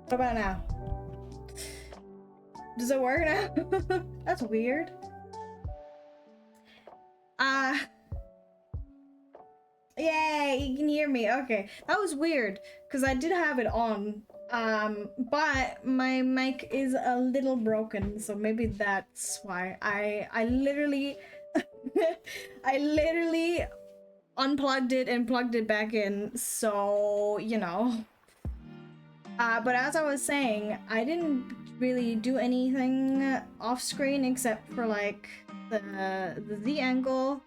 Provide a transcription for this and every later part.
What about now? Does it work now? That's weird. Yay, you can hear me. Okay, that was weird because I did have it on. But my mic is a little broken, so maybe that's why. I literally I literally unplugged it and plugged it back in, so you know. But as I was saying, I didn't really do anything off screen except for like the Z angle.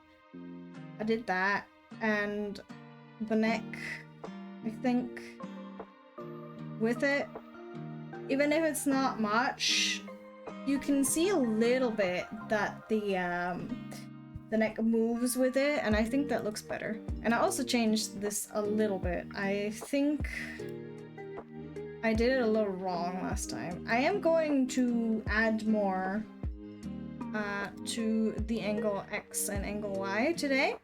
I did that, and the neck, I think, with it. Even if it's not much, you can see a little bit that the neck moves with it, and I think that looks better. And I also changed this a little bit. I think I did it a little wrong last time. I am going to add more to the angle X and angle Y today,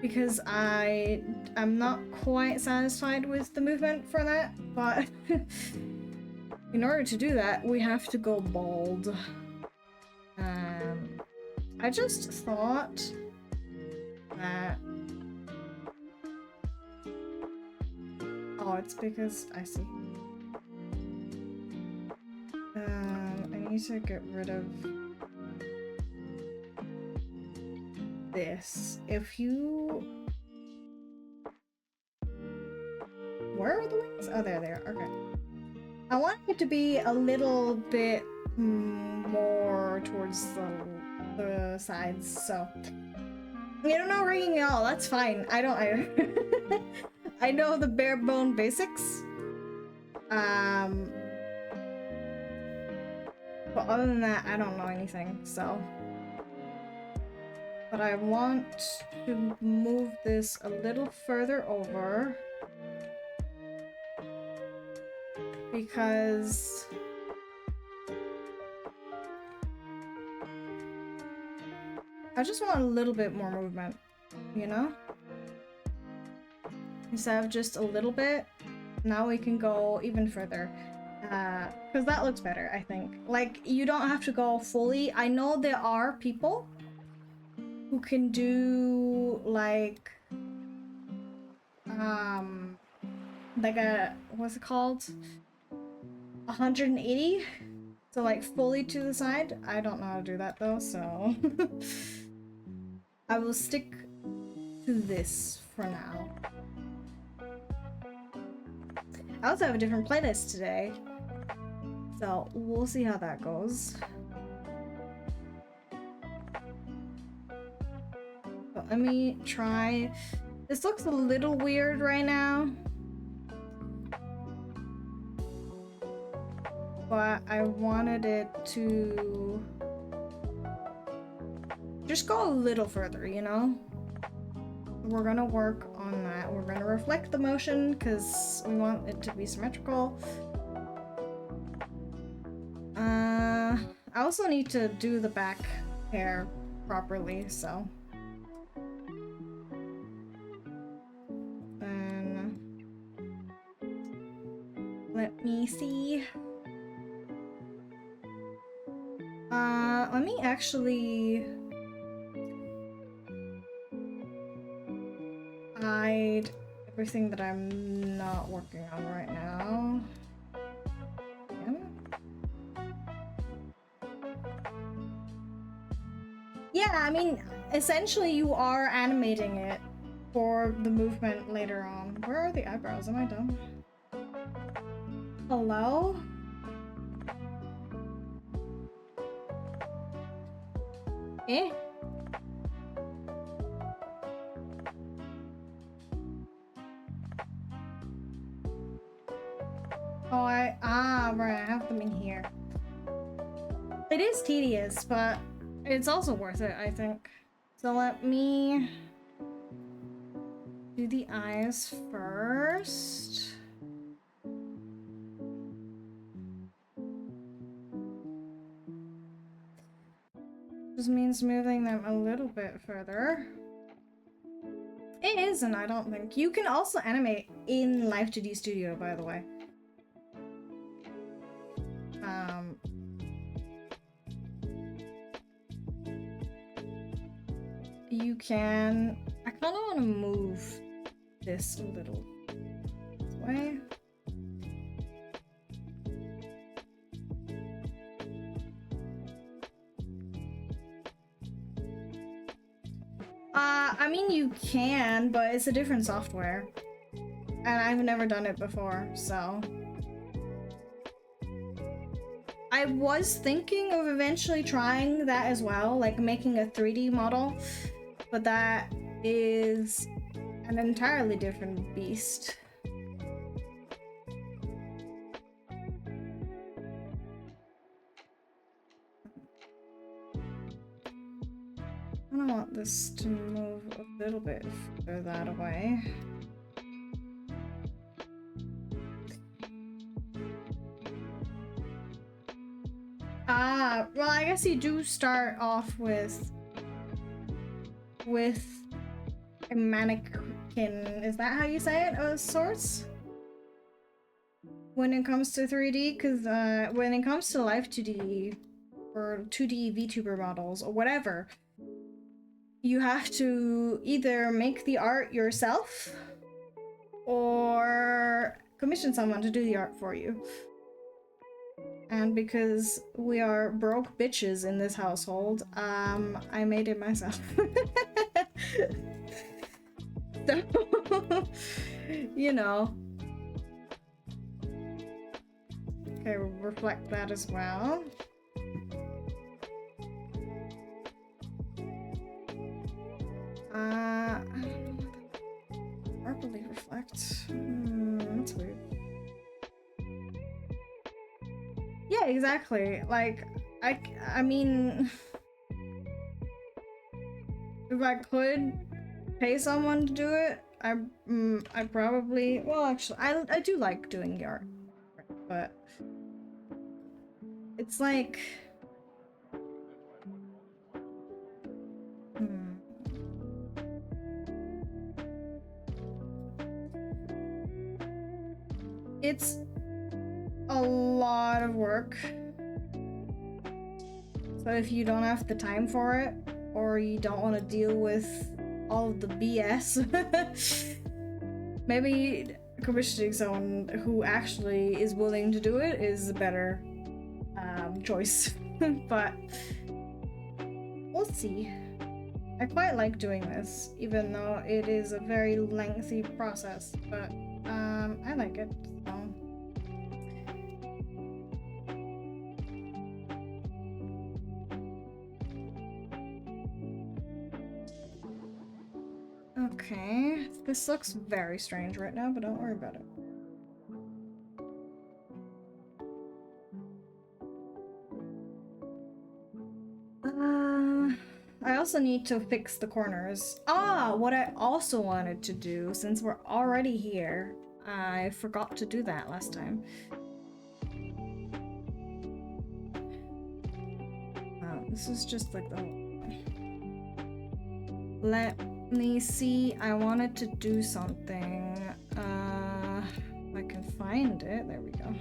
because I'm not quite satisfied with the movement for that, but in order to do that, we have to go bald. I just thought that... Oh, it's because... I see. I need to get rid of this. If you... Where are the wings? Oh, there they are. Okay. I want it to be a little bit more towards the sides, so... You don't know rigging at all, that's fine. I I know the bare bone basics. But other than that, I don't know anything, so... But I want to move this a little further over, because I just want a little bit more movement, you know? Instead of just a little bit, now we can go even further. Because that looks better, I think. Like, you don't have to go fully. I know there are people who can do, like a, what's it called? 180? So, like, fully to the side. I don't know how to do that, though, so... I will stick to this for now. I also have a different playlist today, so we'll see how that goes. But let me try. This looks a little weird right now, but I wanted it to just go a little further, you know? We're gonna work on that. We're gonna reflect the motion because we want it to be symmetrical. I also need to do the back hair properly, so. Let me see. Let me actually hide everything that I'm not working on right now. Yeah, I mean, essentially you are animating it for the movement later on. Where are the eyebrows? Am I dumb? Hello? Eh? Oh, right, I have them in here. It is tedious, but it's also worth it, I think. So let me do the eyes first. Just means moving them a little bit further. It isn't, I don't think. You can also animate in Live2D Studio, by the way. You can... I kind of want to move this a little this way. I mean, you can, but it's a different software. And I've never done it before, so... I was thinking of eventually trying that as well, like making a 3D model, but that is an entirely different beast. I don't want this to move a little bit further that away. Well, I guess you do start off with a mannequin. Is that how you say it? Of sorts? When it comes to 3D? Because when it comes to Live2D or 2D VTuber models or whatever, you have to either make the art yourself or commission someone to do the art for you. And because we are broke bitches in this household, I made it myself. So, you know. Okay, we'll reflect that as well. I don't know. Properly reflect. That's weird. Yeah, exactly. Like, I mean, if I could pay someone to do it, I probably, well, actually, I do like doing the art, but it's like, it's a lot of work. So if you don't have the time for it, or you don't want to deal with all of the BS, maybe commissioning someone who actually is willing to do it is a better choice. But we'll see. I quite like doing this, even though it is a very lengthy process, but I like it, so. Okay, this looks very strange right now, but don't worry about it. I also need to fix the corners. What I also wanted to do, since we're already here, I forgot to do that last time. This is just like the whole... Let me see, I wanted to do something. If I can find it, there we go.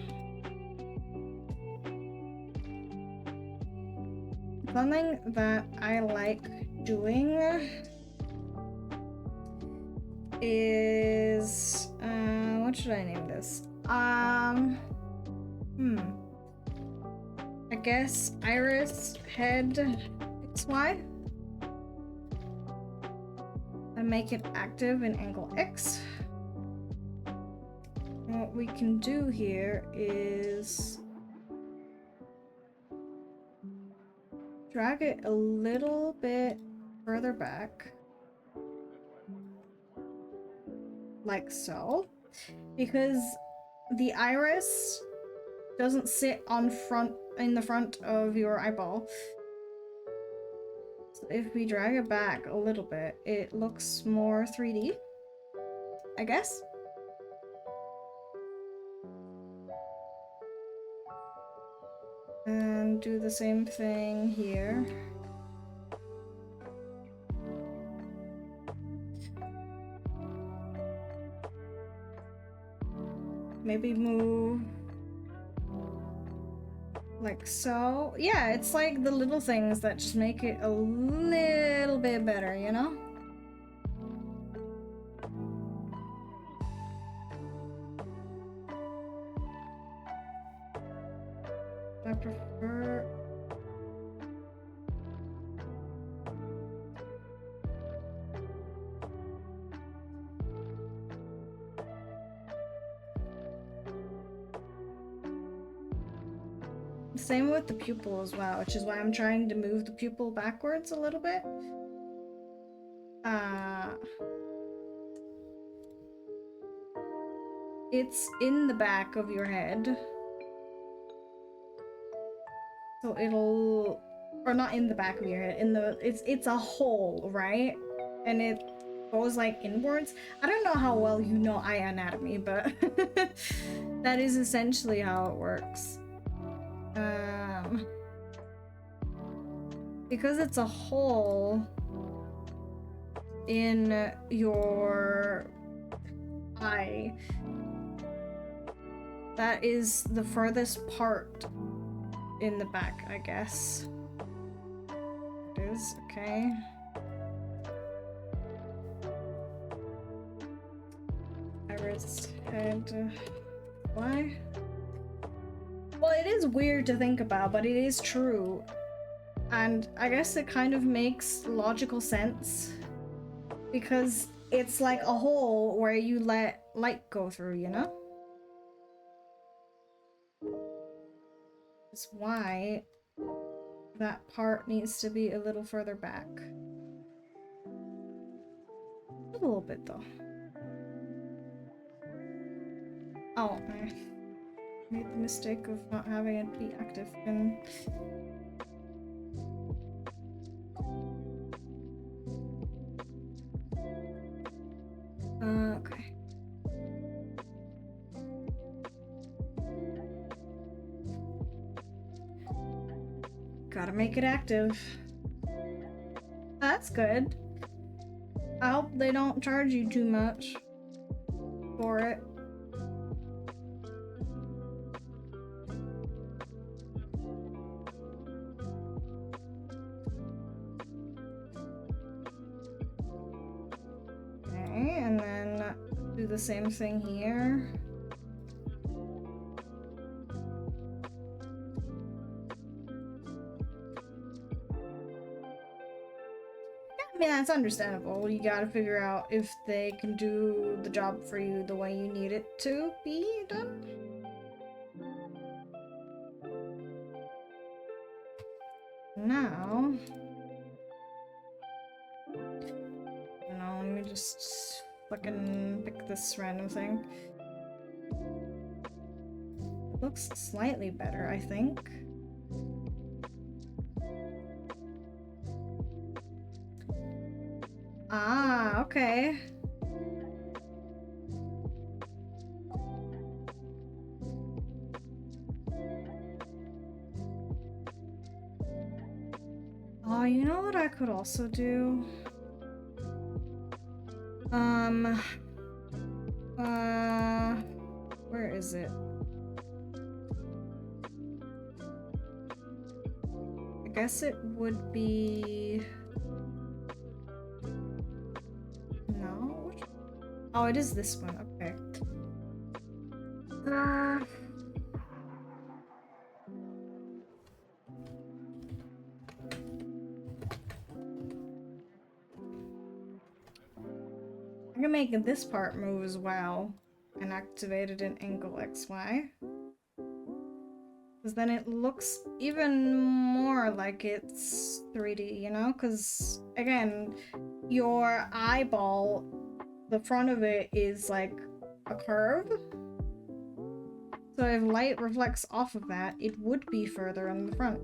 Something that I like doing is, what should I name this? I guess iris head XY. And make it active in angle X. And what we can do here is drag it a little bit further back, like so, because the iris doesn't sit in the front of your eyeball. So if we drag it back a little bit, it looks more 3D, I guess. And do the same thing here. Maybe move like so. Yeah, it's like the little things that just make it a little bit better, you know? I prefer... Same with the pupil as well, which is why I'm trying to move the pupil backwards a little bit. It's in the back of your head. So it'll, or not in the back of your head, it's a hole, right? And it goes like inwards. I don't know how well you know eye anatomy, but that is essentially how it works. Because it's a hole in your eye, that is the furthest part in the back, I guess. It is, okay. Iris head, why? Well, it is weird to think about, but it is true. And I guess it kind of makes logical sense. Because it's like a hole where you let light go through, you know? That's why that part needs to be a little further back. A little bit, though. Oh, I made the mistake of not having it be active in... Okay. Gotta make it active. That's good. I hope they don't charge you too much for it. Okay, and then do the same thing here. I mean, that's understandable. You gotta figure out if they can do the job for you the way you need it to be done. Now, let me just fucking pick this random thing. It looks slightly better, I think. Ah, okay. Oh, you know what I could also do? Where is it? I guess it would be... No? Oh, it is this one, okay. I can make this part move as well and activate it in angle XY. Because then it looks even more like it's 3D, you know? Because, again, your eyeball, the front of it is like a curve. So if light reflects off of that, it would be further in the front.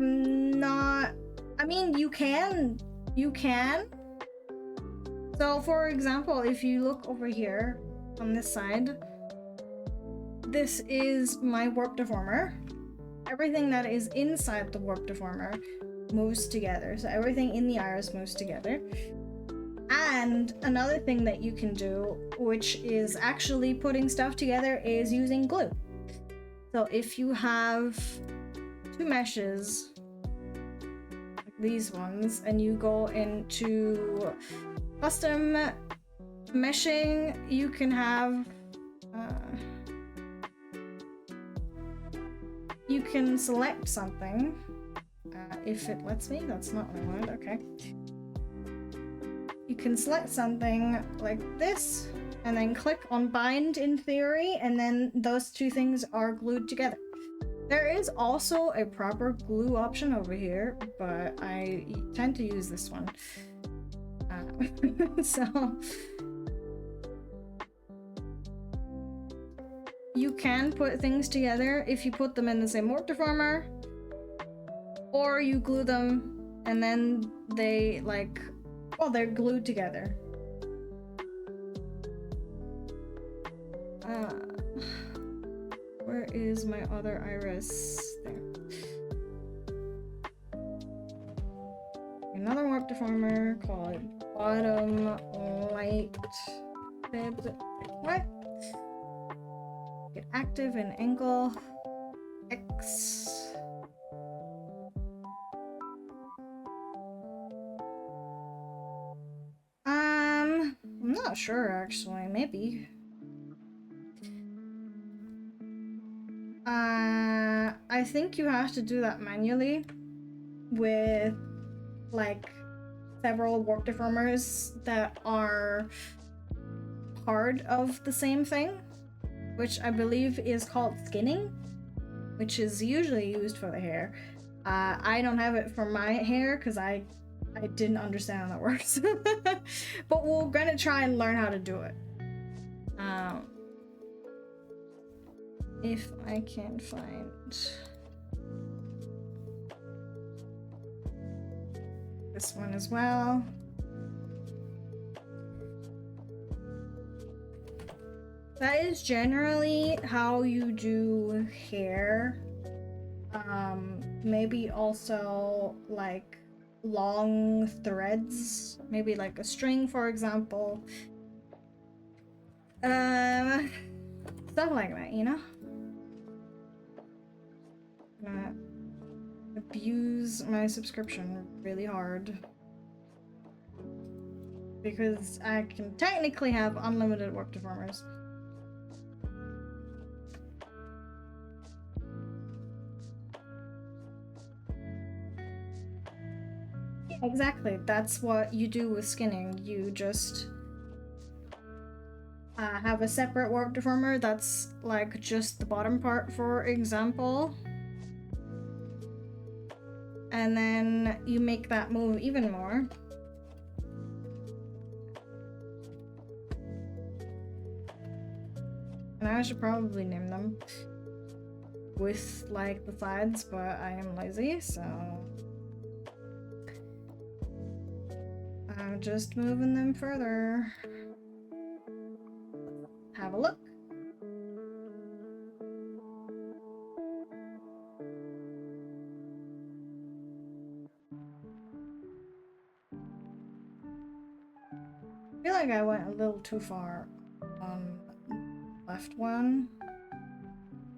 I'm not... I mean, you can. You can. So, for example, if you look over here on this side, this is my warp deformer. Everything that is inside the warp deformer moves together. So everything in the iris moves together. And another thing that you can do, which is actually putting stuff together, is using glue. So if you have two meshes, like these ones, and you go into custom meshing, you can have you can select something if it lets me. That's not what I wanted. Okay, you can select something like this and then click on bind in theory, and then those two things are glued together. There is also a proper glue option over here, but I tend to use this one. So you can put things together if you put them in the same warp deformer, or you glue them and then they like, well, they're glued together. Where is my other iris? There. Another warp deformer called bottom light fib. What? Get active in angle X. I'm not sure actually. Maybe. I think you have to do that manually with like several warp deformers that are part of the same thing, which I believe is called skinning, which is usually used for the hair. I don't have it for my hair because I didn't understand how that works. But we're gonna try and learn how to do it. If I can find this one as well. That is generally how you do hair. Maybe also like long threads, maybe like a string, for example. Stuff like that, you know? I'm gonna abuse my subscription really hard because I can technically have unlimited warp deformers. Exactly. That's what you do with skinning. You just have a separate warp deformer that's like just the bottom part, for example. And then you make that move even more. And I should probably name them with like the sides, but I am lazy, so I'm just moving them further. Have a look. I feel like I went a little too far on the left one.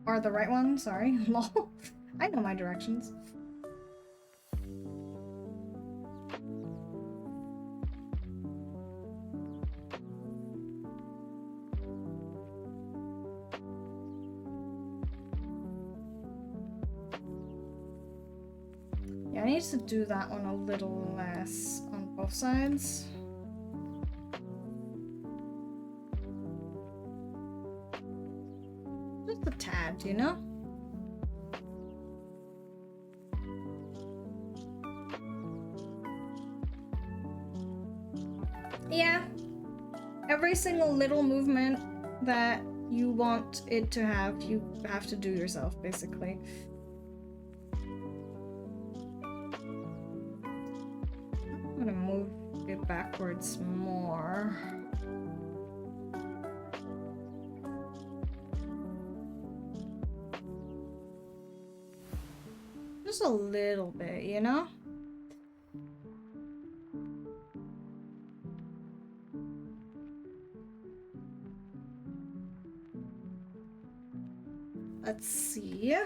Or the right one, sorry. Lol. I know my directions. Yeah, I need to do that one a little less on both sides. Just a tad, you know? Yeah. Every single little movement that you want it to have, you have to do yourself, basically. I'm gonna move it backwards more. Just a little bit, you know? Let's see.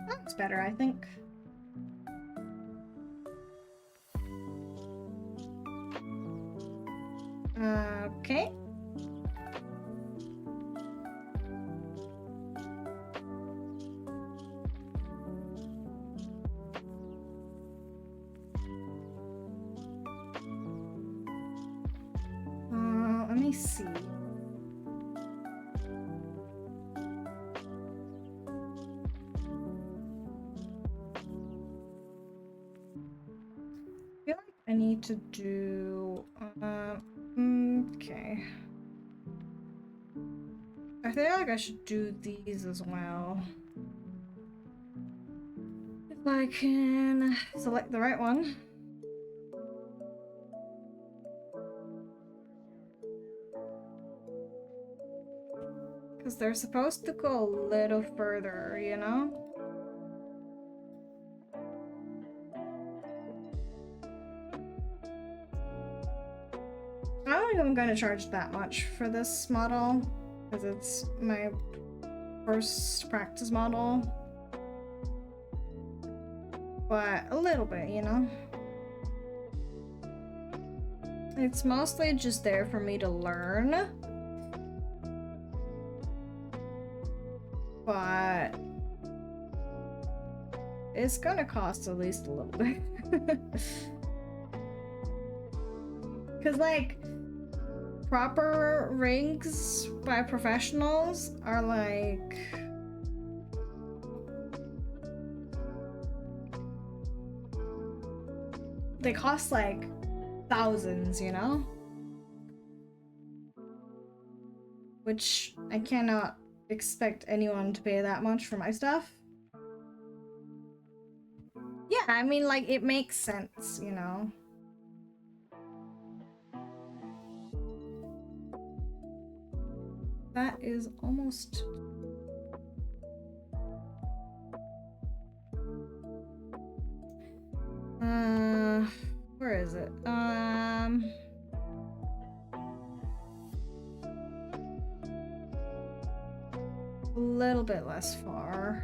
That's better, I think. Okay. Let me see. I feel like I need to do, okay. I feel like I should do these as well. If I can select the right one. Because they're supposed to go a little further, you know? I don't think I'm gonna charge that much for this model, because it's my first practice model. But a little bit, you know? It's mostly just there for me to learn. But it's gonna cost at least a little bit. Because, like, proper rigs by professionals are like... they cost like thousands, you know? Which I cannot expect anyone to pay that much for my stuff. Yeah, I mean, like, it makes sense, you know? That is almost... where is it? A little bit less far.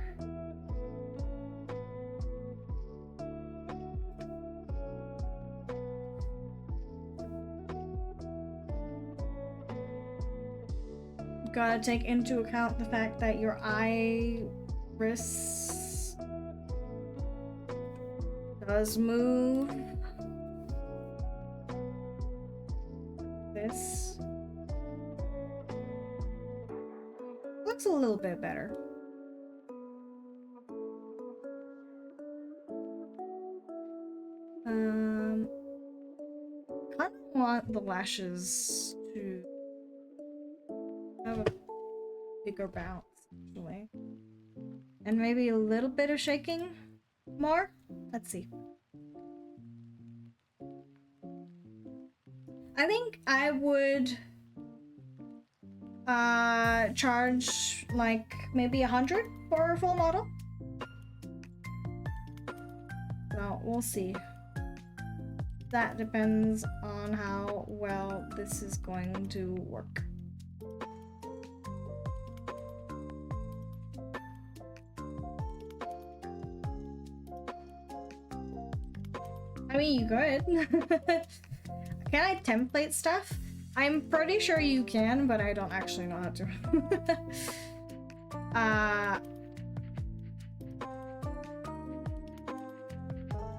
gotta take into account the fact that your iris does move. This looks a little bit better. Kind of want the lashes to have a bigger bounce, actually. And maybe a little bit of shaking more? Let's see. I think I would charge like maybe 100 for a full model. So we'll see. That depends on how well this is going to work. I mean, you could. Can I template stuff? I'm pretty sure you can, but I don't actually know how to.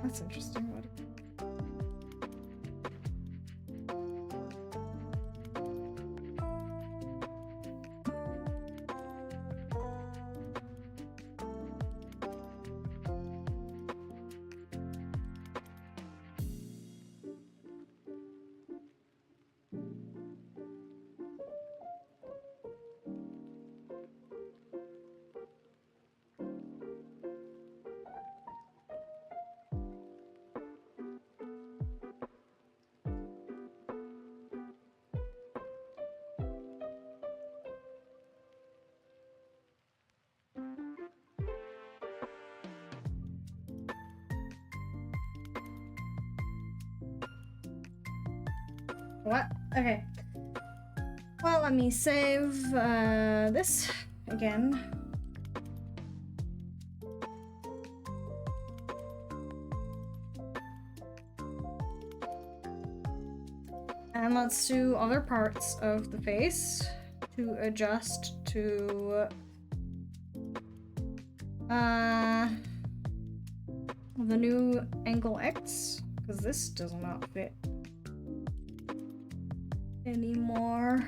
That's interesting. What? Okay. Well, let me save this again. And let's do other parts of the face to adjust to the new angle X, because this does not fit anymore.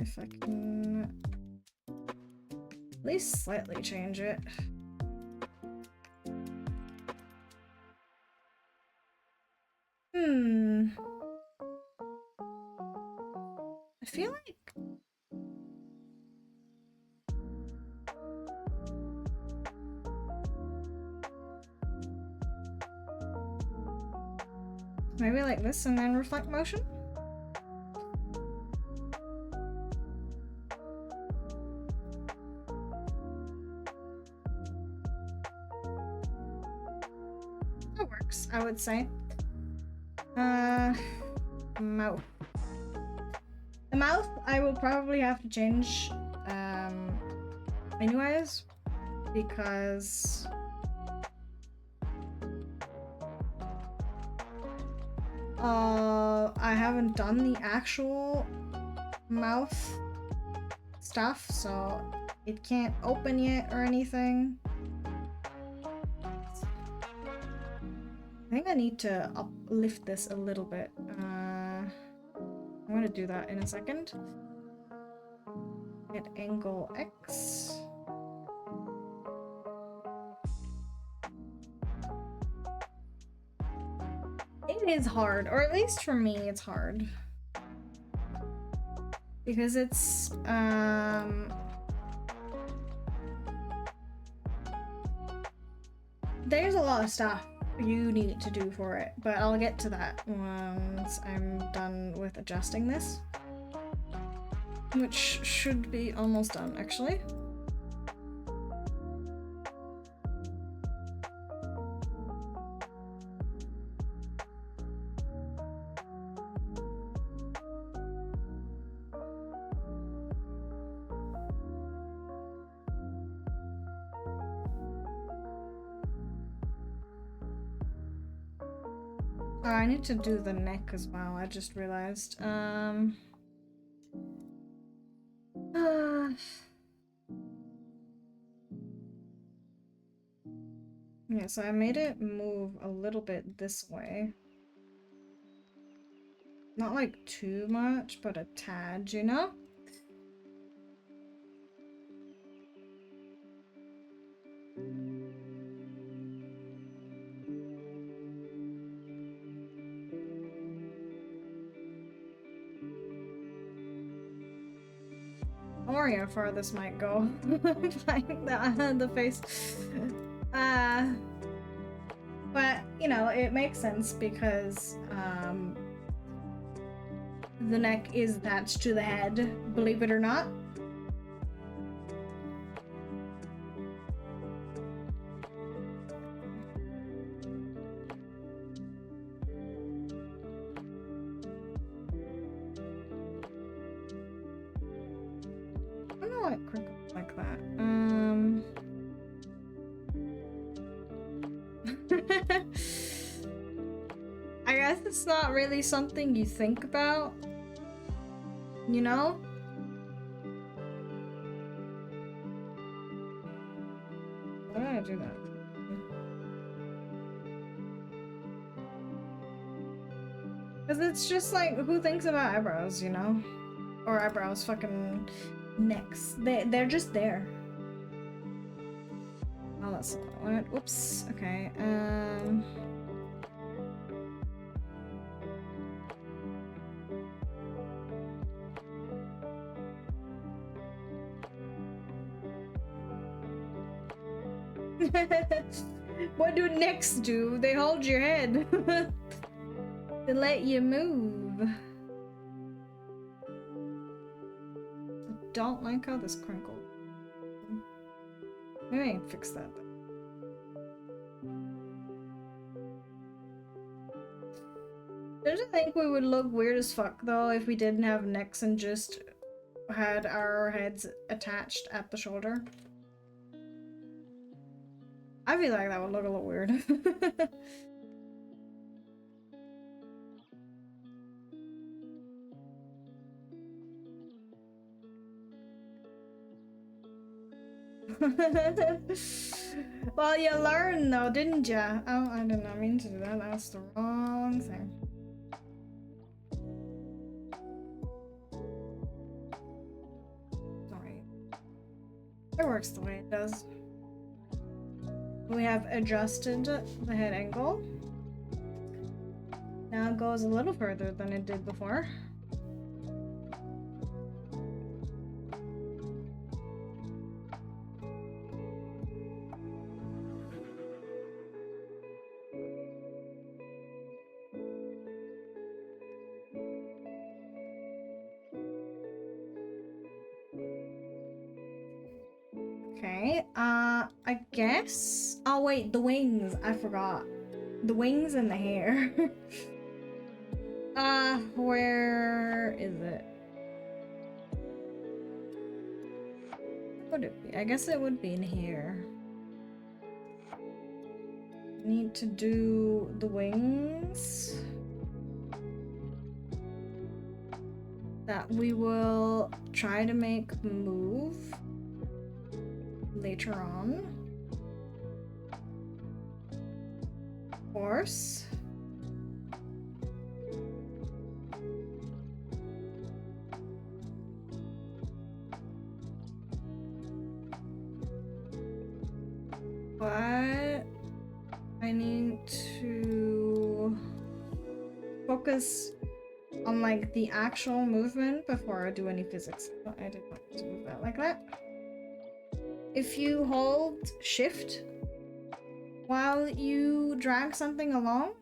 If I can at least slightly change it. I feel like maybe like this and then reflect motion? That works, I would say. Mouth. The mouth, I will probably have to change anyways, because I haven't done the actual mouth stuff, so it can't open yet or anything. I think I need to uplift this a little bit. I'm gonna do that in a second. At angle X. It is hard, or at least for me it's hard. Because it's, there's a lot of stuff you need to do for it, but I'll get to that once I'm done with adjusting this. Which should be almost done, actually. Oh, I need to do the neck as well, I just realized. Yeah, so I made it move a little bit this way. Not like too much, but a tad, you know? Don't worry how far this might go. Like the face. But, you know, it makes sense because the neck is attached to the head, believe it or not. I don't know why it crinkles like that. I guess it's not really something you think about, you know? Why did I do that? Because it's just like, who thinks about eyebrows, you know? Or eyebrows, fucking necks. They're just there. Oh, that's a lot. Whoops. Okay. What do necks do? They hold your head. They let you move. I don't like how this crinkled. Maybe I can fix that though. Don't you think we would look weird as fuck though if we didn't have necks and just had our heads attached at the shoulder? I feel like that would look a little weird. Well, you learned though, didn't ya? Oh, I did not mean to do that. That's the wrong thing. Sorry. It works the way it does. We have adjusted the head angle. Now it goes a little further than it did before. Okay, I guess. Oh wait, the wings. I forgot. The wings and the hair. Where is it? What would it be? I guess it would be in here. Need to do the wings. That we will try to make move later on. Of course. But I need to focus on like the actual movement before I do any physics. But I did not do that like that. If you hold shift while you drag something along,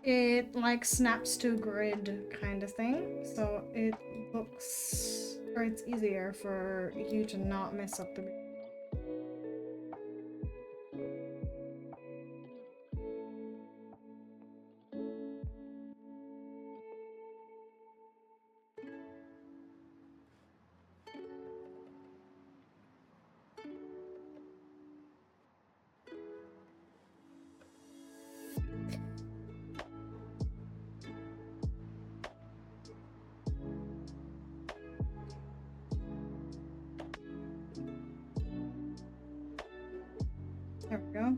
it like snaps to a grid kind of thing. So it looks, or it's easier for you to not mess up the There we go.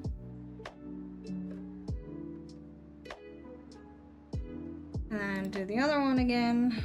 And do the other one again.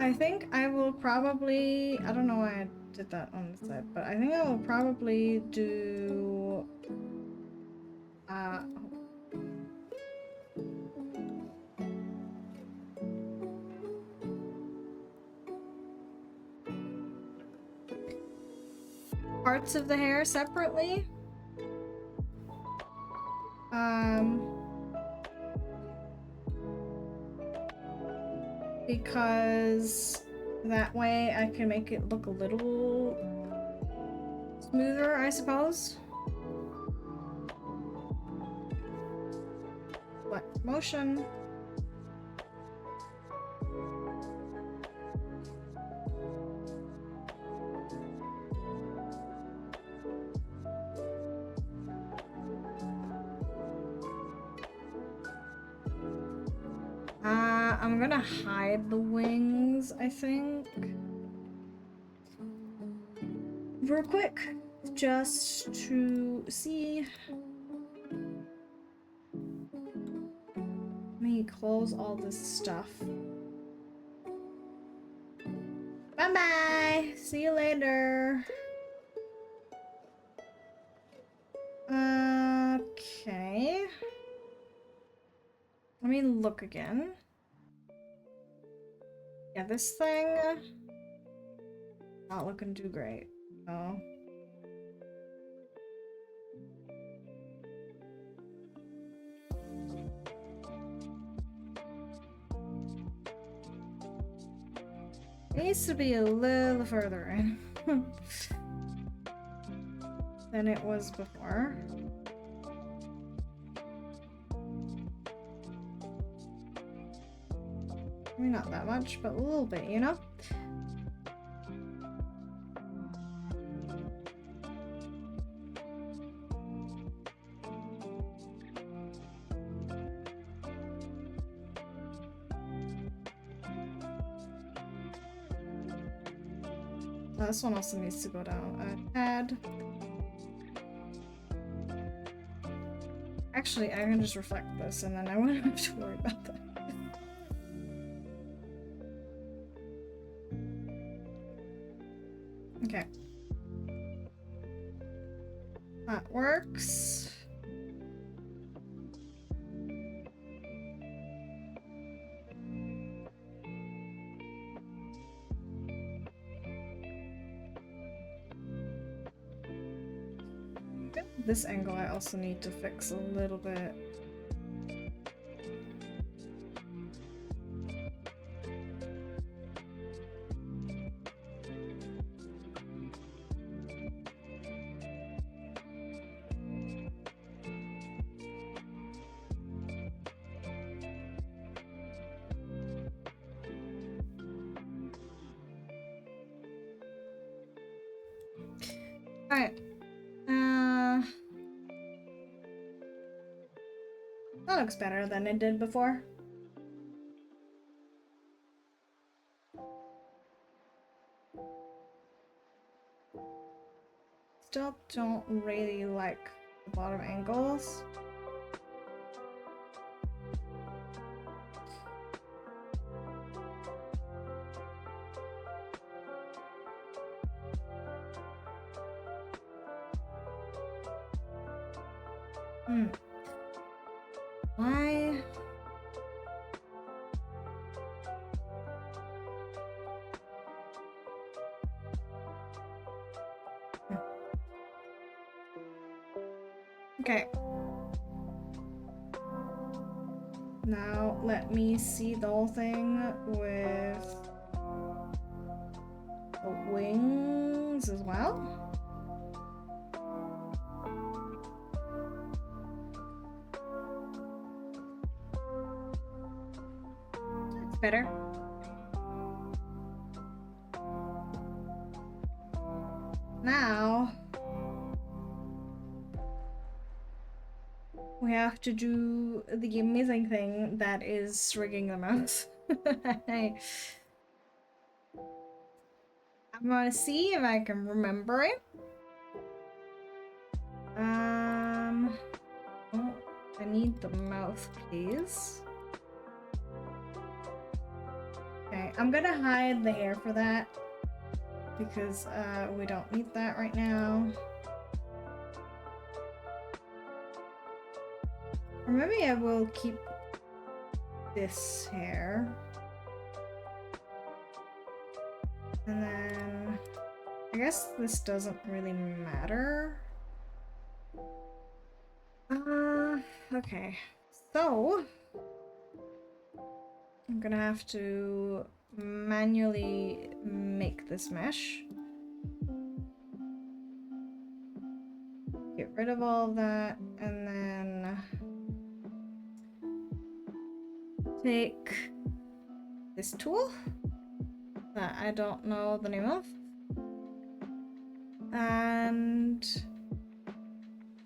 I think I will probably, I don't know why I did that on the side, but I think I will probably do, parts of the hair separately. Because that way I can make it look a little smoother, I suppose. What motion? I'm gonna hide the wings, I think. Real quick, just to see. Let me close all this stuff. Bye-bye! See you later! Okay. Let me look again. Yeah, this thing not looking too great. Oh. Needs to be a little further in than it was before. I mean, not that much, but a little bit, you know? This one also needs to go down a tad. Actually, I can just reflect this and then I won't have to worry about that. Okay. That works. This angle I also need to fix a little bit. Alright. That looks better than it did before. Still don't really like the bottom angles. Why? Okay. Now let me see the whole thing with the wings as well. Better. Now we have to do the amazing thing that is rigging the mouse. I'm gonna see if I can remember it. Oh, I need the mouthpiece. Okay, I'm gonna hide the hair for that because we don't need that right now. Or maybe I will keep this hair. And then I guess this doesn't really matter. Okay. So I'm gonna have to manually make this mesh. Get rid of all of that and then take this tool that I don't know the name of. And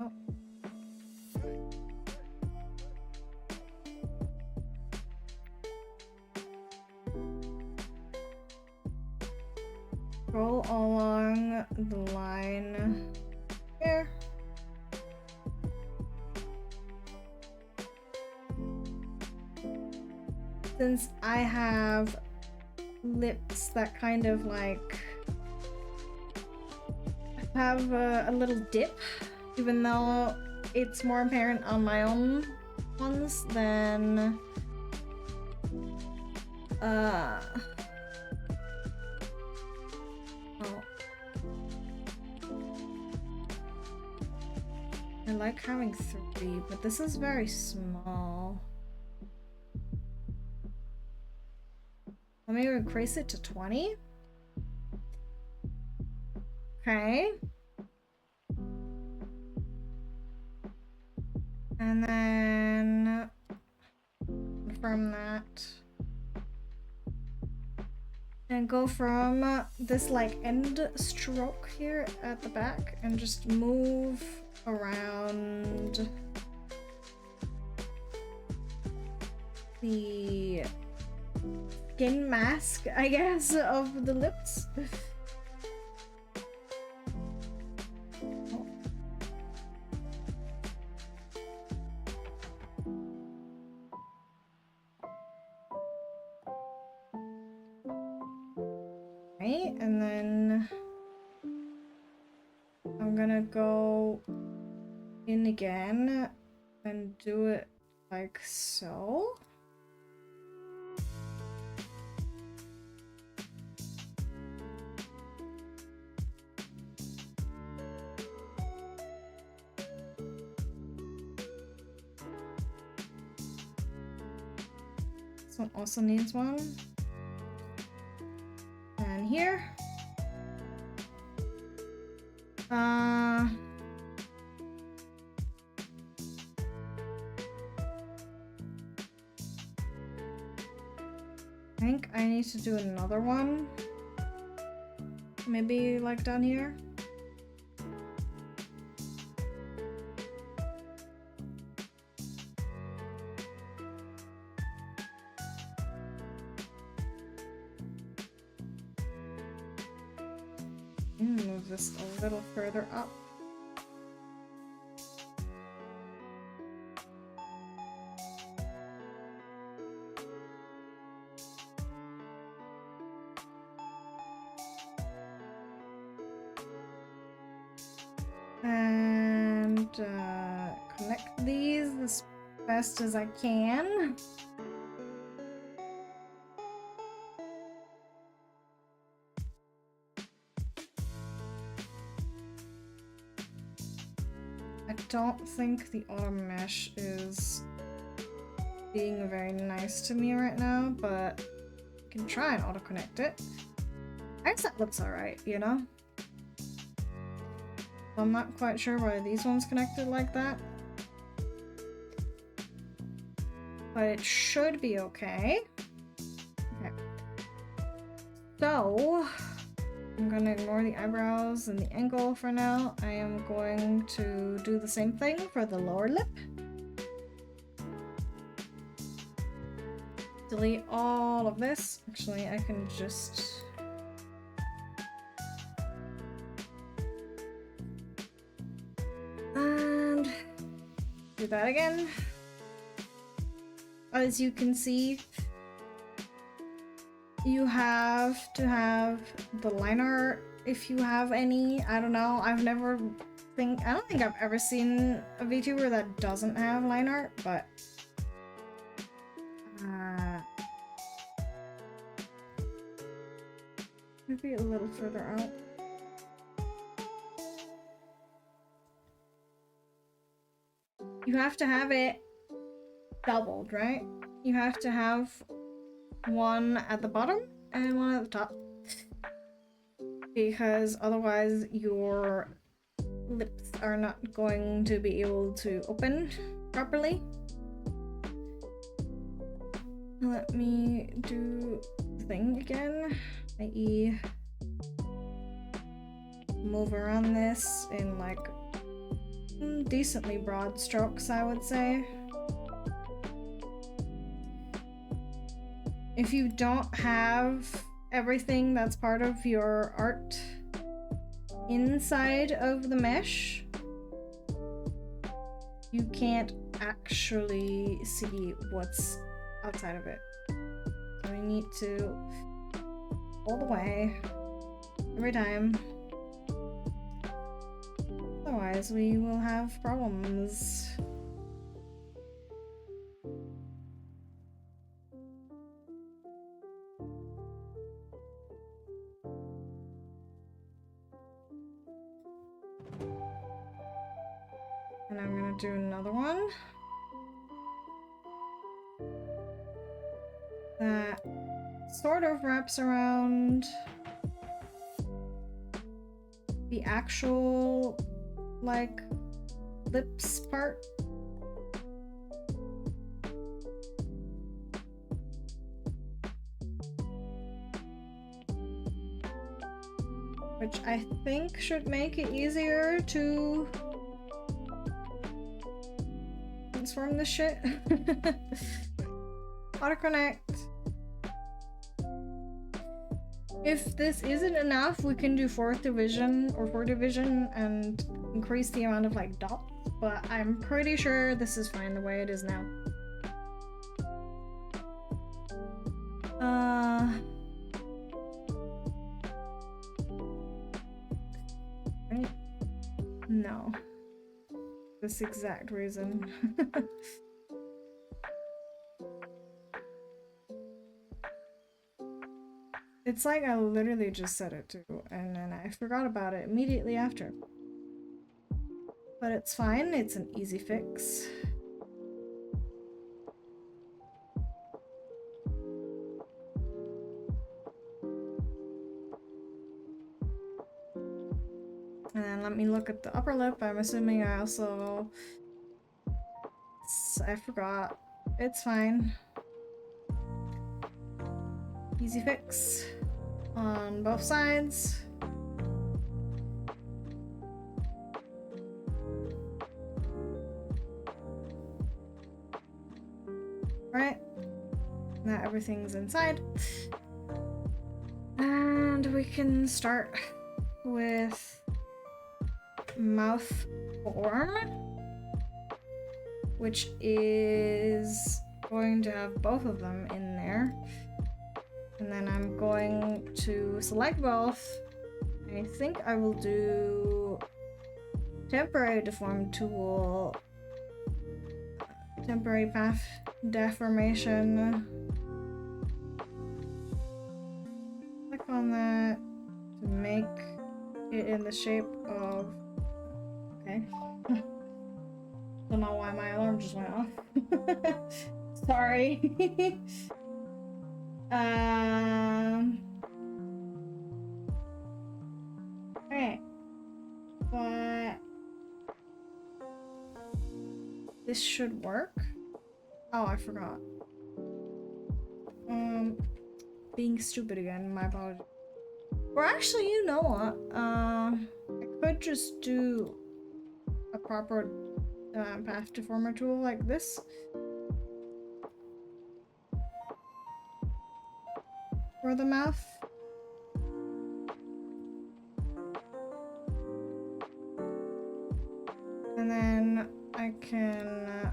oh. Roll along the line here. Since I have lips that kind of like have a little dip, even though it's more apparent on my own ones than oh. I like having 3, but this is very small. Let me increase it to 20. Okay. And then confirm that. And go from this like end stroke here at the back and just move around the skin mask, I guess, of the lips. Right, and then I'm gonna go in again and do it like so. This one also needs one. And here. I think I need to do another one. Maybe like down here. Move this a little further up. And connect these as best as I can. I don't think the auto mesh is being very nice to me right now, but I can try and auto connect it. I guess that looks alright, you know? I'm not quite sure why these ones connected like that. But it should be okay. Okay. So I'm gonna ignore the eyebrows and the angle for now. I am going to do the same thing for the lower lip. Delete all of this. Actually, I can just... and do that again. As you can see, you have to have the line art if you have any. I don't know. I don't think I've ever seen a VTuber that doesn't have line art, but maybe a little further out. You have to have it doubled, right? You have to have one at the bottom and one at the top, because otherwise your lips are not going to be able to open properly. Let me do the thing again, i.e. move around this in like decently broad strokes, I would say. If you don't have everything that's part of your art inside of the mesh, you can't actually see what's outside of it. So we need to all the way every time. Otherwise we will have problems. And I'm gonna do another one that sort of wraps around the actual, like, lips part. Which I think should make it easier to transform this shit. Autoconnect. If this isn't enough, we can do 4th division or 4th division and increase the amount of like dots, but I'm pretty sure this is fine the way it is now. Right? No. This exact reason. It's like I literally just said it too, and then I forgot about it immediately after. But it's fine, it's an easy fix. And then let me look at the upper lip. I'm assuming I also... I forgot. It's fine. Easy fix on both sides. Right, now everything's inside. And we can start with mouth form, which is going to have both of them in there. And then I'm going to select both. I think I will do temporary deform tool, temporary path deformation. Click on that to make it in the shape of... Okay. Don't know why my alarm just went off. Sorry. Okay. But this should work. Oh, I forgot. Being stupid again, my apologies. Or actually, you know what? I could just do a proper path deformer tool like this. For the mouth. And then I can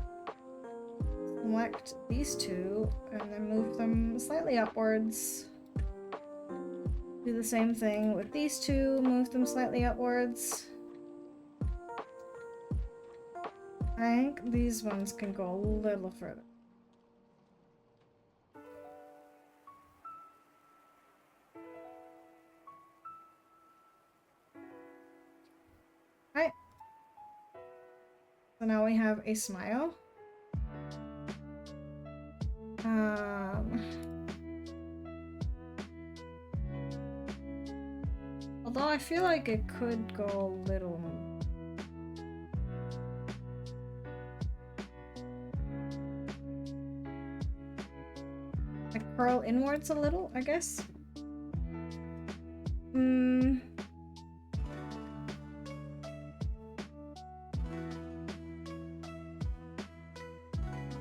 select these two and then move them slightly upwards. Do the same thing with these two, move them slightly upwards. I think these ones can go a little further. Right. So now we have a smile. Although I feel like it could go a little. Like curl inwards a little, I guess.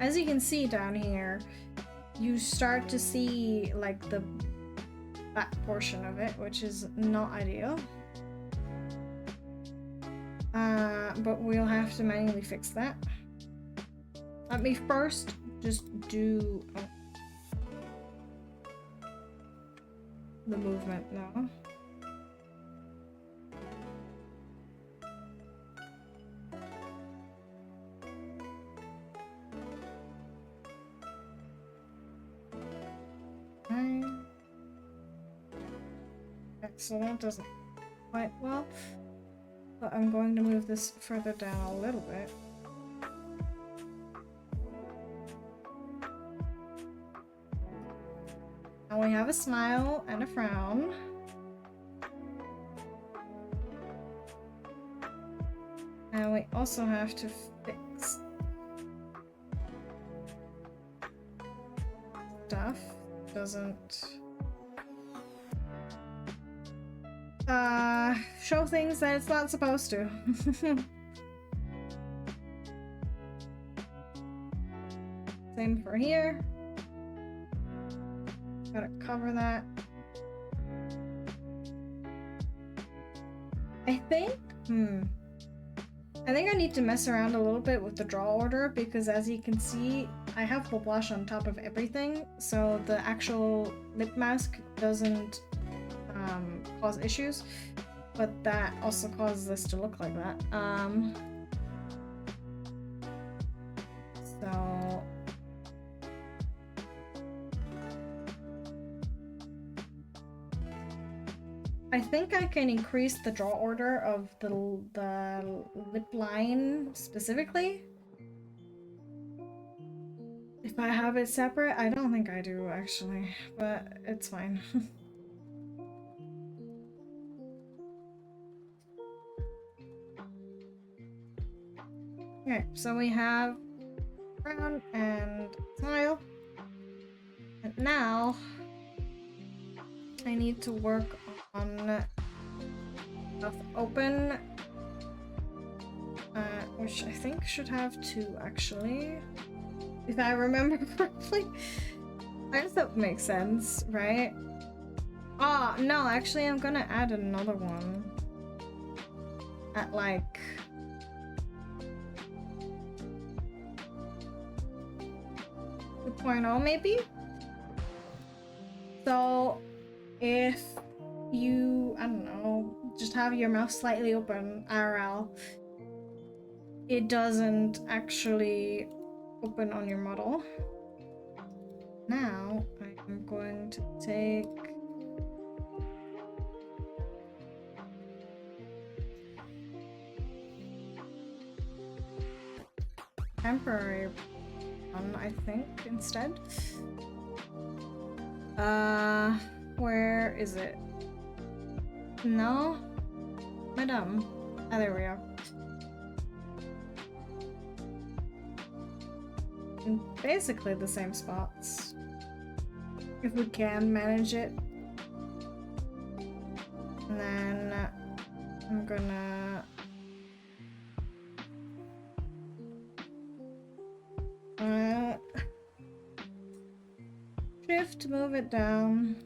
As you can see down here, you start to see like the back portion of it, which is not ideal. But we'll have to manually fix that. Let me first just do the movement now. So that doesn't quite well, but I'm going to move this further down a little bit. Now we have a smile and a frown. And we also have to fix stuff. Doesn't show things that it's not supposed to. Same for here. Gotta cover that. I think I need to mess around a little bit with the draw order, because as you can see, I have full blush on top of everything, so the actual lip mask doesn't cause issues, but that also causes this to look like that. So I think I can increase the draw order of the lip line specifically. If I have it separate, I don't think I do actually, but it's fine. Okay, so we have frown and smile. And now I need to work on mouth open, which I think should have two actually, if I remember correctly. I guess that makes sense, right? Oh, no, actually I'm gonna add another one at like 2.0 maybe? So if you, I don't know, just have your mouth slightly open IRL, it doesn't actually open on your model. Now I'm going to take temporary one, I think, instead. Where is it? No? Madam. Ah, there we are. And basically the same spots. If we can manage it. And then I'm gonna shift, move it down.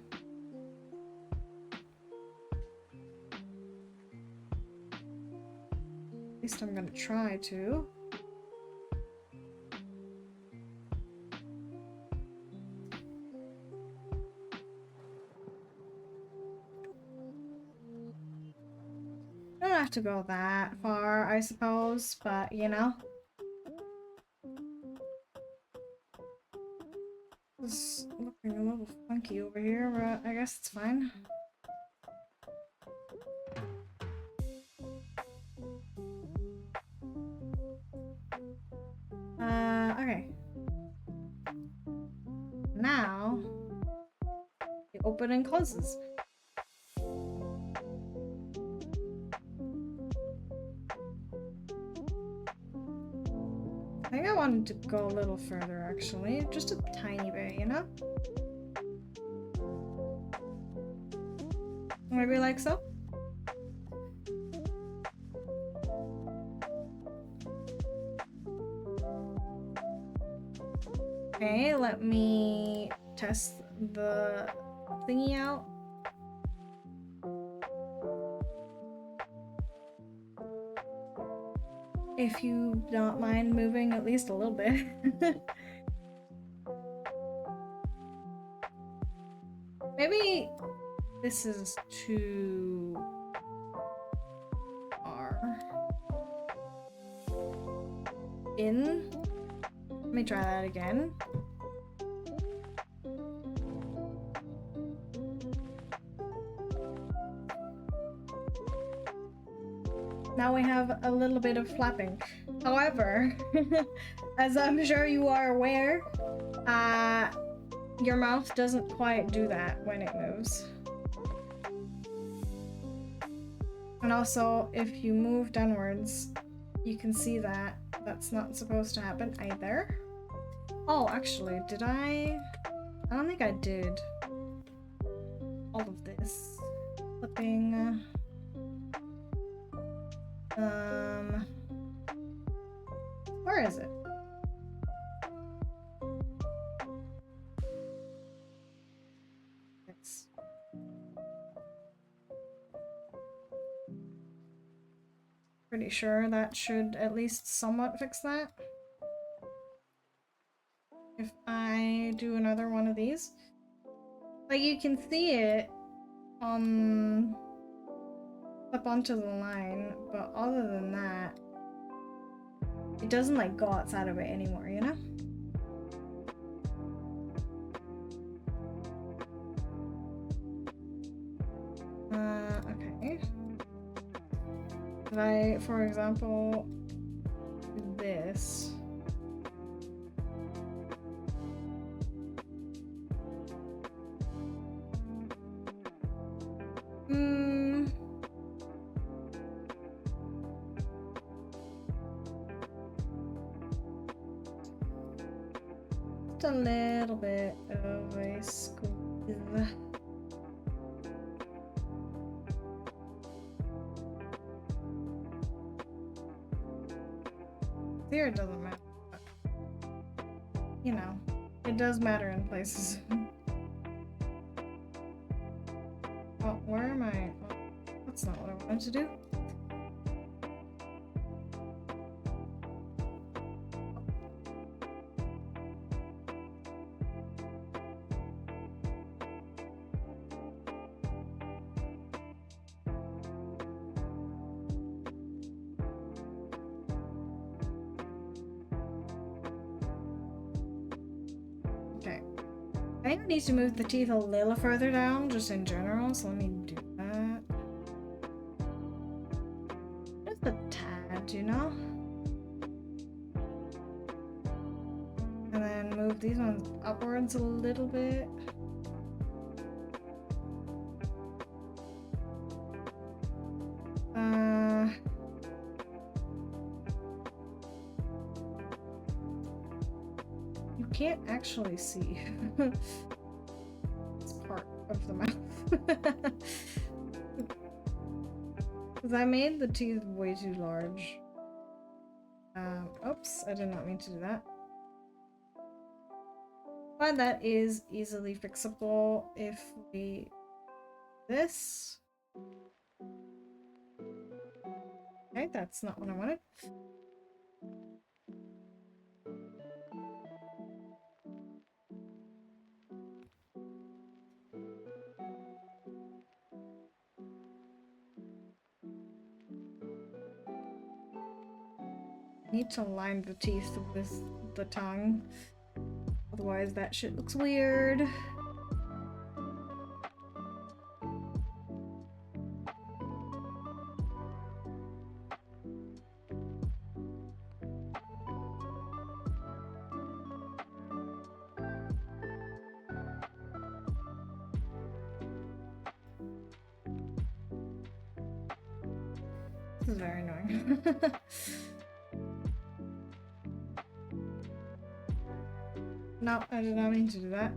At least I'm gonna try to. Don't have to go that far, I suppose, but you know. It's looking a little funky over here, but I guess it's fine. Okay. Now, it open and closes. I think I wanted to go a little further, actually. Just a tiny bit, you know? Maybe like so? Okay, let me test the thingy out. If you don't mind moving at least a little bit. Maybe this is too far in. Let me try that again. Now we have a little bit of flapping. However, as I'm sure you are aware, your mouth doesn't quite do that when it moves. And also, if you move downwards, you can see that that's not supposed to happen either. Oh, actually, did I? I don't think I did. All of this. Flipping. Where is it? It's pretty sure that should at least somewhat fix that. If I do another one of these. Like, you can see it on up onto the line, but other than that, it doesn't like go outside of it anymore, you know? Okay. If I, for example, do this. A little bit of a squeeze. Here it doesn't matter, but, you know, it does matter in places. Oh, where am I? Oh, that's not what I wanted to do. I think I need to move the teeth a little further down, just in general, so let me do that. Just a tad, you know? And then move these ones upwards a little bit. You can't actually see. It's part of the mouth. Because I made the teeth way too large. Oops, I did not mean to do that. But that is easily fixable if we do this. Okay, that's not what I wanted. Need to line the teeth with the tongue. Otherwise that shit looks weird. This is very annoying. No, I did not mean to do that.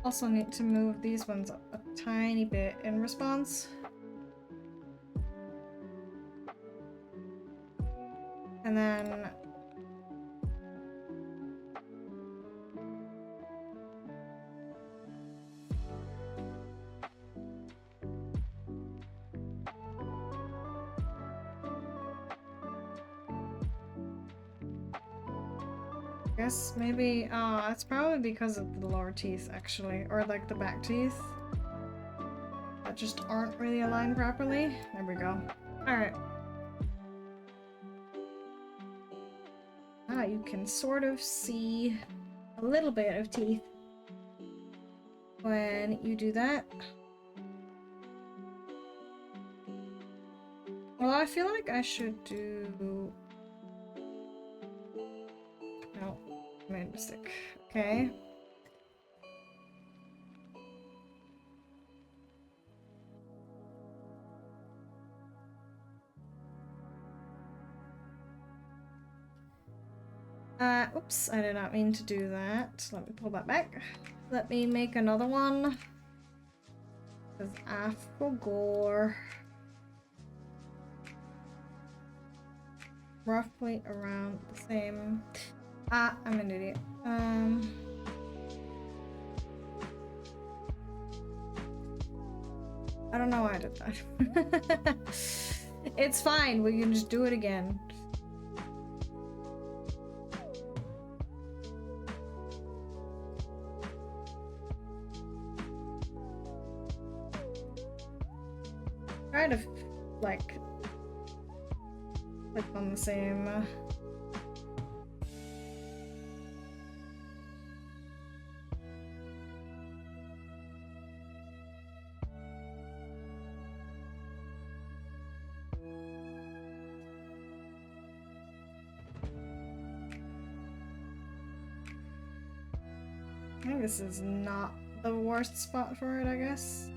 Also need to move these ones up a tiny bit in response. And then I guess maybe, it's probably because of the lower teeth actually, or like the back teeth that just aren't really aligned properly. There we go. Alright. You can sort of see a little bit of teeth when you do that. Well, I feel like I should do... No, I made a mistake. Okay. Oops, I did not mean to do that. Let me pull that back. Let me make another one. Because I forgot. Roughly around the same. I'm an idiot. I don't know why I did that. It's fine, we can just do it again. Try to, like, click on the same... I think this is not the worst spot for it, I guess.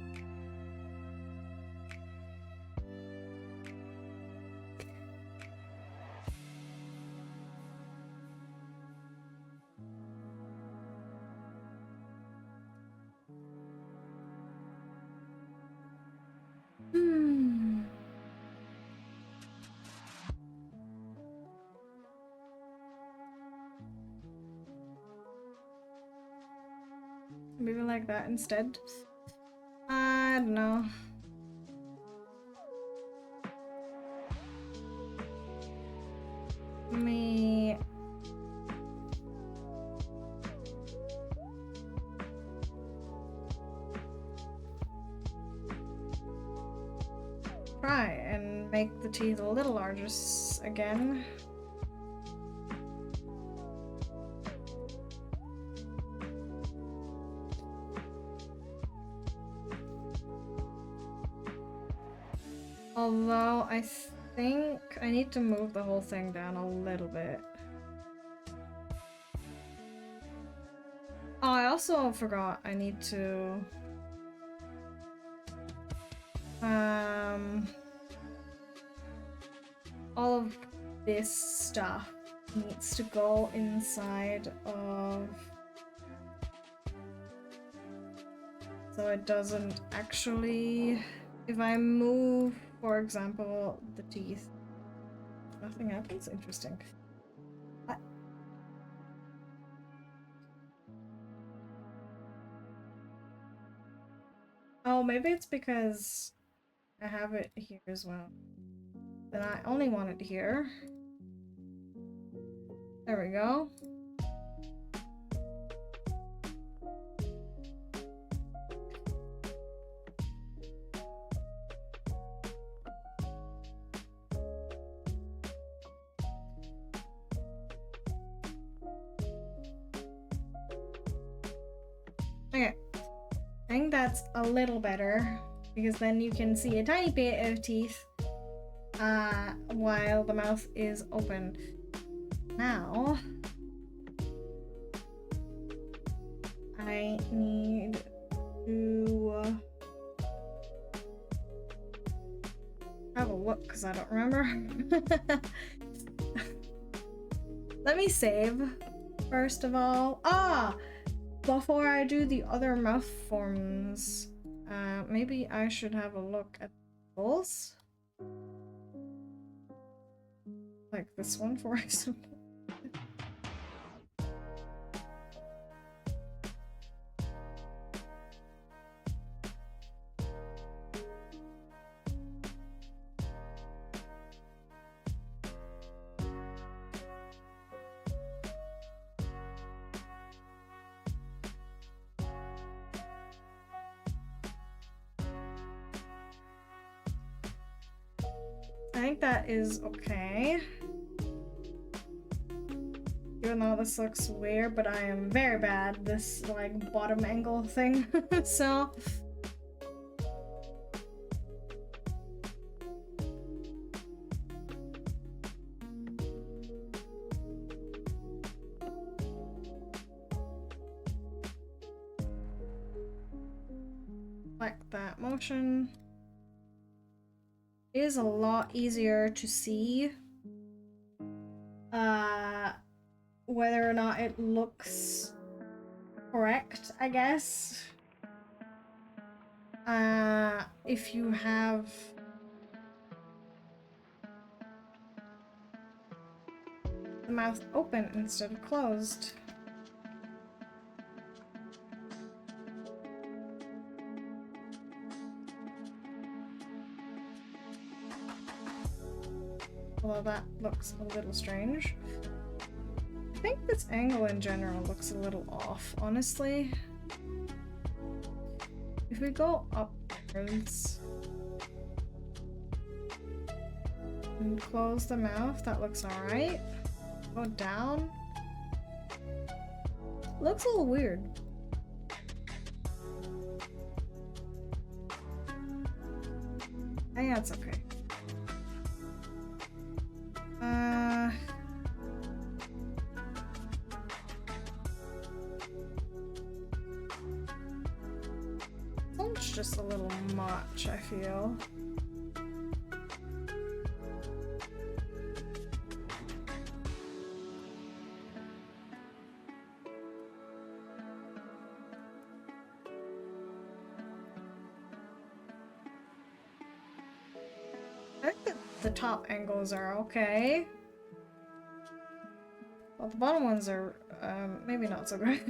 Maybe like that instead. I don't know. Let me... try and make the teeth a little larger again. Although I think I need to move the whole thing down a little bit. Oh, I also forgot I need to... all of this stuff needs to go inside of, so it doesn't actually, if I move, for example, the teeth, nothing happens. Interesting. Oh, maybe it's because I have it here as well. Then I only want it here. There we go. Okay. I think that's a little better because then you can see a tiny bit of teeth while the mouth is open. Now I need to have a look because I don't remember. Let me save first of all. Before I do the other mouth forms, maybe I should have a look at those. Like this one, for example. I think that is okay. Even though this looks weird, but I am very bad this like bottom angle thing. So like that motion is a lot easier to see whether or not it looks correct, I guess. If you have the mouth open instead of closed. Although that looks a little strange. I think this angle in general looks a little off, honestly. If we go upwards and close the mouth, that looks alright. Go down. Looks a little weird. I think that's okay. It's just a little much, I feel. I think that the top angles are okay. Well, the bottom ones are maybe not so great.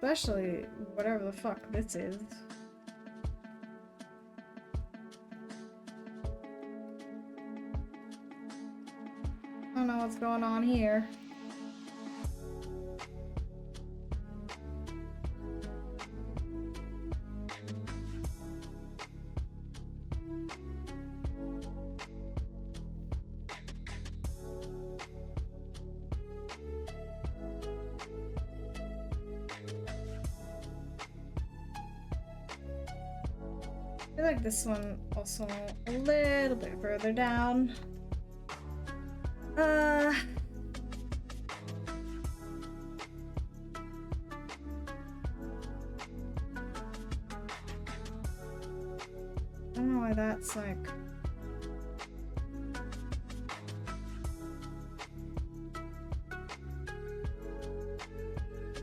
Especially whatever the fuck this is. I don't know what's going on here. I feel like this one also a little bit further down. I don't know why that's like...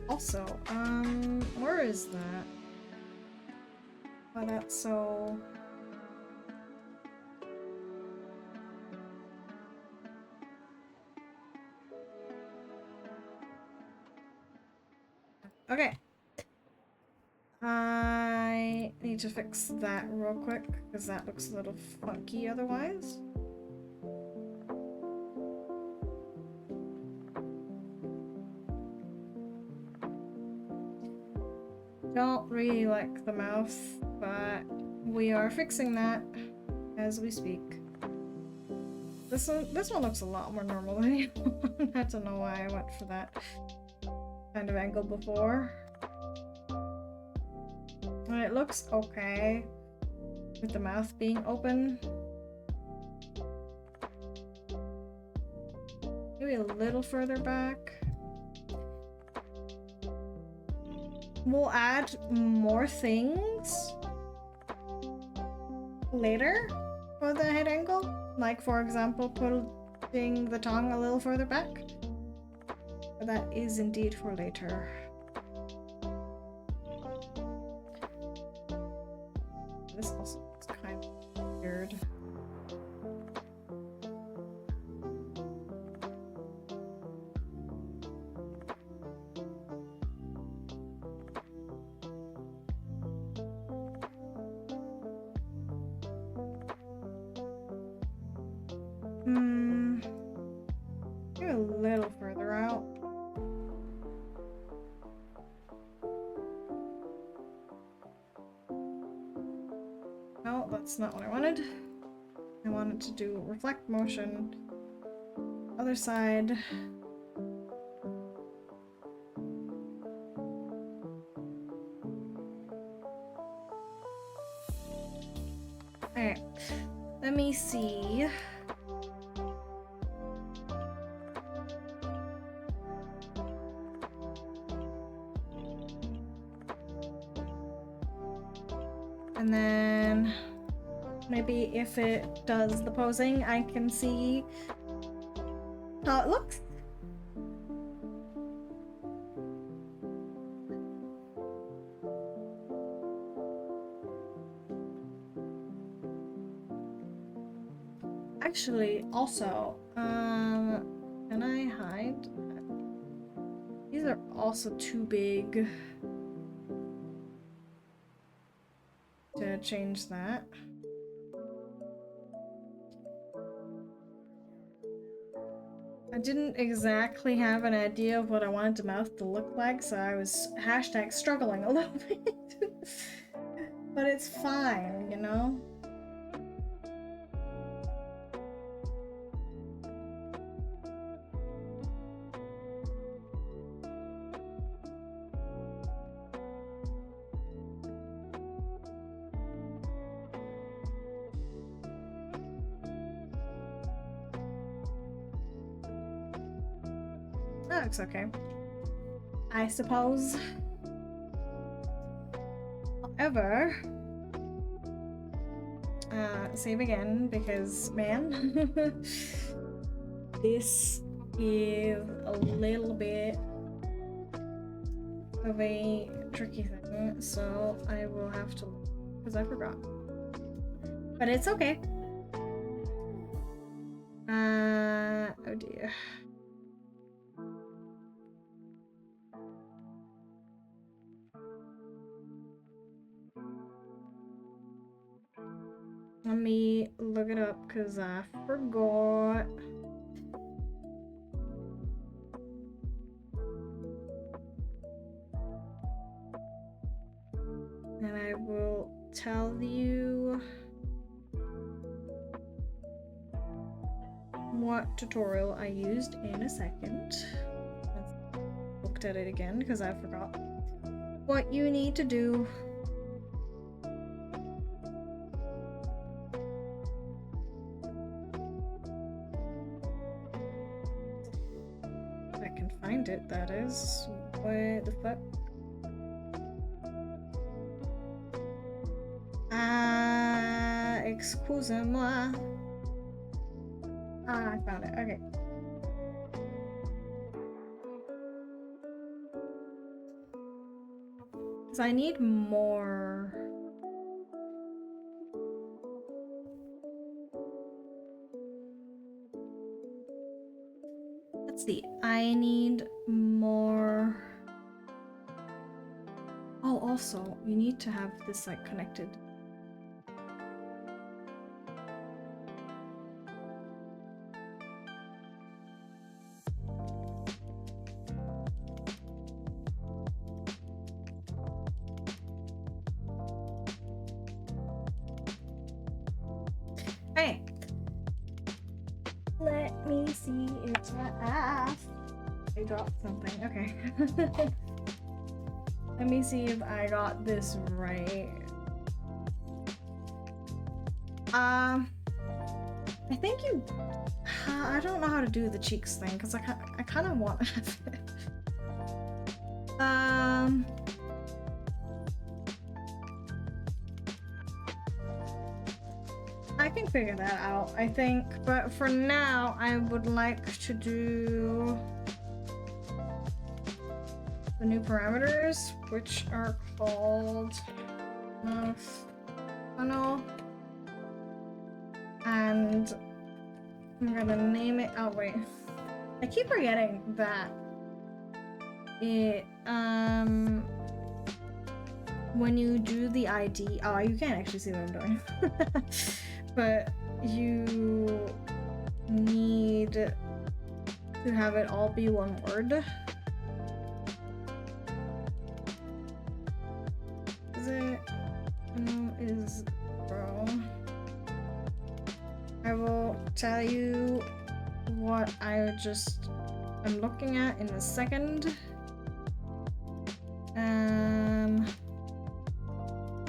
Also, where is that? Why that's so... Okay. I need to fix that real quick, because that looks a little funky otherwise. Don't really like the mouth, but we are fixing that as we speak. This one looks a lot more normal than the other one. I don't know why I went for that kind of angle before. And it looks okay with the mouth being open. Maybe a little further back. We'll add more things later for the head angle. Like, for example, putting the tongue a little further back. But that is indeed for later. This also looks kind of weird. Maybe a little further out. No, that's not what I wanted. I wanted to do reflect motion. Other side. Alright. Let me see. And then maybe if it does the posing, I can see how it looks. Actually, also, can I hide? These are also too big to change that. I didn't exactly have an idea of what I wanted the mouth to look like, so I was hashtag struggling a little bit. But it's fine, you know? That looks okay, I suppose. However, save again because, man, this is a little bit of a tricky thing, so I will have to, because I forgot. But it's okay. Oh dear. Let me look it up because I forgot. And I will tell you what tutorial I used in a second. I looked at it again because I forgot what you need to do. Find it, that is. What the fuck? Excusez-moi. Ah, I found it. Okay. Because I need more. Let's see. I need more. Oh, also, you need to have this like connected. Hey, let me see if I dropped something. Okay. Let me see if I got this right. I think you. I don't know how to do the cheeks thing because I kind of want to have it. I can figure that out, I think, but for now, I would like to do the new parameters, which are called funnel, and I'm gonna name it. Oh wait, I keep forgetting that it when you do the ID. Oh, you can't actually see what I'm doing. But you need to have it all be one word. Is it? No, is bro. I will tell you what I'm looking at in a second.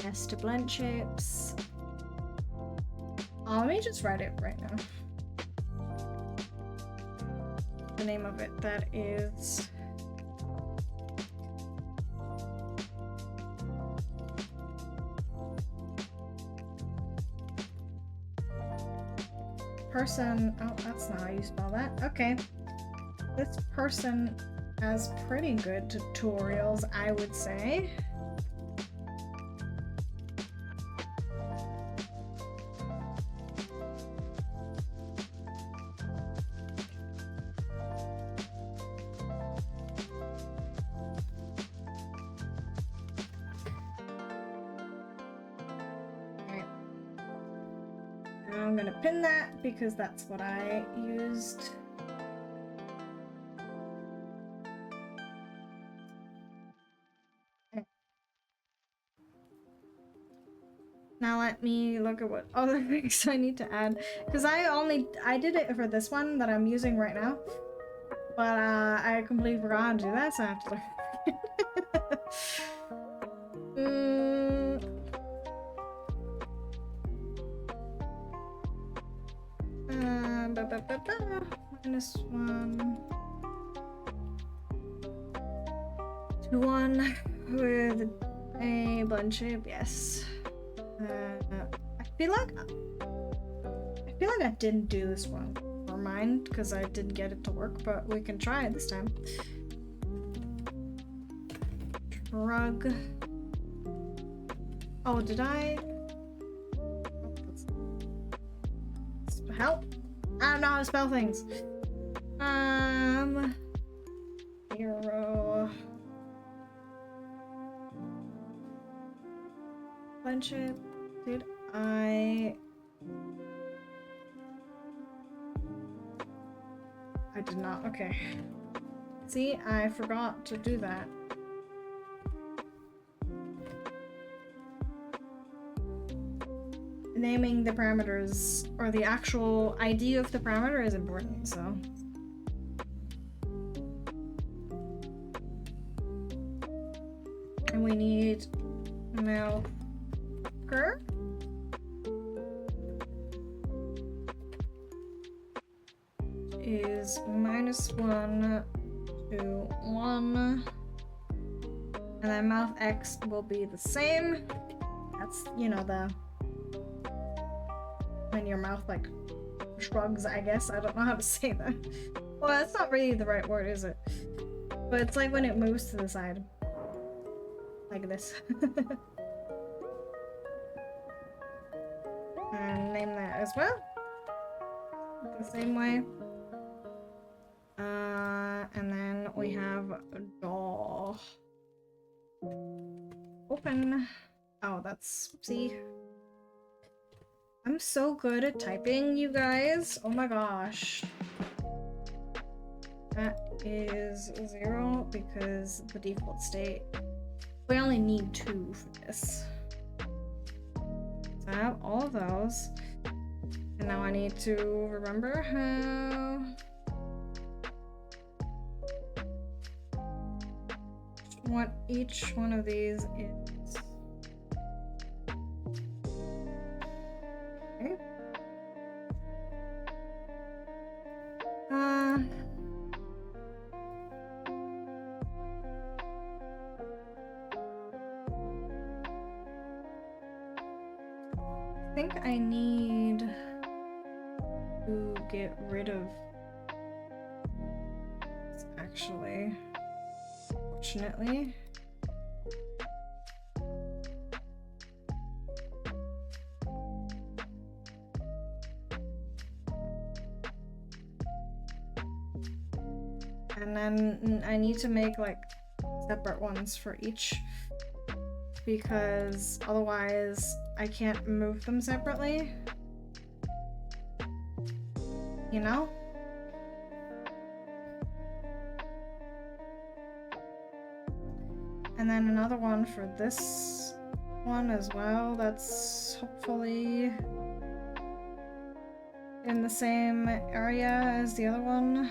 Yes, to blend shapes. Oh, let me just write it right now. The name of it, that is person. Oh, that's not how you spell that. Okay. This person has pretty good tutorials, I would say. I'm gonna pin that because that's what I used. Okay. Now let me look at what other things I need to add, because I did it for this one that I'm using right now, but I completely forgot how to do that, so I have to look. -1 to 1 with a blend shape, yes. I feel like I didn't do this one for mine because I didn't get it to work, but we can try it this time. Shrug. Oh, did I? Help! I don't know how to spell things. Hero. Blend shape. Did I did not. Okay. See, I forgot to do that. Naming the parameters, or the actual ID of the parameter, is important, so. And we need milker. Is -1 to 1. And then mouth X will be the same. That's, you know, the when your mouth like shrugs, I guess. I don't know how to say that. Well, that's not really the right word, is it? But it's like when it moves to the side. Like this. And name that as well. The same way. And then we have door. Open. Oh, that's whoopsie. I'm so good at typing, you guys. Oh my gosh. That is 0 because the default state. We only need 2 for this. So I have all of those. And now I need to remember what each one of these is. Okay. I think I need to get rid of this, actually, fortunately. And then I need to make like separate ones for each, because otherwise I can't move them separately, you know? And then another one for this one as well, that's hopefully in the same area as the other one.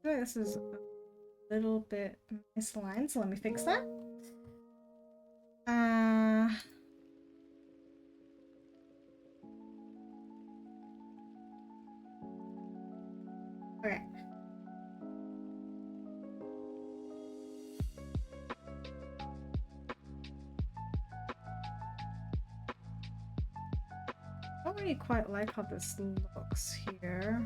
This is a little bit misaligned, so let me fix that. Okay. I don't really quite like how this looks here.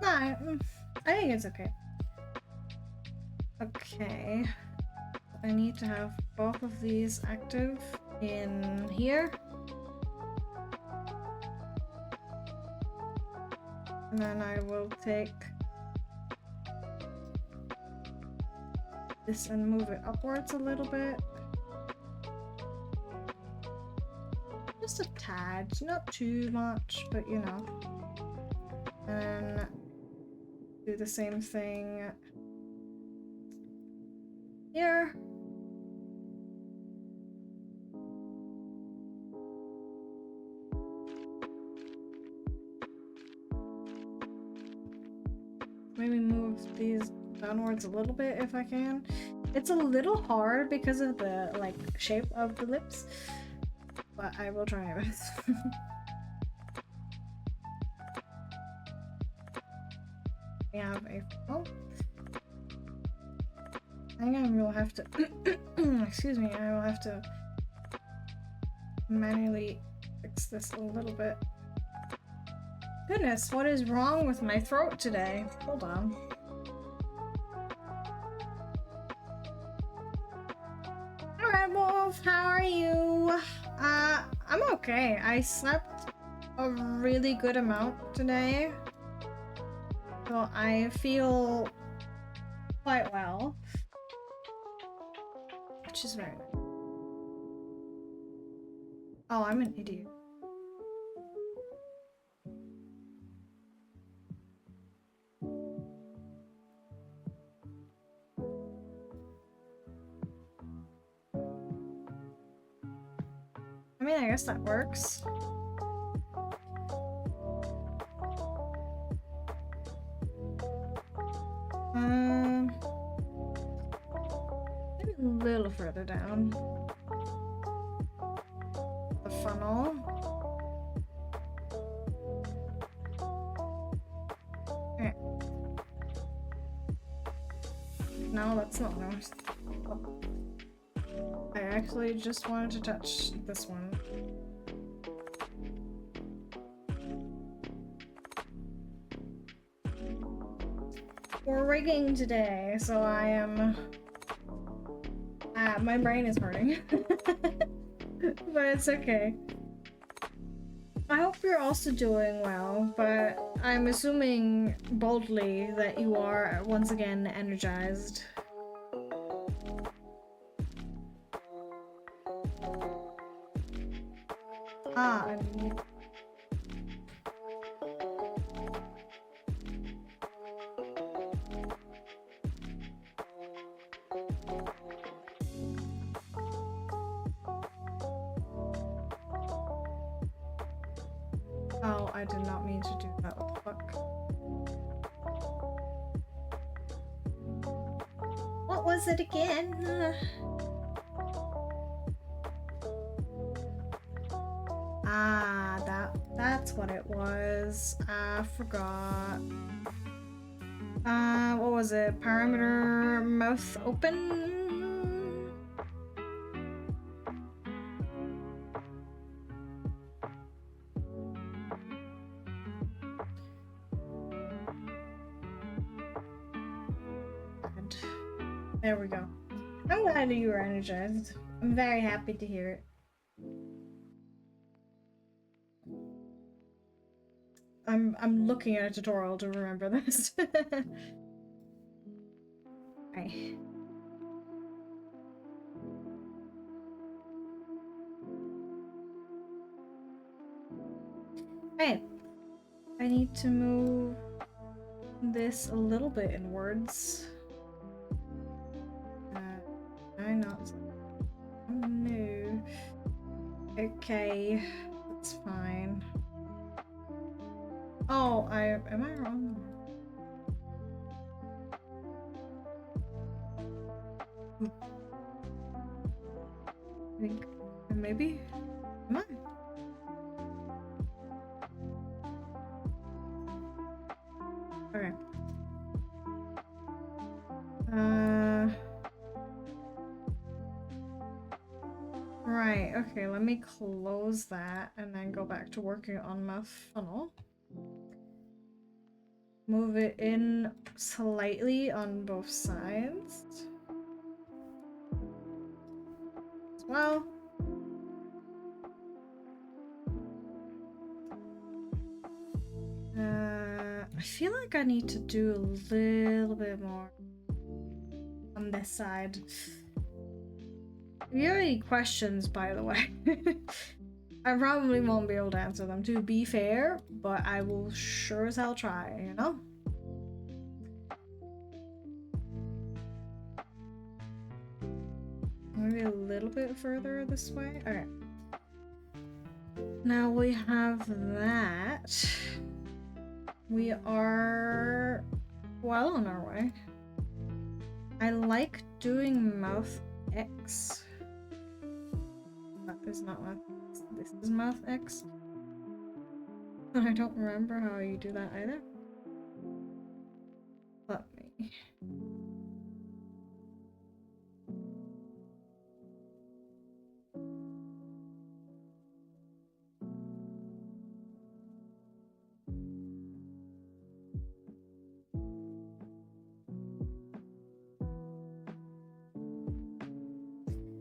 Nah, I think it's okay. Okay. I need to have both of these active in here. And then I will take this and move it upwards a little bit. Just a tad, not too much, but you know. And then do the same thing here. Maybe move these downwards a little bit if I can. It's a little hard because of the like shape of the lips, but I will try my best. We have a oh. I think I will have to excuse me, I will have to manually fix this a little bit. Goodness, what is wrong with my throat today? Hold on. Alright, Wolf, how are you? I'm okay. I slept a really good amount today. So I feel quite well. Which is very nice. Oh, I'm an idiot. I mean, I guess that works. Maybe a little further down. The funnel. Okay. No, that's not nice. Oh. I actually just wanted to touch this one. We're rigging today, so I am... my brain is hurting. But it's okay. I hope you're also doing well, but I'm assuming boldly that you are once again energized. Ah, oh, I did not mean to do that. What the fuck? What was it again? Ah, that's what it was. I forgot. What was it? Parameter mouth open? There we go. I'm glad that you were energized. I'm very happy to hear it. I'm looking at a tutorial to remember this. Right. Right. I need to move this a little bit inwards. I not. No. Okay, that's fine. Oh, am I wrong? I think maybe. Am I? Okay. Right, okay, let me close that and then go back to working on my funnel. Move it in slightly on both sides. As well. I feel like I need to do a little bit more on this side. If you have any questions, by the way, I probably won't be able to answer them, to be fair, but I will sure as hell try, you know? Maybe a little bit further this way? Okay. Now we have that. We are well on our way. I like doing mouth X. That is not mouth X. This is mouth X. I don't remember how you do that either. Let me.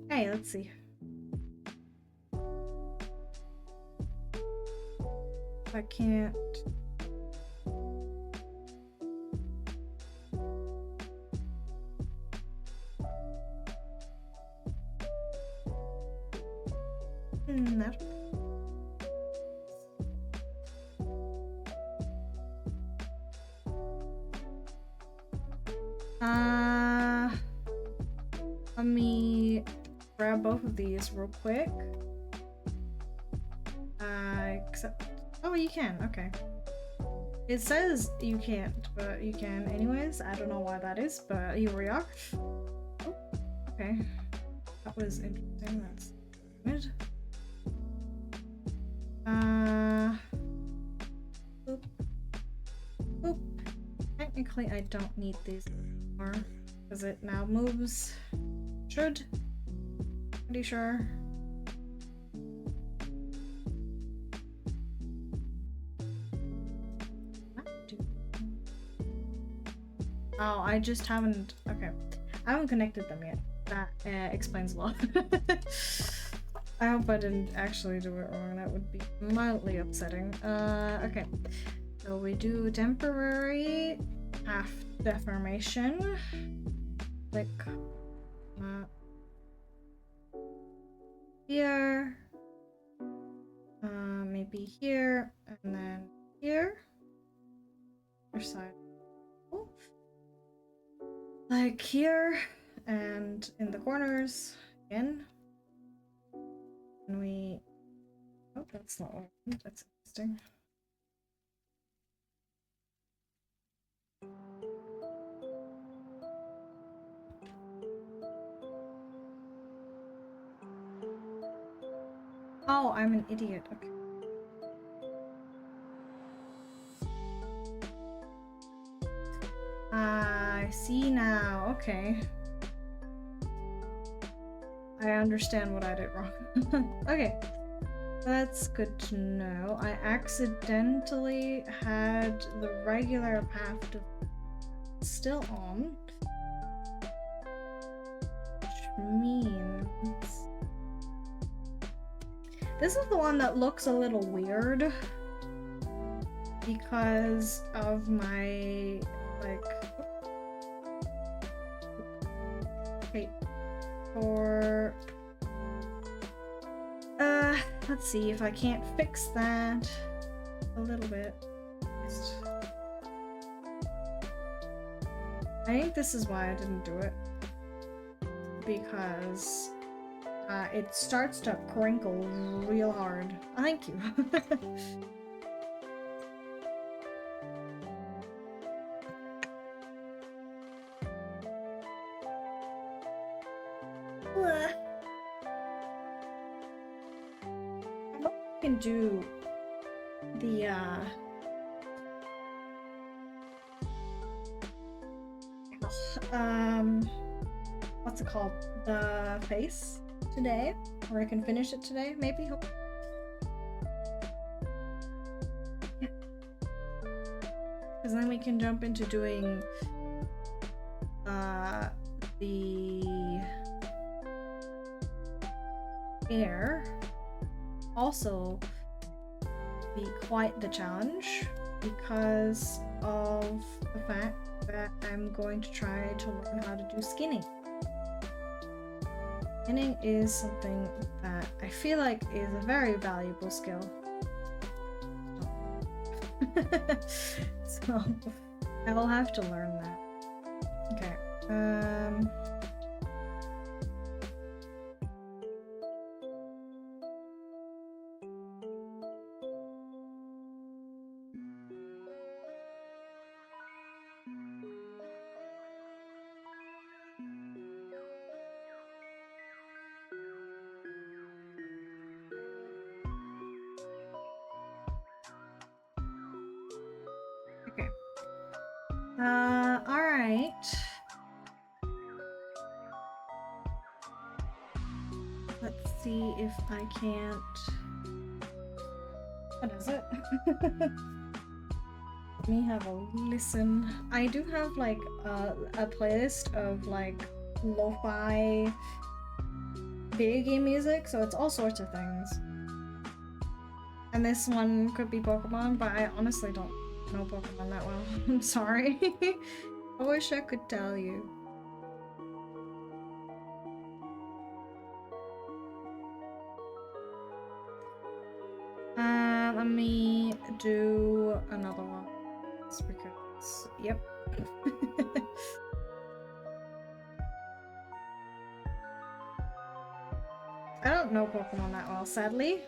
Hey, let's see. I can't. No. Let me grab both of these real quick. Except, oh, you can, okay. It says you can't, but you can anyways. I don't know why that is, but here we are. Oh, okay. That was interesting, that's good. Boop. Boop. Technically, I don't need these anymore because it now moves. Should. Pretty sure. Oh, I just haven't. Okay. I haven't connected them yet. That explains a lot. I hope I didn't actually do it wrong. That would be mildly upsetting. Okay. So we do temporary half deformation. Click here. Maybe here, and then here. Other side. Oh. Like here, and in the corners again. And we. Oh, that's not what I want. That's interesting. Oh, I'm an idiot. Okay. I see now. Okay. I understand what I did wrong. Okay. That's good to know. I accidentally had the regular path still on. Which means... This is the one that looks a little weird because of my, like... Okay. For... let's see if I can't fix that a little bit. I think this is why I didn't do it. Because it starts to crinkle real hard. Thank you. Can do the what's it called, the face today, or I can finish it today, maybe. Yeah, because then we can jump into doing the hair. Also be quite the challenge because of the fact that I'm going to try to learn how to do skinning. Skinning is something that I feel like is a very valuable skill. So I will have to learn that. Okay. Alright. Let's see if I can't... What is it? Let me have a listen. I do have like a playlist of like lo-fi video game music, so it's all sorts of things. And this one could be Pokemon, but I honestly don't know Pokemon that well. I'm sorry. I wish I could tell you. Let me do another one. Just because, yep. I don't know Pokemon that well, sadly.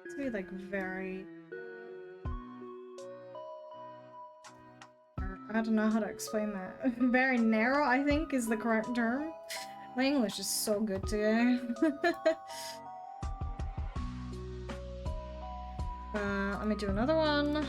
It's gonna be like very... I don't know how to explain that. Very narrow, I think, is the correct term. My English is so good today. Let me do another one.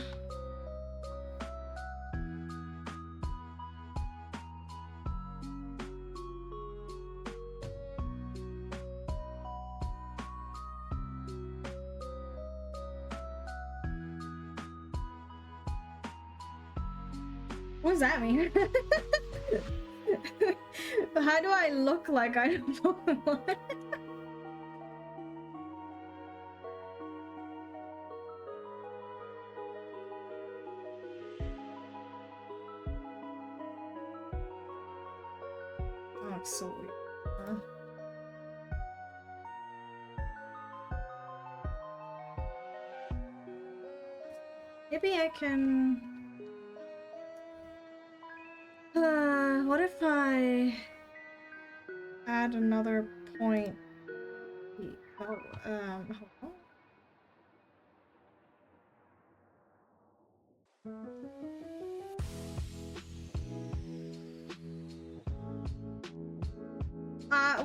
What does that mean? How do I look like I don't know what? Oh, it's so weird. Huh? Maybe I can... what if I add another point? Oh, hold on.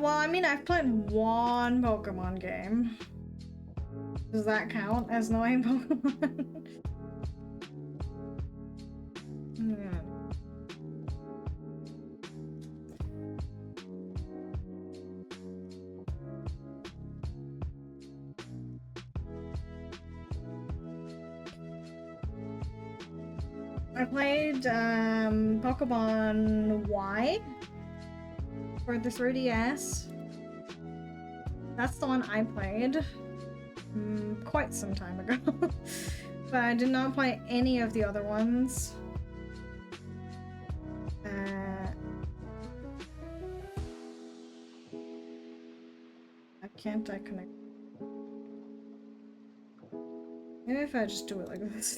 Well, I mean, I've played one Pokemon game. Does that count as knowing Pokemon? Yeah. I played Pokemon Y for the 3DS. That's the one I played quite some time ago. But I did not play any of the other ones. Can't I connect? Maybe if I just do it like this.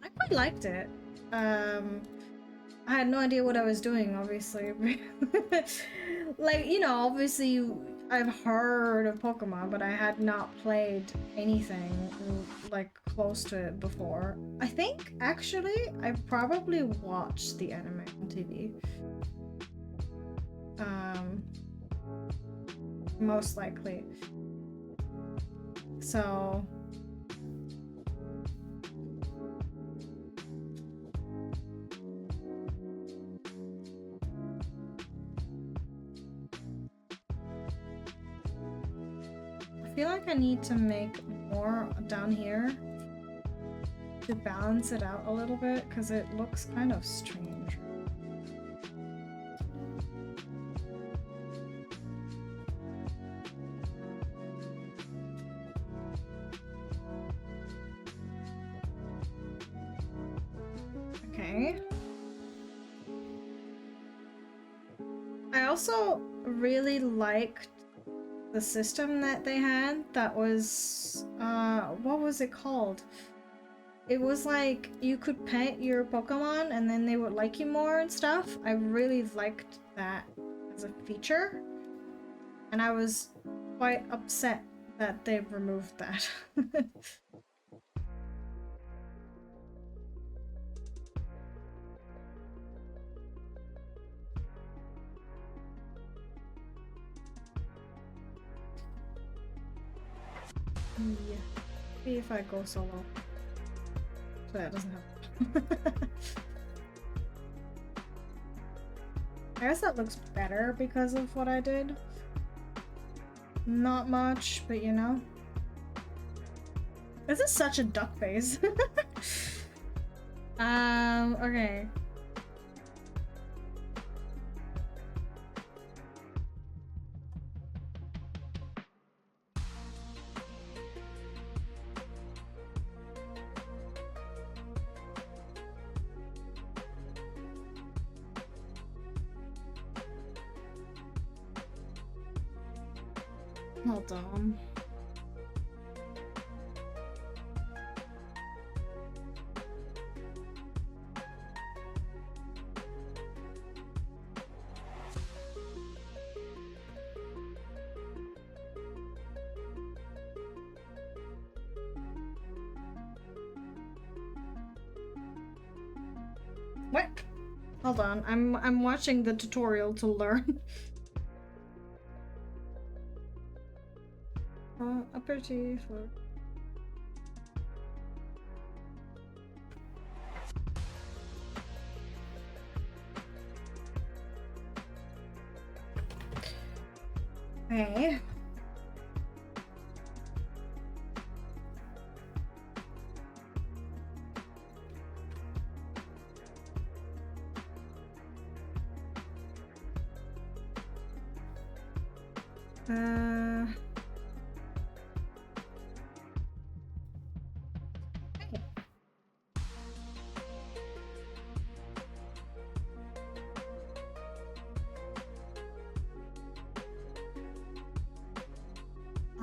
I quite liked it. I had no idea what I was doing, obviously. Like, you know, obviously I've heard of Pokemon, but I had not played anything like close to it before. I think, actually, I probably watched the anime on TV. Most likely. So... I feel like I need to make more down here to balance it out a little bit, because it looks kind of strange. Okay. I also really liked the system that they had that was, what was it called? It was like you could pet your Pokemon and then they would like you more and stuff. I really liked that as a feature. And I was quite upset that they removed that. Yeah. See if I go solo. So that doesn't happen. I guess that looks better because of what I did. Not much, but you know. This is such a duck face. Okay. Hold on. What? Hold on, I'm watching the tutorial to learn. Aperitif for... Okay.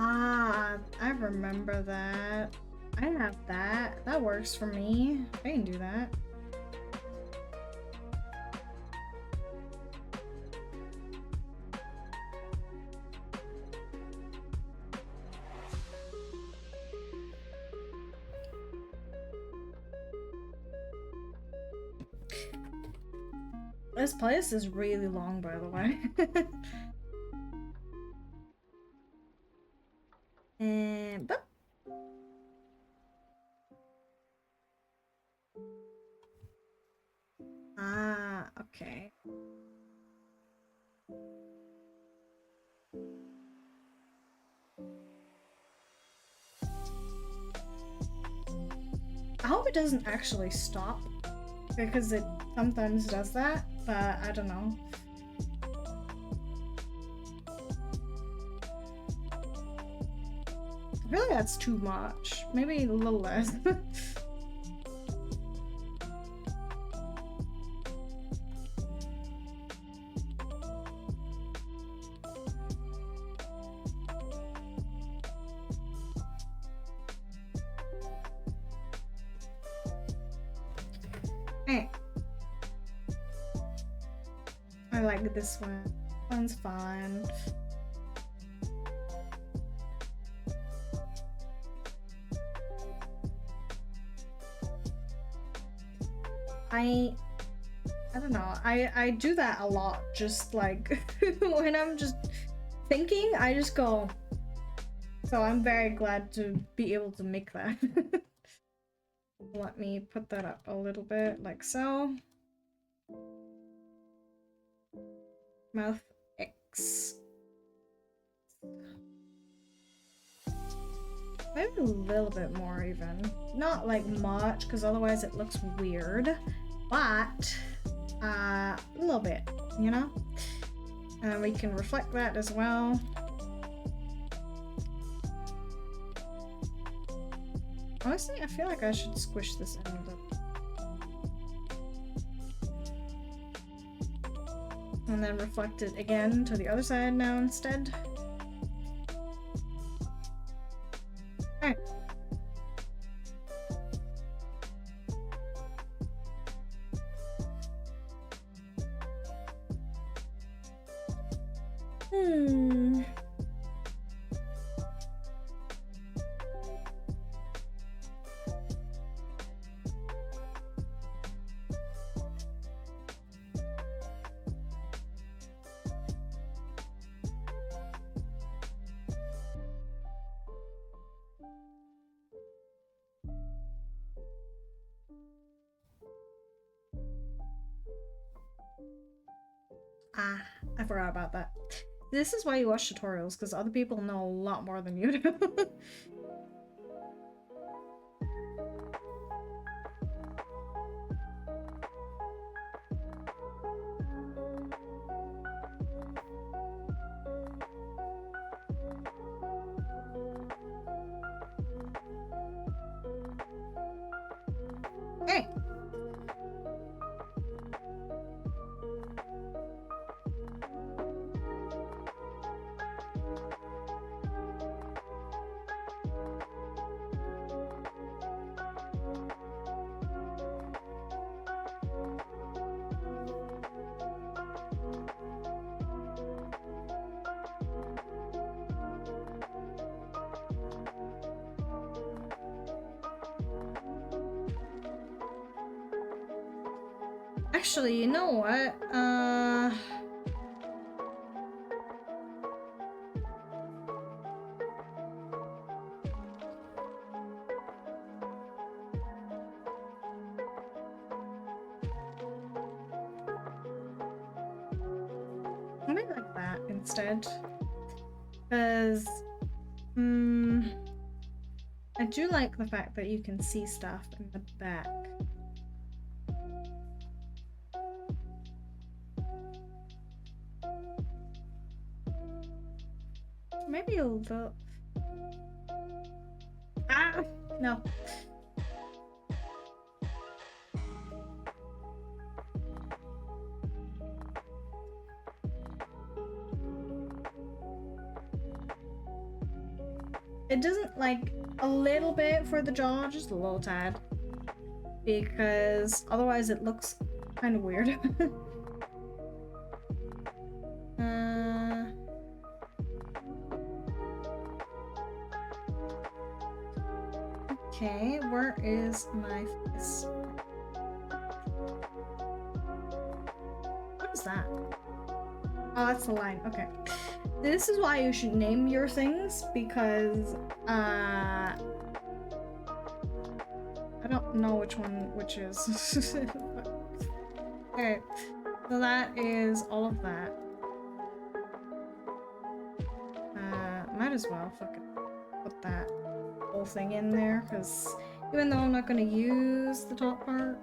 Ah, I remember that. I have that. That works for me. I can do that. This place is really long, by the way. And boop. Ah, okay. I hope it doesn't actually stop, because it sometimes does that, but I don't know. I feel like that's too much. Maybe a little less. Hey. I like this one. This one's fun. I don't know. I do that a lot. Just like when I'm just thinking, I just go. So I'm very glad to be able to make that. Let me put that up a little bit, like so. Mouth X. Maybe a little bit more even. Not like much, because otherwise it looks weird. But a little bit, you know? And we can reflect that as well. Honestly, I feel like I should squish this in a bit. And then reflect it again to the other side now instead. Alright. Ah, I forgot about that. This is why you watch tutorials, because other people know a lot more than you do. Hey! Actually, you know what? Maybe like that instead. Because, I do like the fact that you can see stuff in the back. Maybe a little. Ah, no. It doesn't like a little bit for the jaw, just a little tad. Because otherwise it looks kind of weird. Okay, where is my face? What is that? Oh, that's the line. Okay. This is why you should name your things, because I don't know which is. Okay, so that is all of that. Might as well fucking put that whole thing in there, because even though I'm not gonna use the top part.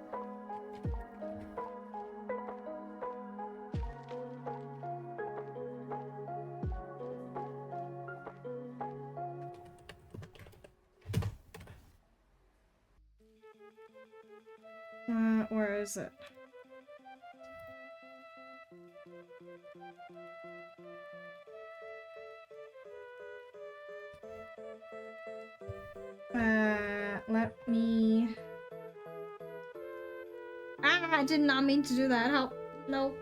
Where is it? Let me... Ah, I did not mean to do that. Help. No.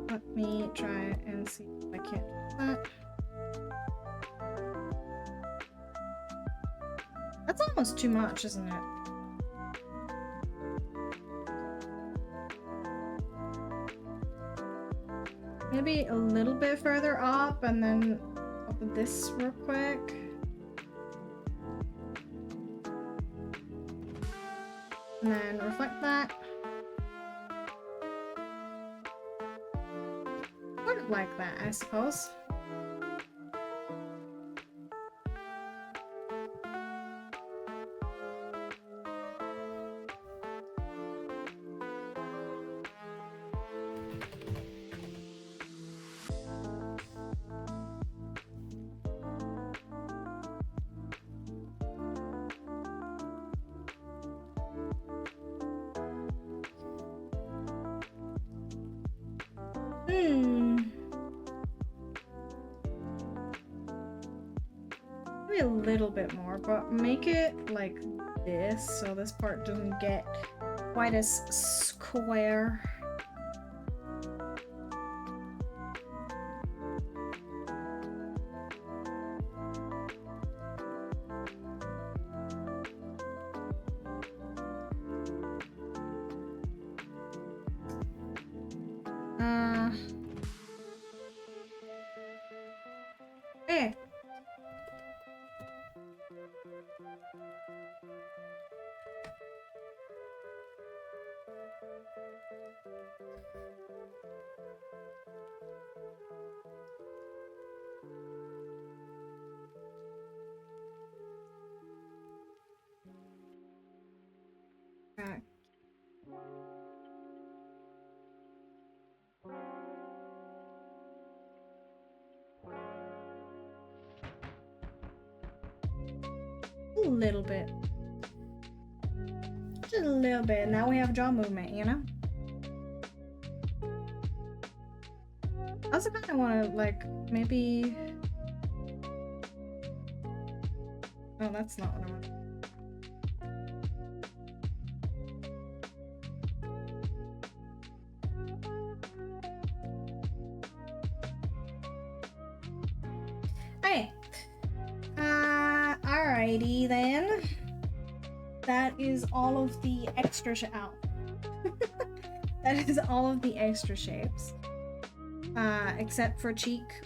Let me try and see if I can't do that. That's almost too much, isn't it? Maybe a little bit further up and then open this real quick. And then reflect that. Sort of like that, I suppose. Maybe a little bit more, but make it like this so this part doesn't get quite as square. Hey. A little bit. Just a little bit. Now we have jaw movement, you know? I also kind of want to, like, maybe... Oh, that's not what I want. Hey! Alrighty then. That is all of the extra that is all of the extra shapes. Except for cheek.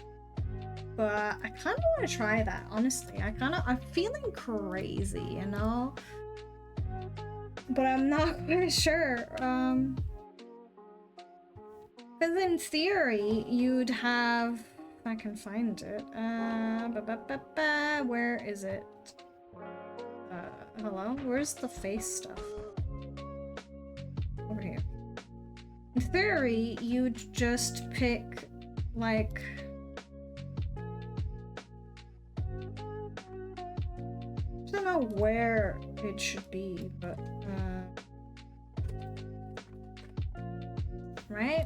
But I kind of want to try that, honestly. I'm feeling crazy, you know? But I'm not quite sure. Because in theory, you'd have... If I can find it. Where is it? Hello? Where's the face stuff? Over here. In theory, you'd just pick, like... I don't know where it should be, but, right?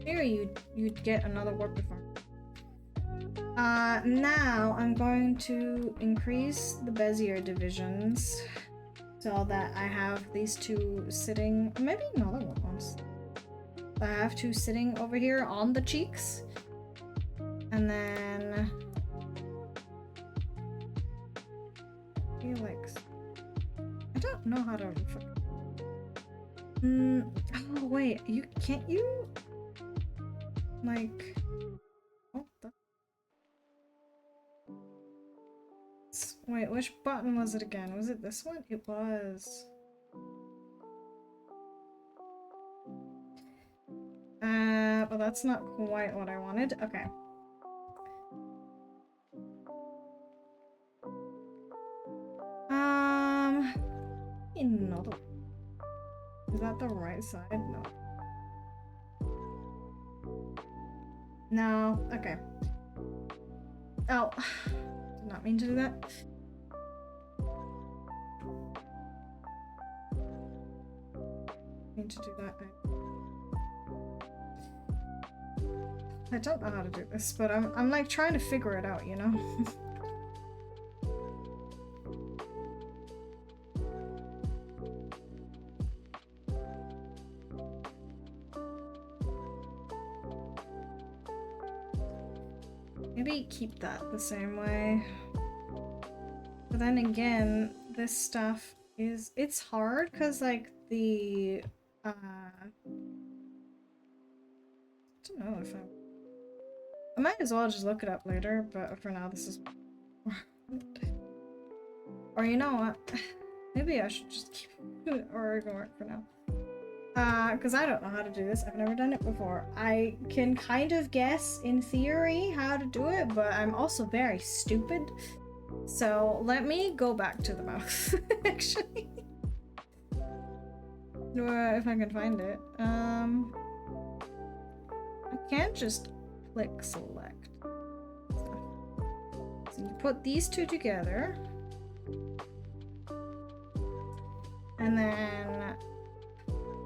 Here you'd get another work before. Now I'm going to increase the Bezier divisions so that I have these two sitting, maybe another one once. I have two sitting over here on the cheeks. And then Felix. I don't know how to oh wait, can't you like what the wait, which button was it again? Was it this one? It was. Well, that's not quite what I wanted. Okay. Another. Is that the right side? No. No. Okay. Oh. Did not mean to do that. Mean to do that. I don't know how to do this, but I'm like trying to figure it out, you know? Maybe keep that the same way. But then again, this stuff is, it's hard because like the, I don't know if I might as well just look it up later, but for now this is, or you know what, maybe I should just keep it or ignore it for now. Because I don't know how to do this. I've never done it before. I can kind of guess in theory how to do it, but I'm also very stupid. So let me go back to the mouth, actually. If I can find it. I can't just click select. So you put these two together. And then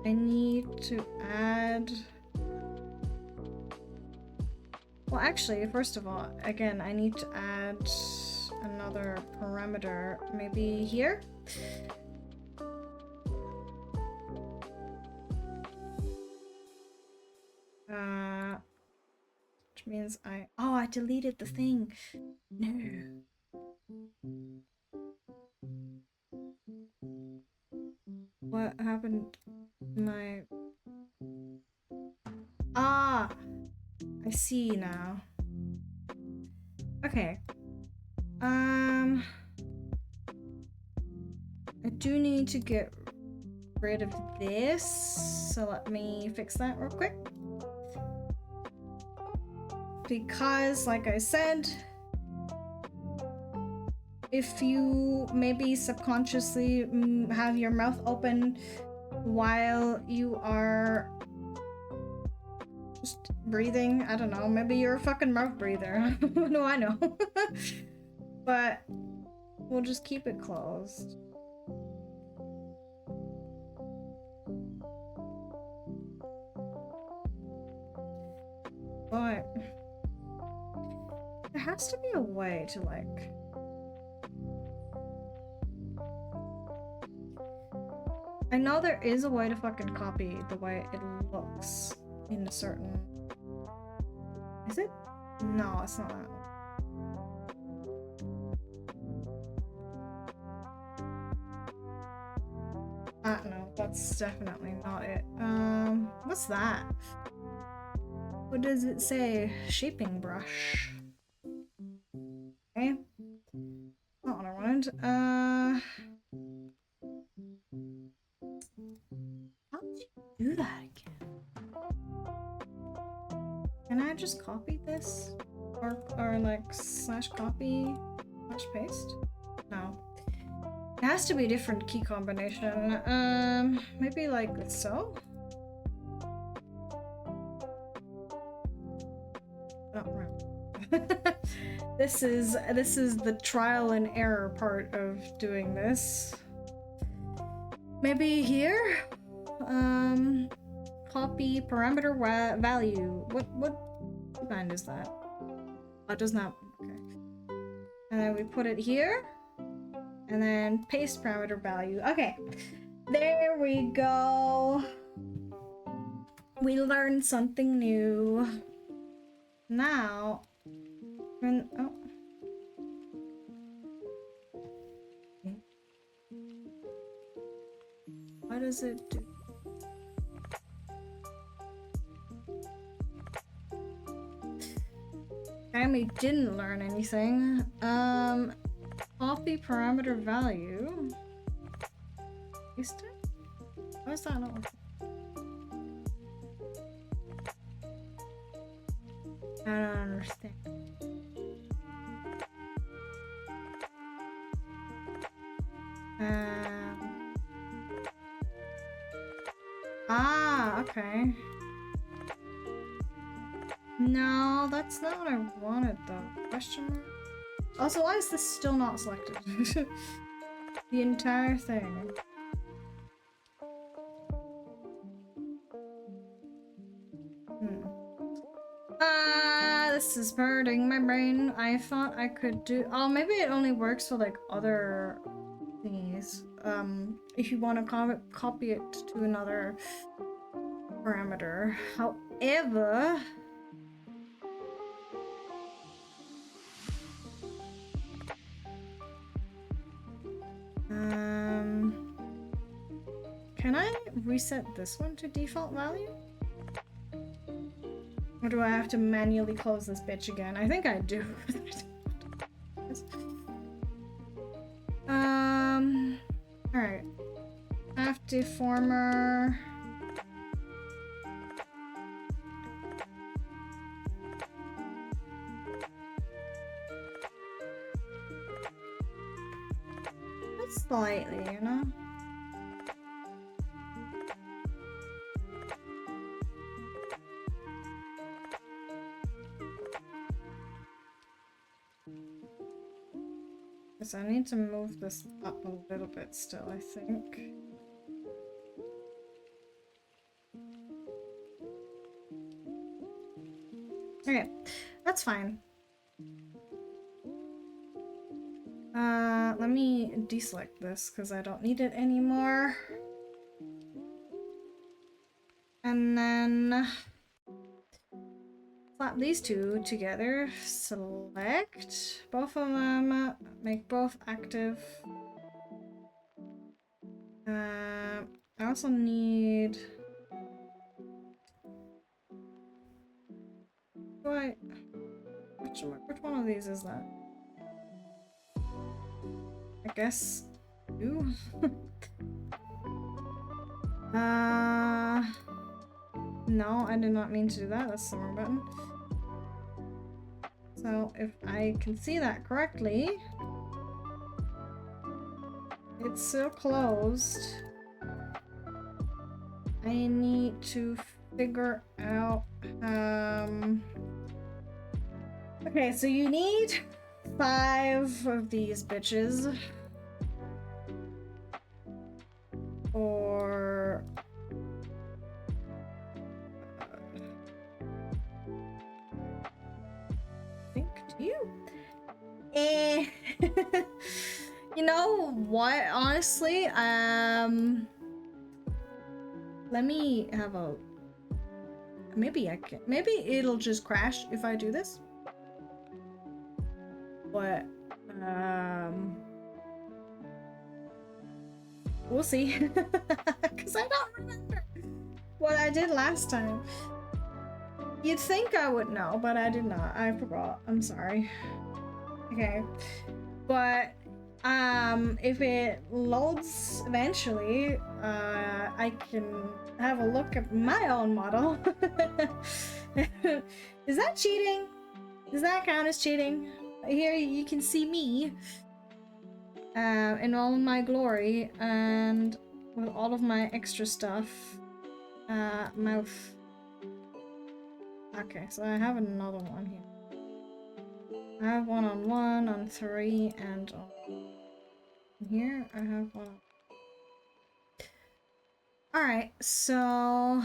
I need to add... Well, actually, first of all, again, I need to add another parameter, maybe here? Which means I deleted the thing. No. What happened? I see now. Okay. I do need to get rid of this, so let me fix that real quick. Because, like I said, if you maybe subconsciously have your mouth open while you are just breathing, I don't know, maybe you're a fucking mouth breather. What do I know? But we'll just keep it closed. But there has to be a way to like I know there is a way to fucking copy the way it looks in a certain... Is it? No, it's not that one. No, that's definitely not it. What's that? What does it say? Shaping brush. Okay. Not what I wanted. How did you do that again? Can I just copy this? Or like slash copy, slash paste? No. It has to be a different key combination. Maybe like so? Oh, right. This is the trial and error part of doing this. Maybe here? Copy parameter value. What kind is that? Oh, it does not. Okay. And then we put it here. And then paste parameter value. Okay. There we go. We learned something new. Now, when oh. Okay. What does it do? And we didn't learn anything. Copy parameter value. Paste it? Why is that not working? I don't understand. Okay. No, that's not what I wanted though. Question mark? Also, why is this still not selected? The entire thing. This is burning my brain. I thought I could do... Oh, maybe it only works for like other thingies. If you want to copy it to another parameter. However... Can I reset this one to default value? Or do I have to manually close this bitch again? I think I do. Alright. Half deformer. Just slightly, you know? I need to move this up a little bit still, I think. Okay, that's fine. Let me deselect this because I don't need it anymore. And then slap these two together, select both of them, make both active. I also need... Which one of these is that? I guess two? No, I did not mean to do that. That's the wrong button. So if I can see that correctly, it's still closed. I need to figure out, okay, so you need 5 of these bitches. Or... You know what, honestly, Let me have a... Maybe I can... Maybe it'll just crash if I do this. But, we'll see. Because I don't remember what I did last time. You'd think I would know, but I did not. I forgot. I'm sorry. Okay. But, if it loads eventually, I can have a look at my own model. Is that cheating? Does that count as cheating? Here you can see me in all of my glory and with all of my extra stuff. Mouth. Okay, so I have another one here. I have one on 1, on 3, and on here I have one. Alright, so...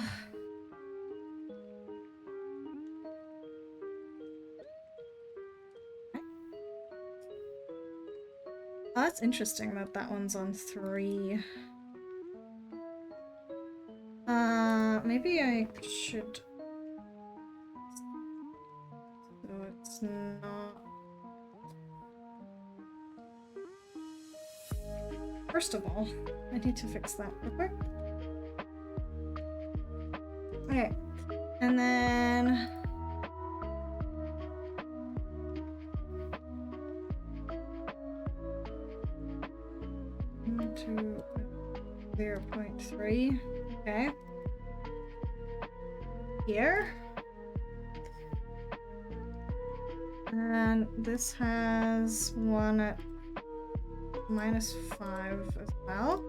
Oh, that's interesting that that one's on 3. Maybe I should... So it's not... First of all, I need to fix that real quick. Okay, and then... 0.3. Okay. Here. And this has one at -5 as well.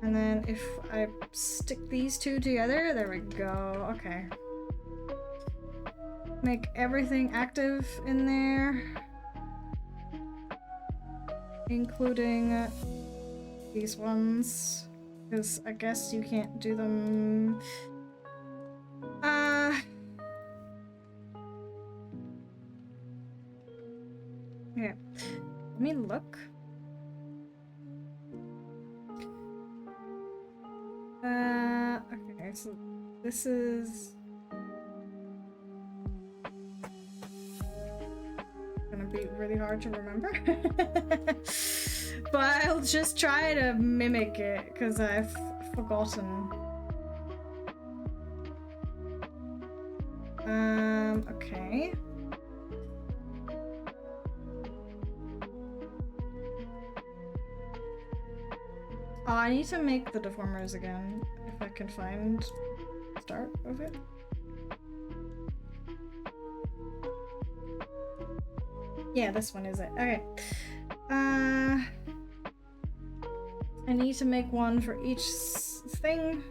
And then if I stick these two together, there we go. Okay. Make everything active in there. Including these ones. Because I guess you can't do them... Okay. Let me look. Okay, so this is gonna be really hard to remember. But I'll just try to mimic it because I've forgotten. Okay. Oh, I need to make the deformers again, if I can find the start of it. Yeah, this one is it. Okay. I need to make one for each thing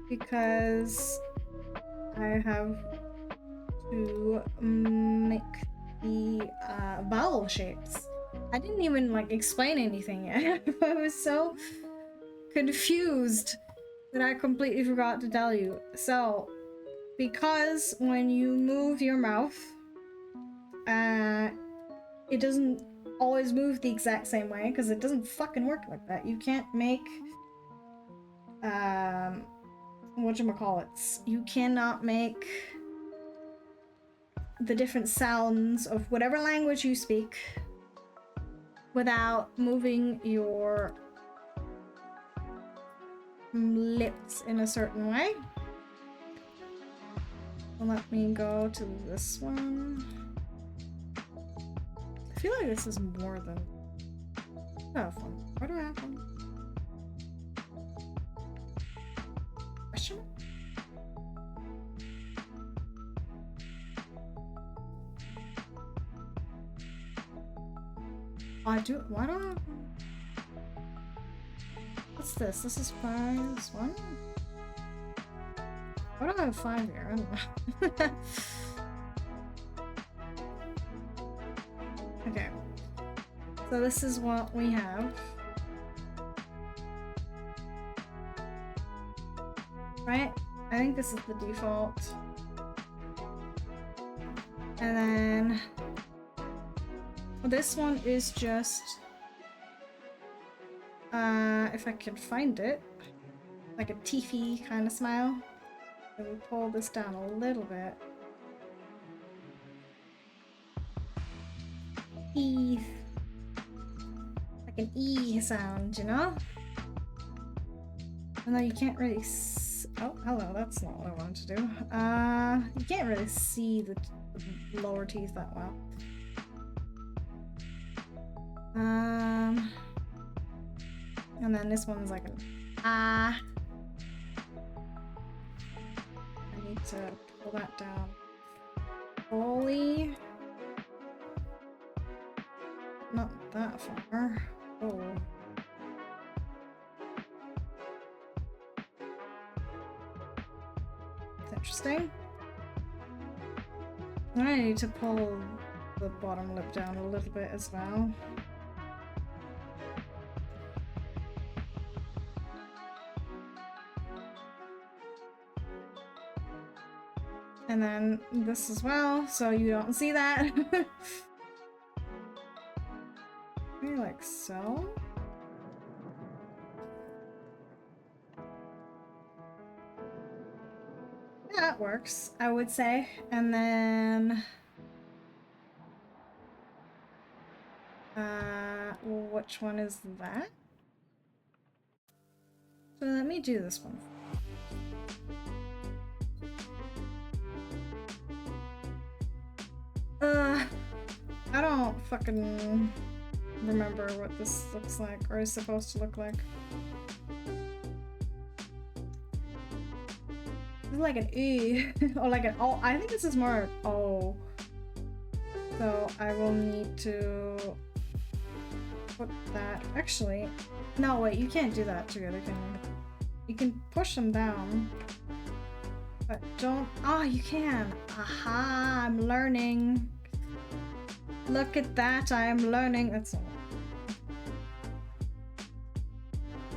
because I have to make the vowel shapes. I didn't even like explain anything yet. I was so confused that I completely forgot to tell you. So, because when you move your mouth, it doesn't always move the exact same way because it doesn't fucking work like that. You can't make whatchamacallits. You cannot make the different sounds of whatever language you speak without moving your lips in a certain way. So let me go to this one. I feel like this is more than... I have one. Why do I have one? Question? I do. Why do I have... What's this? This is 5. This one? Why do I have 5 here? I don't know. Okay. So this is what we have. Right? I think this is the default. And then this one is just If I can find it. Like a teethy kind of smile. And we pull this down a little bit. Teeth. Like an E sound, you know? And though you can't really oh, hello, that's not what I wanted to do. You can't really see the lower teeth that well. And then this one's like an ah. I need to pull that down fully. Not that far. Oh. That's interesting. And I need to pull the bottom lip down a little bit as well. And then this as well, so you don't see that. Maybe like so. Yeah, that works, I would say. And then which one is that? So let me do this one. I don't fucking remember what this looks like or is supposed to look like. It's like an E or like an O. I think this is more O. So I will need to put that. Actually, no, wait, you can't do that together, can you? You can push them down. But don't. Oh, you can. Aha, I'm learning. Look at that, I am learning. That's all.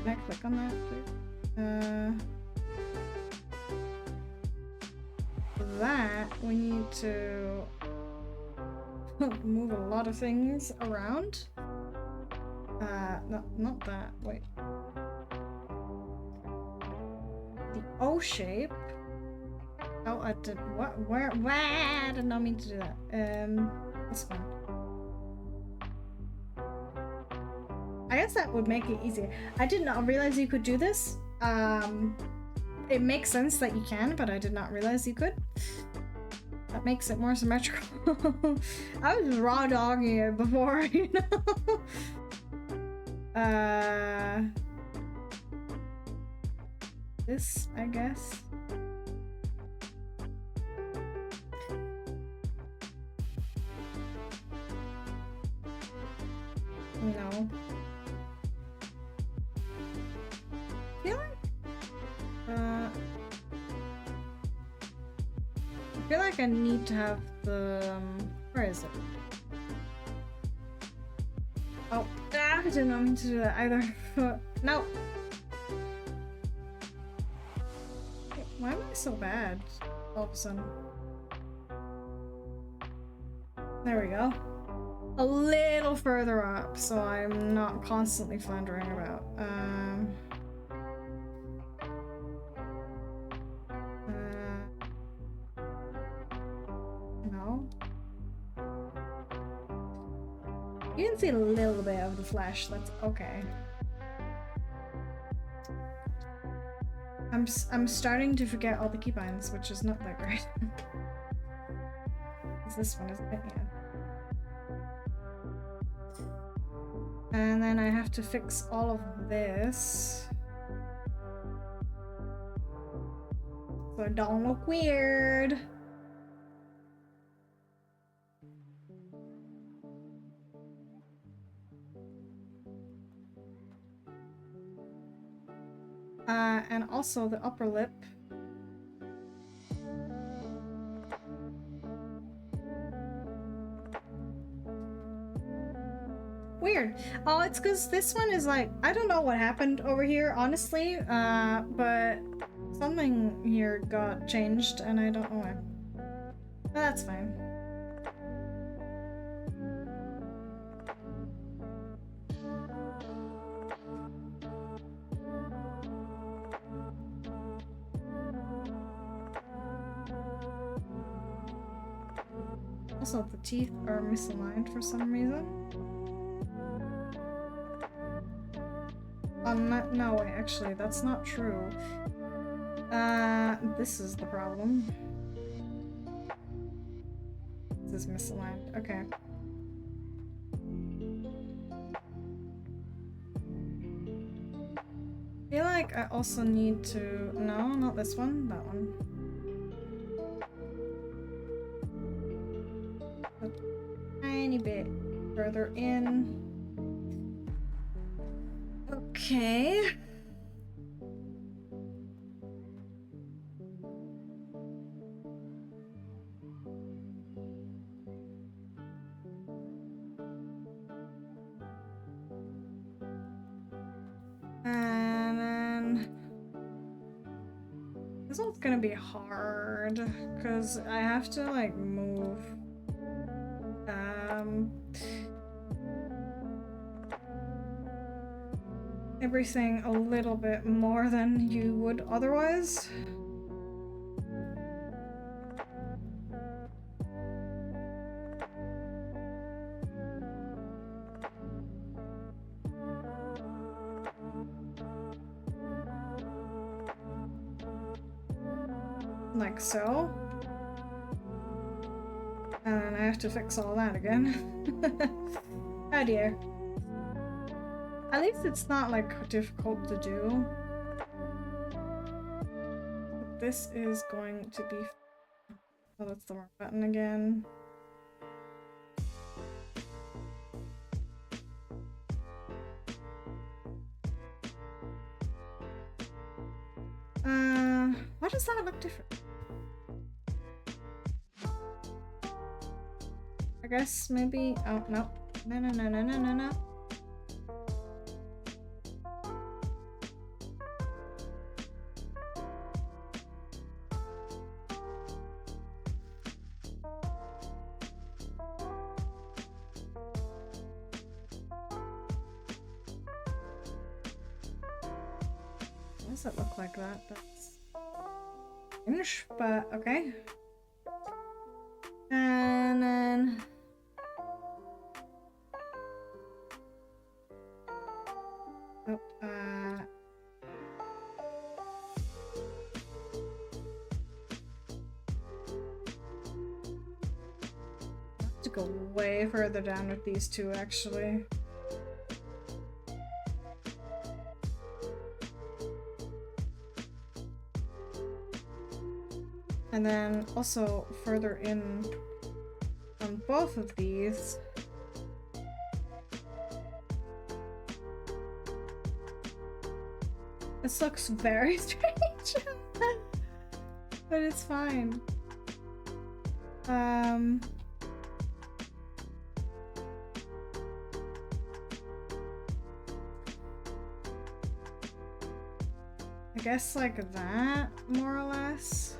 Can I click on that, please? That, we need to move a lot of things around. No, not that. Wait. The O shape. Oh, I did what? Where? I did not mean to do that. This one. I guess that would make it easier. I did not realize you could do this. It makes sense that you can, but I did not realize you could. That makes it more symmetrical. I was raw dogging it before, you know? This, I guess. No. I feel like I need to have the where is it? Oh, I did not mean to do that either. No. Why am I so bad all of a sudden? There we go. A little further up, so I'm not constantly floundering about. No. You can see a little bit of the flesh, that's okay. I'm starting to forget all the keybinds, which is not that great. It's this one, isn't it? Yeah. And then I have to fix all of this. So it don't look weird. And also the upper lip. Weird. Oh, it's because this one is like, I don't know what happened over here, honestly, but something here got changed and I don't know why. But that's fine. Also, the teeth are misaligned for some reason. No, wait, actually, that's not true. This is the problem. This is misaligned. Okay. I feel like I also need to... No, not this one. That one. A tiny bit further in. Okay. And then this one's gonna be hard because I have to like move everything a little bit more than you would otherwise. Like so. And then I have to fix all that again. Oh dear. At least it's not like difficult to do. But this is going to be... Oh, that's the wrong button again. Why does that look different? I guess maybe... Oh, no. No. Why does it look like that? That's strange, but okay. And then... Oh, I have to go way further down with these two, actually. And then also further in on both of these. This looks very strange, but it's fine. I guess like that, more or less.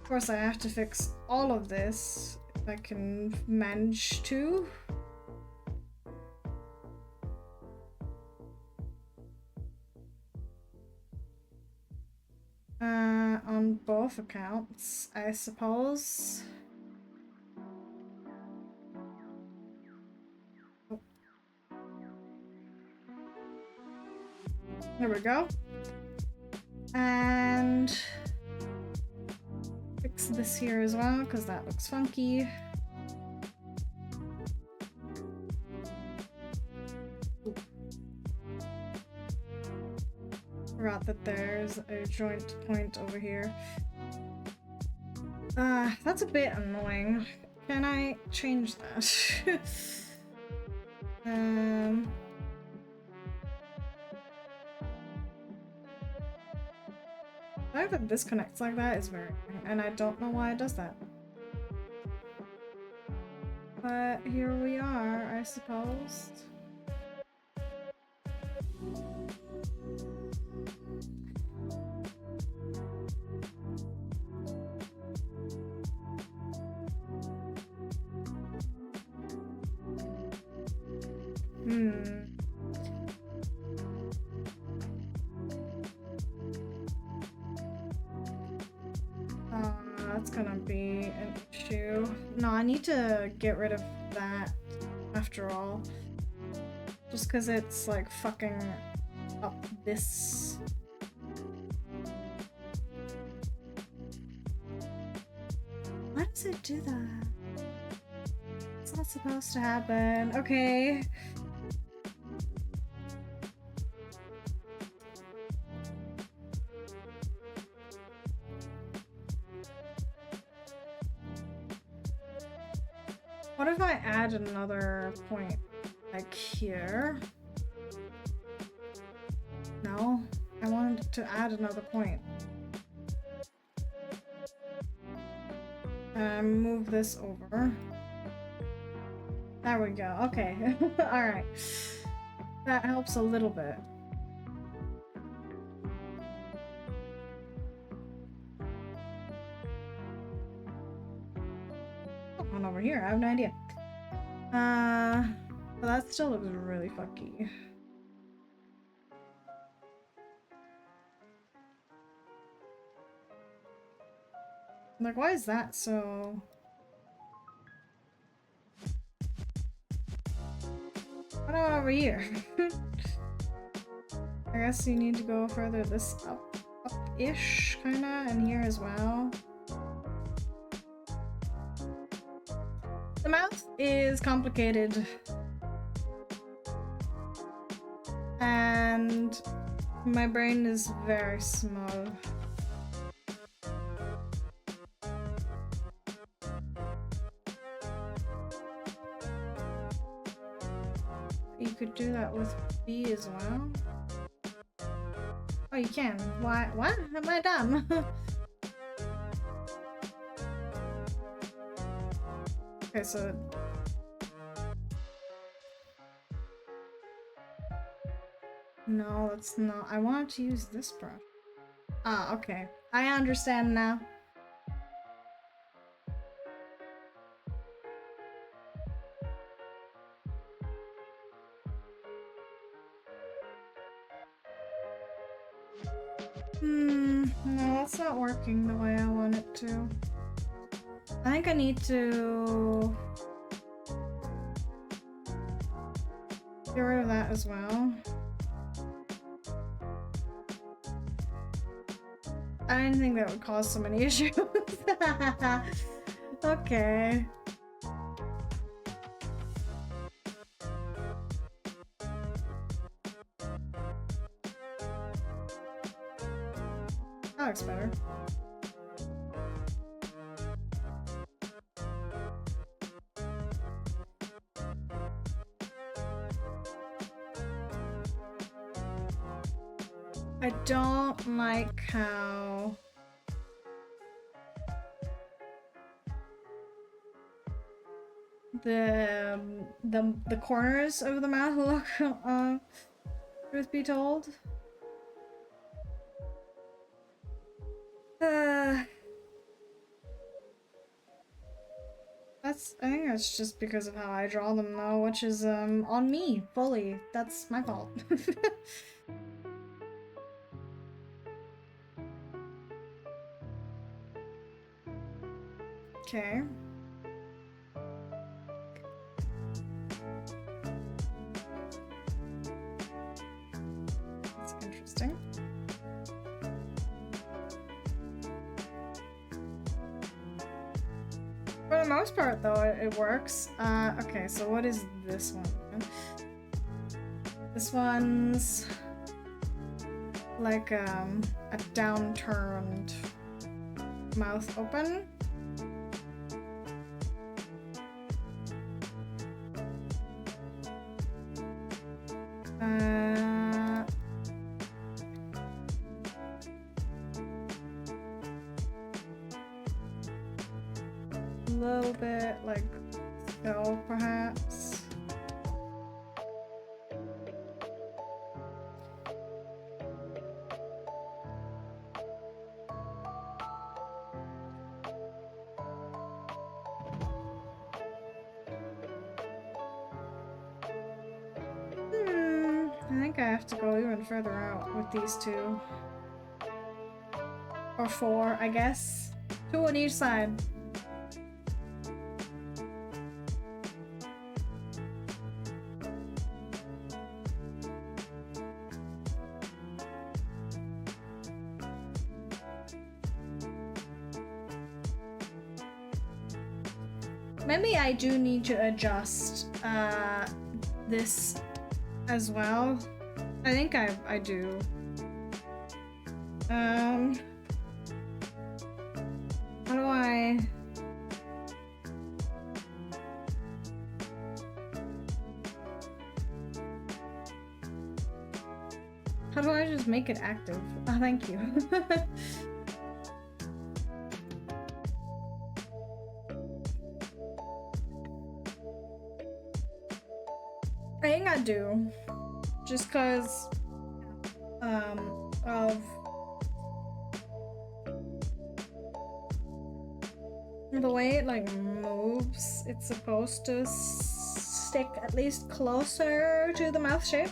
Of course, I have to fix all of this if I can manage to. On both accounts, I suppose. Oh. There we go. And fix this here as well, because that looks funky. Forgot that there's a joint point over here. That's a bit annoying. Can I change that? The fact that this connects like that is very annoying, and I don't know why it does that. But here we are, I suppose. that's gonna be an issue. No, I need to get rid of that after all. Just because it's like fucking up this. Why does it do that? It's not supposed to happen. Okay. What if I add another point, like here? No, I wanted to add another point. Move this over. There we go. Okay. Alright. That helps a little bit. One over here. I have no idea. But that still looks really fucky. Like, why is that so... What about over here? I guess you need to go further this up-ish, kinda, and here as well. The mouth is complicated. And my brain is very small. You could do that with B as well. Oh, you can. Why? What? Am I dumb? Okay, so... No, that's not... I wanted to use this brush. Ah, okay. I understand now. No, that's not working the way I want it to. I think I need to get rid of that as well. I didn't think that would cause so many issues. Okay. That looks better. I don't like how the corners of the mouth look, truth be told. I think that's just because of how I draw them though, which is on me fully. That's my fault. Okay. That's interesting. For the most part, though, it works. Okay, so what is this one? This one's like a downturned mouth open. A little bit like skull, perhaps. I think I have to go even further out with these two. Or four, I guess. Two on each side. Maybe I do need to adjust this as well. I think I do. How do I... How do I just make it active? Oh, thank you. I think I do. Just cause of the way it like moves. It's supposed to stick at least closer to the mouth shape.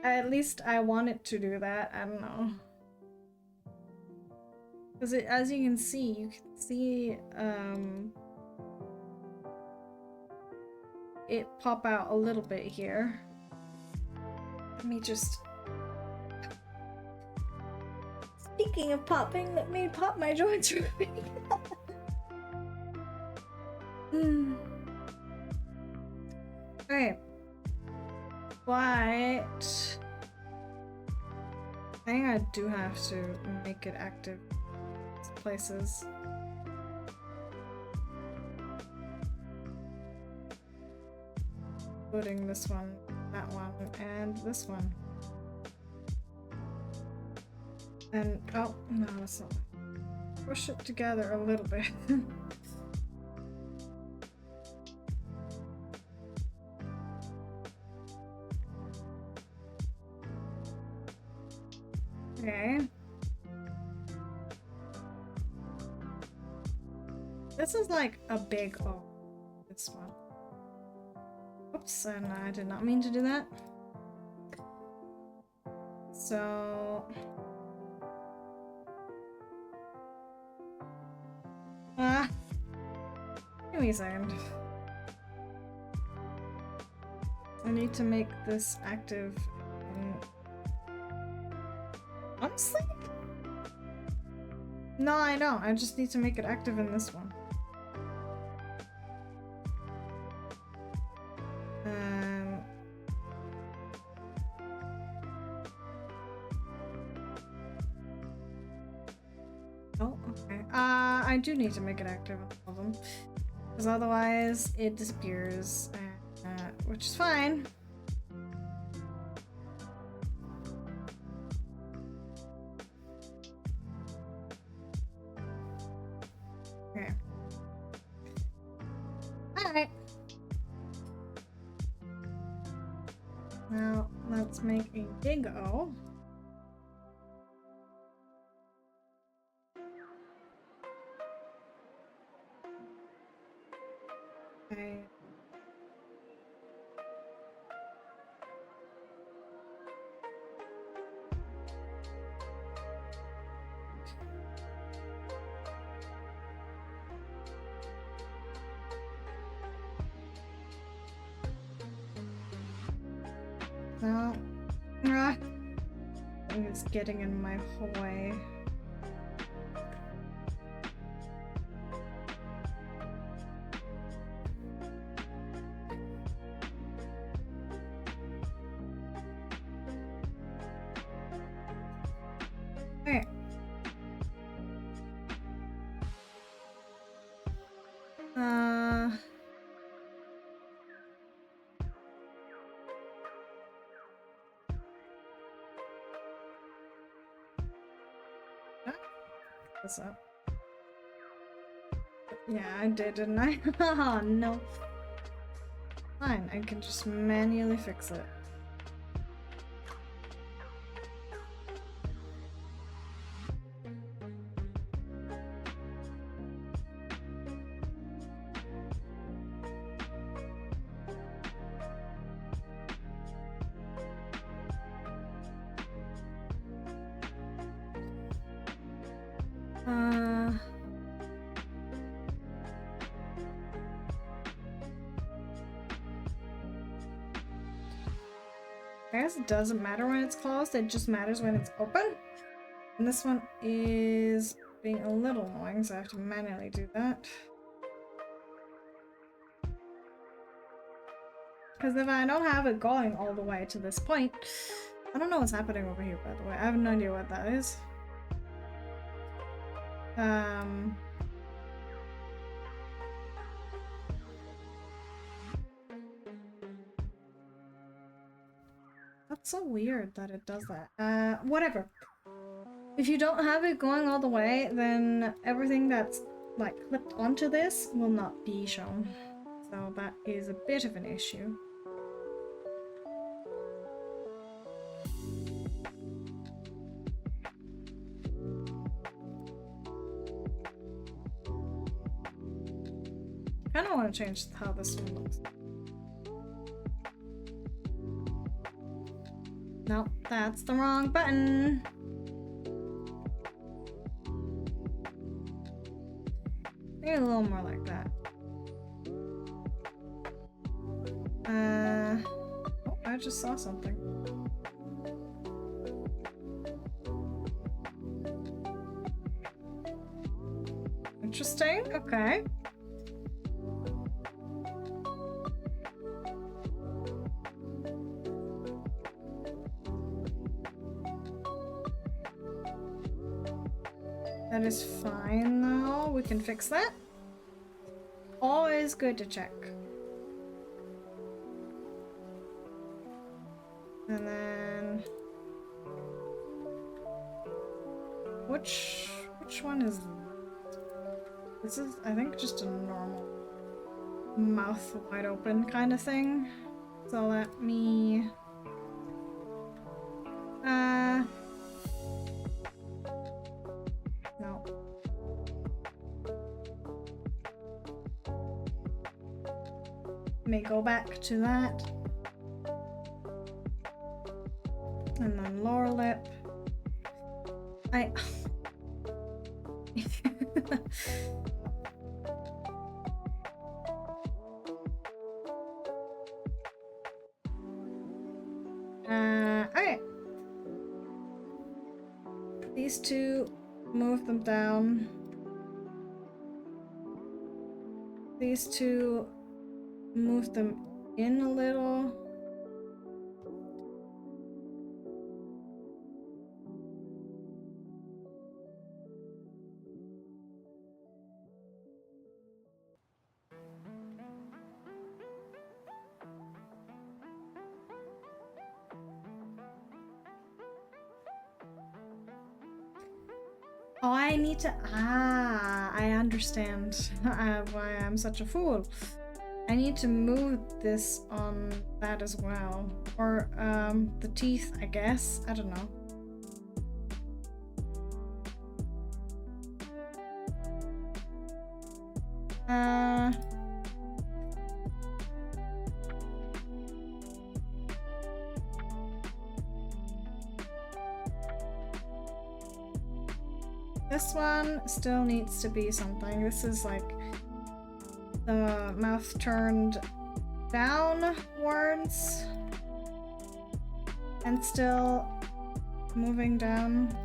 At least I want it to do that. I don't know. Because as you can see it pop out a little bit here. Let me just... Speaking of popping, let me pop my joints real quick. Alright. But I think I do have to make it active places. Including this one, that one, and this one. And oh no, that's not. Push it together a little bit. Okay. This is like a big oh, this one. Oops, and I did not mean to do that. So give me a second. I need to make this active. Honestly? No, I don't. I just need to make it active in this one. Oh, okay. I do need to make it active on all of them. Because otherwise it disappears, which is fine. Okay. Alright. Now, let's make a big O. Okay. No. I think it's getting in my way. Okay. This up. Yeah, I did, didn't I? Oh no. Fine, I can just manually fix it. I guess it doesn't matter when it's closed, it just matters when it's open. And this one is being a little annoying, so I have to manually do that. Because if I don't have it going all the way to this point, I don't know what's happening over here, by the way. I have no idea what that is. That's so weird that it does that. Whatever. If you don't have it going all the way, then everything that's like clipped onto this will not be shown. So that is a bit of an issue. I don't want to change how this one looks. No, that's the wrong button. Maybe a little more like that. Oh, I just saw something. Interesting, okay. That is fine though, we can fix that. Always good to check. And then which one is this? Is I think just a normal mouth wide open kind of thing. So let me no. Let me go back to that. And then lower lip. Okay. These two, move them down. These two, move them in a little. Oh, I need to. I understand why I'm such a fool. I need to move this on that as well. Or, the teeth, I guess. I don't know. This one still needs to be something. This is like the mouth turned downwards and still moving down.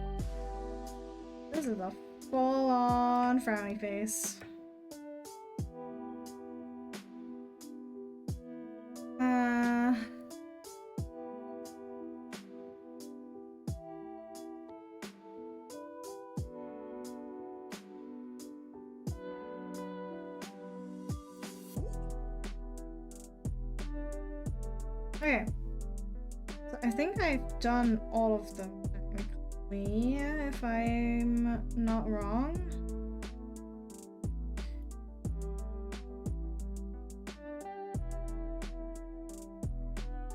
This is a full-on frowny face. Okay, so I think I've done all of them technically, if I'm not wrong.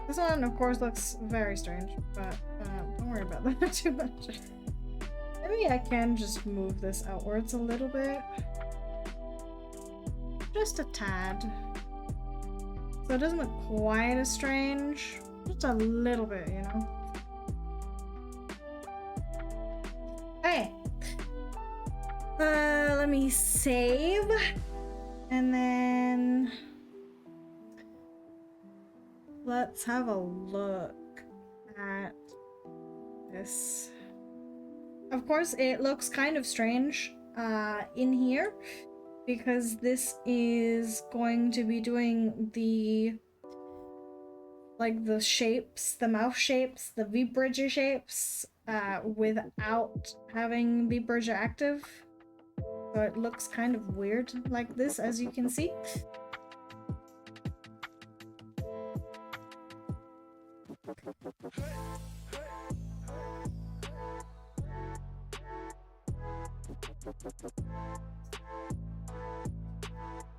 This one, of course, looks very strange, but don't worry about that too much. Maybe I can just move this outwards a little bit. Just a tad. So it doesn't look quite as strange, just a little bit, you know? Hey! Let me save. And then let's have a look at this. Of course, it looks kind of strange in here because this is going to be doing the shapes, the mouth shapes, the V-bridger shapes without having V-bridger active. So it looks kind of weird like this, as you can see.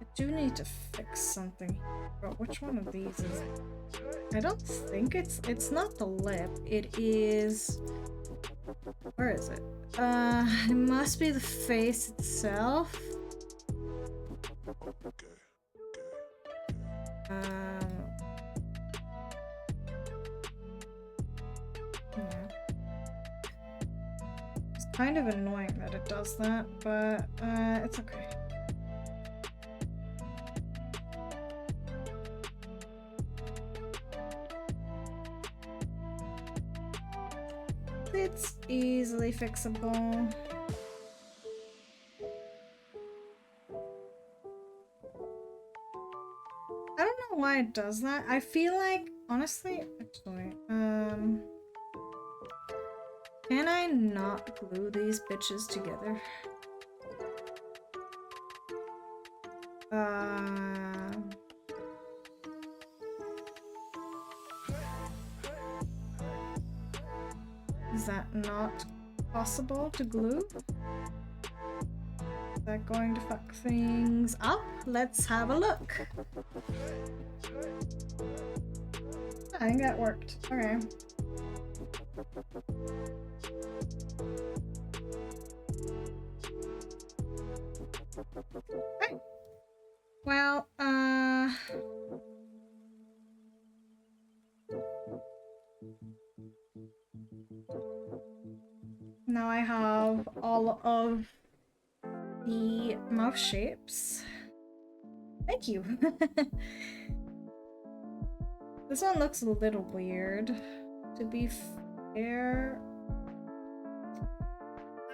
I do need to fix something, but which one of these is it? I don't think it's not the lip. It is, where is it? It must be the face itself. Yeah. It's kind of annoying that it does that, but it's okay. It's easily fixable. I don't know why it does that. I feel like, honestly, actually, can I not glue these bitches together? Is that not possible to glue? Is that going to fuck things up? Let's have a look. I think that worked. Okay. Right. Well, now I have all of the mouth shapes. Thank you. This one looks a little weird, to be fair.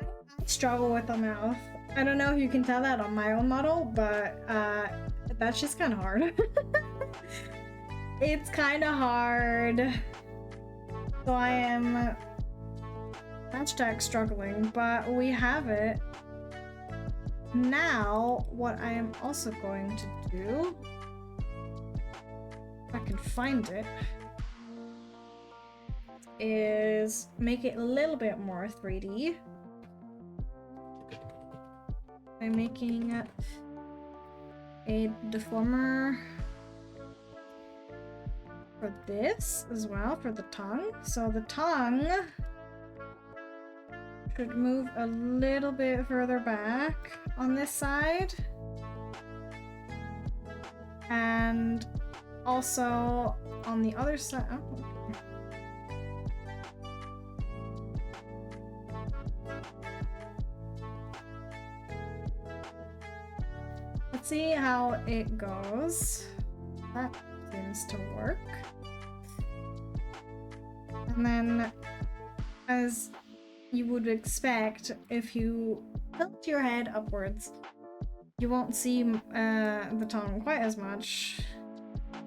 I struggle with the mouth. I don't know if you can tell that on my own model, but that's just kind of hard. It's kind of hard. So I am hashtag struggling, but we have it. Now, what I am also going to do, if I can find it, is make it a little bit more 3D by making a deformer for this as well, for the tongue. So the tongue should move a little bit further back on this side. And also on the other side. Oh, let's see how it goes. That seems to work. And then, as you would expect, if you tilt your head upwards, you won't see the tongue quite as much.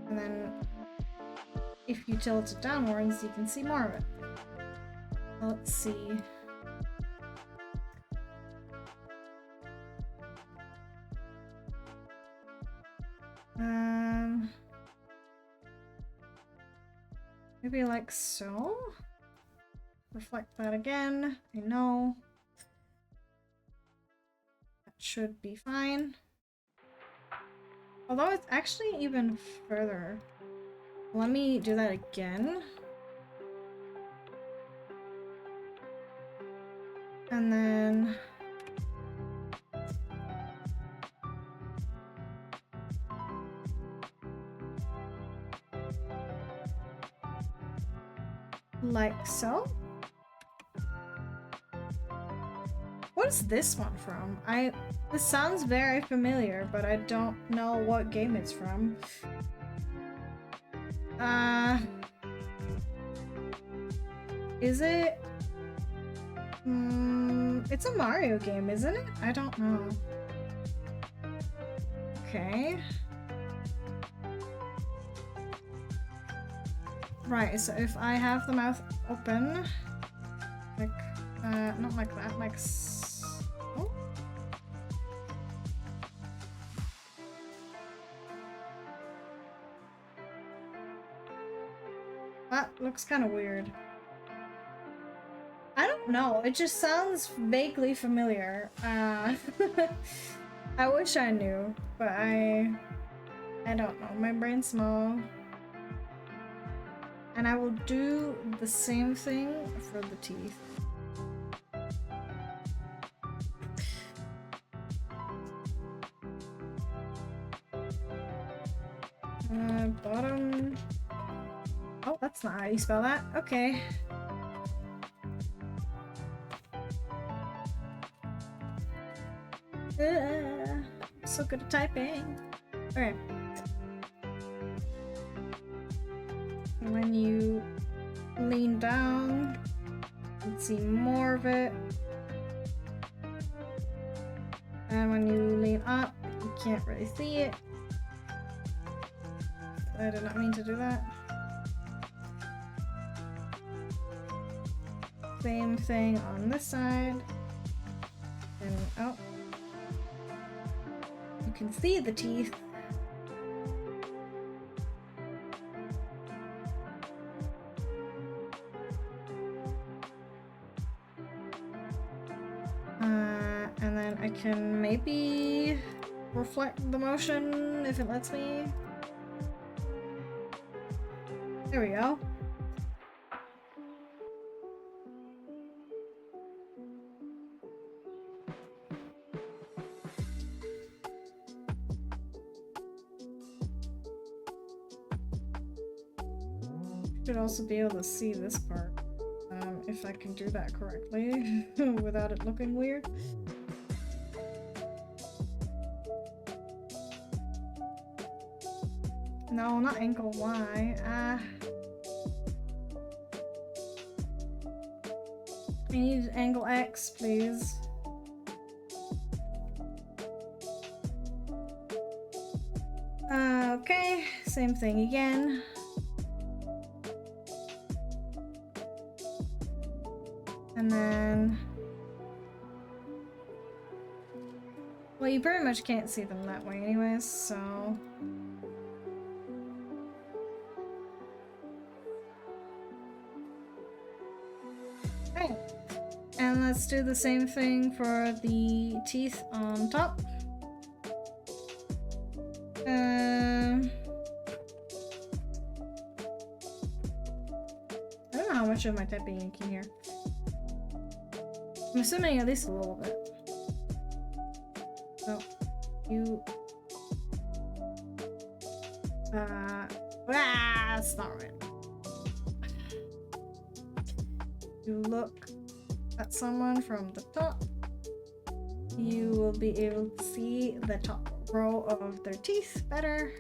And then, if you tilt it downwards, you can see more of it. Let's see. Maybe like so? Reflect that again. I know. That should be fine. Although it's actually even further. Let me do that again. And then... like so. What What's this one from? This sounds very familiar, but I don't know what game it's from. Is it? It's a Mario game, isn't it? I don't know. Okay. Right, so if I have the mouth open, like, not like that, like oh. That looks kind of weird. I don't know, it just sounds vaguely familiar. I wish I knew, but I don't know. My brain's small. And I will do the same thing for the teeth. Bottom. Oh, that's not how you spell that. Okay. I'm so good at typing. Okay. When you lean down, you can see more of it. And when you lean up, you can't really see it. I did not mean to do that. Same thing on this side. And oh. You can see the teeth. And then I can maybe reflect the motion if it lets me. There we go. Should also be able to see this part, if I can do that correctly without it looking weird. No, not angle Y. I need angle X, please. Okay, same thing again. And then... well, you pretty much can't see them that way anyways, so... okay. And let's do the same thing for the teeth on top. I don't know how much of my typing ink in here. I'm assuming at least a little bit. So, you... that's not right. You look at someone from the top. You will be able to see the top row of their teeth better.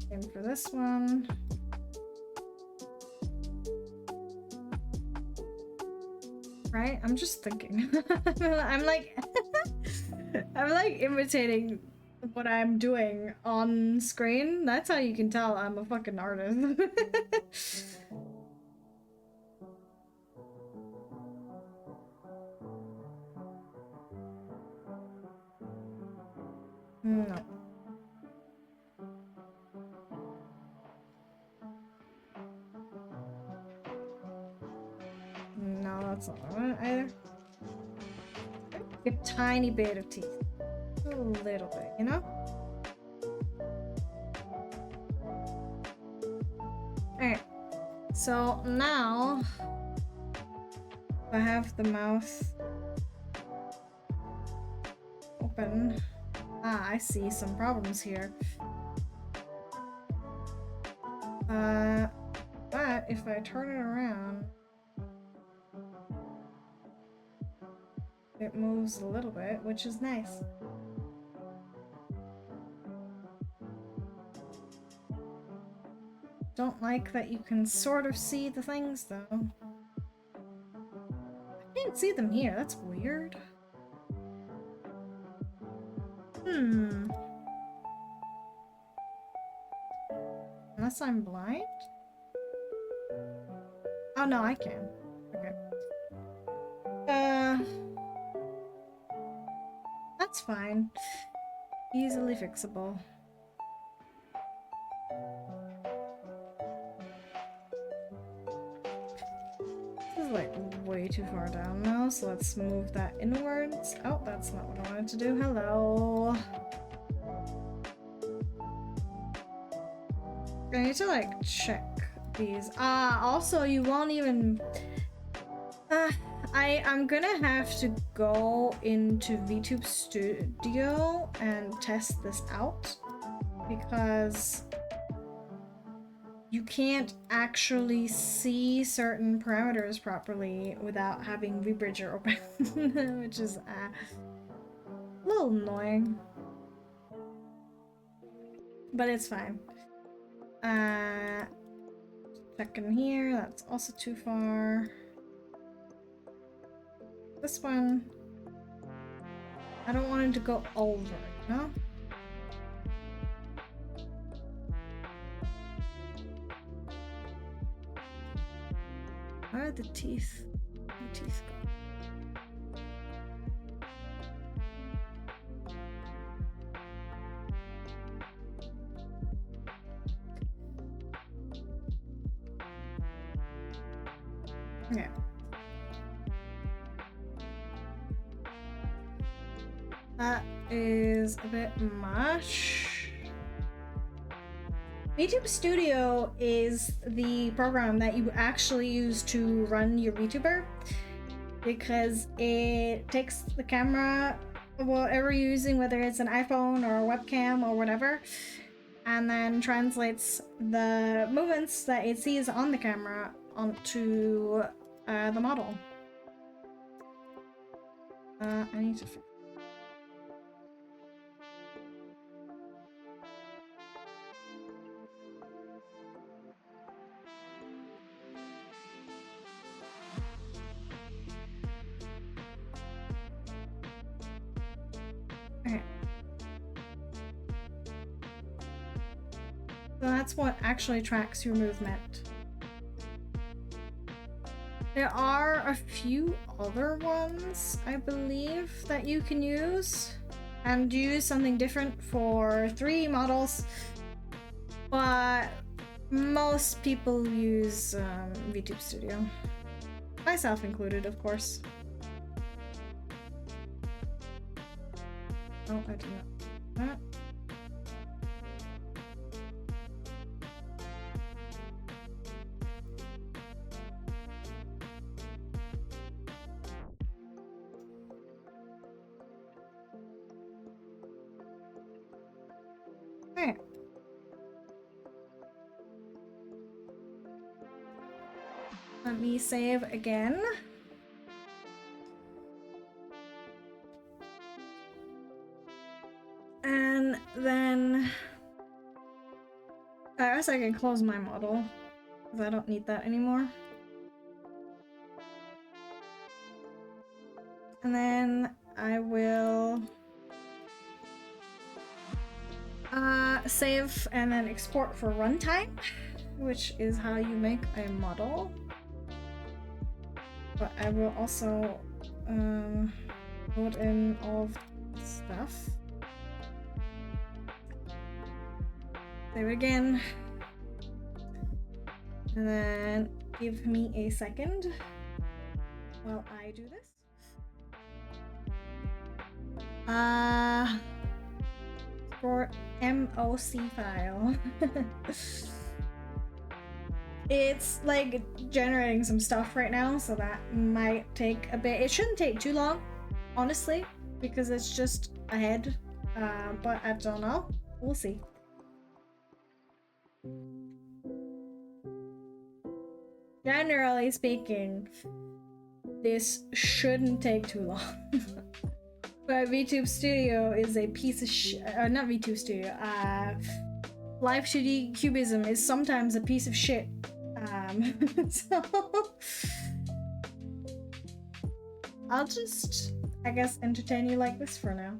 Same for this one. Right? I'm just thinking. I'm like I'm like imitating what I'm doing on screen. That's how you can tell I'm a fucking artist. No. No, that's not what I want either. A tiny bit of teeth. A little bit, you know? Alright. So now I have the mouth open. Ah, I see some problems here. But if I turn it around, it moves a little bit, which is nice. Don't like that you can sort of see the things though. I can't see them here, that's weird. Unless I'm blind? Oh no, I can. Okay. That's fine. Easily fixable. This is like way too far down now, so let's move that inwards. Oh, that's not what I wanted to do. Hello. I need to like check these. Also you won't even I'm gonna have to go into VTube Studio and test this out because you can't actually see certain parameters properly without having VBridger open, which is a little annoying, but it's fine. Check in here, that's also too far. This one, I don't want it to go over, you know? Where are the teeth? The teeth go? Yeah. That is a bit much. VTube Studio is the program that you actually use to run your VTuber because it takes the camera, whatever you're using, whether it's an iPhone or a webcam or whatever, and then translates the movements that it sees on the camera onto the model. I need to fix. Okay. So that's what actually tracks your movement. There are a few other ones, I believe, that you can use and use something different for 3D models, but most people use VTube Studio, myself included, of course. Oh, I do not. That. Okay. Let me save again. And then I guess I can close my model because I don't need that anymore. And then I will save and then export for runtime, which is how you make a model. But I will also put in all of the stuff. Save it again. And then give me a second while I do this. For MOC file. It's like generating some stuff right now, so that might take a bit. It shouldn't take too long, honestly, because it's just ahead. But I don't know. We'll see. generally speaking, this shouldn't take too long. But VTube Studio is a piece of not VTube Studio, Live2D Cubism is sometimes a piece of shit. So I'll just, I guess, entertain you like this for now.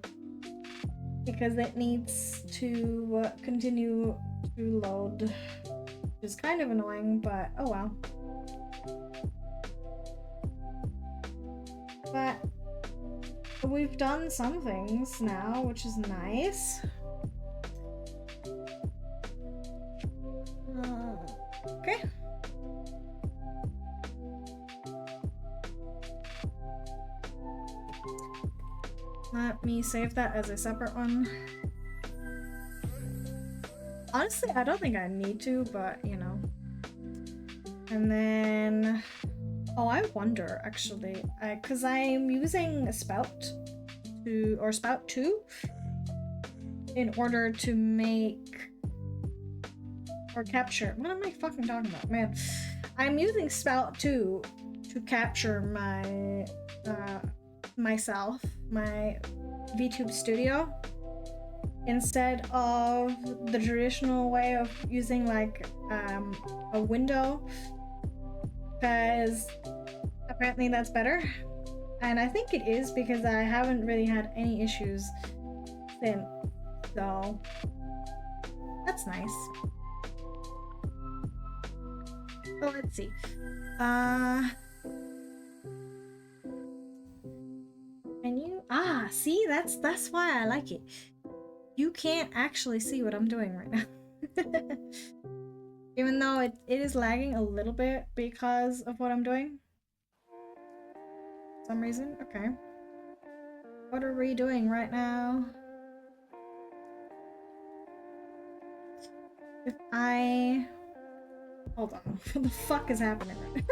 Because it needs to continue to load, which is kind of annoying, but oh well. But we've done some things now, which is nice. Okay. Let me save that as a separate one. Honestly, I don't think I need to, but you know. And then, oh, I wonder actually, because I'm using Spout 2 in order to make or capture. What am I fucking talking about, man? I'm using Spout 2 to capture my myself, my VTube Studio, instead of the traditional way of using like a window, because apparently that's better. And I think it is, because I haven't really had any issues since, so that's nice. So let's see. Can you see, that's why I like it. You can't actually see what I'm doing right now. Even though it is lagging a little bit because of what I'm doing. For some reason. Okay. What are we doing right now? If I... Hold on. What the fuck is happening right now?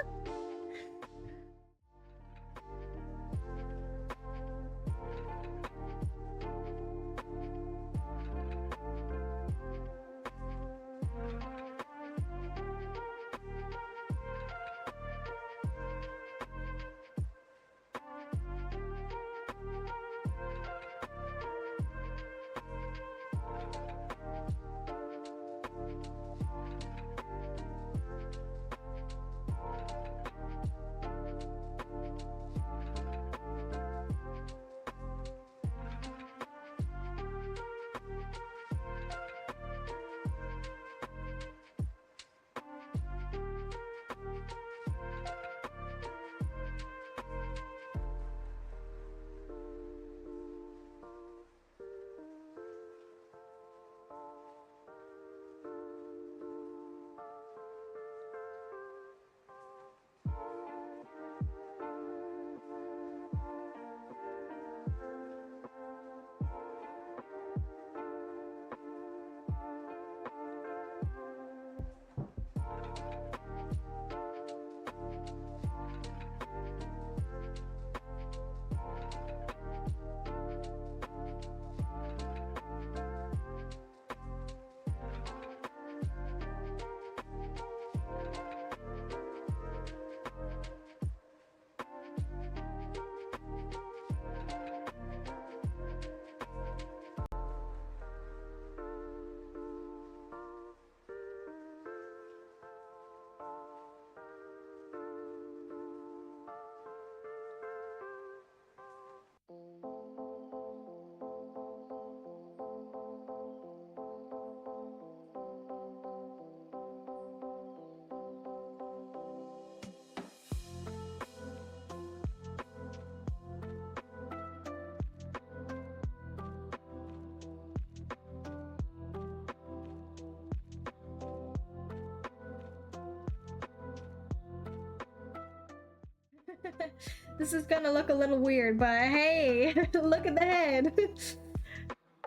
This is gonna look a little weird, but hey, look at the head.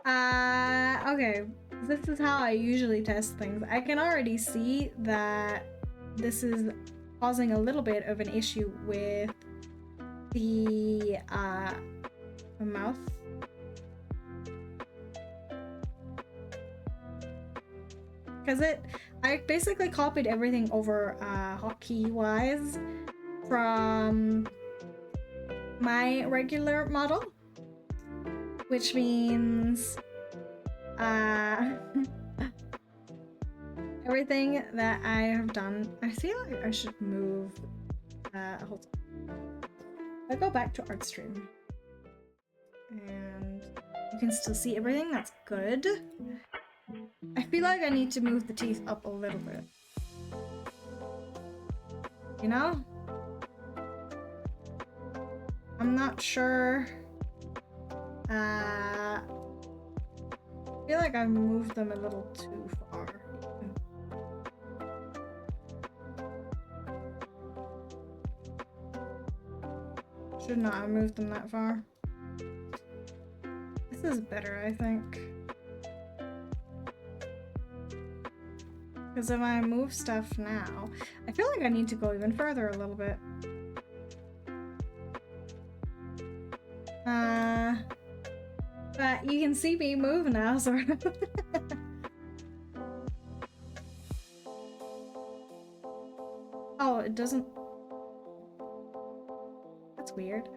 Okay, this is how I usually test things. I can already see that this is causing a little bit of an issue with the mouth. Because I basically copied everything over hotkey-wise from my regular model, which means everything that I have done. I feel like I should move. Hold on. I go back to Artstream, and you can still see everything. That's good. I feel like I need to move the teeth up a little bit. You know? I'm not sure. I feel like I moved them a little too far. Should not have moved them that far. This is better, I think. Because if I move stuff now, I feel like I need to go even further a little bit. But you can see me move now, sort of. Oh, it doesn't. That's weird.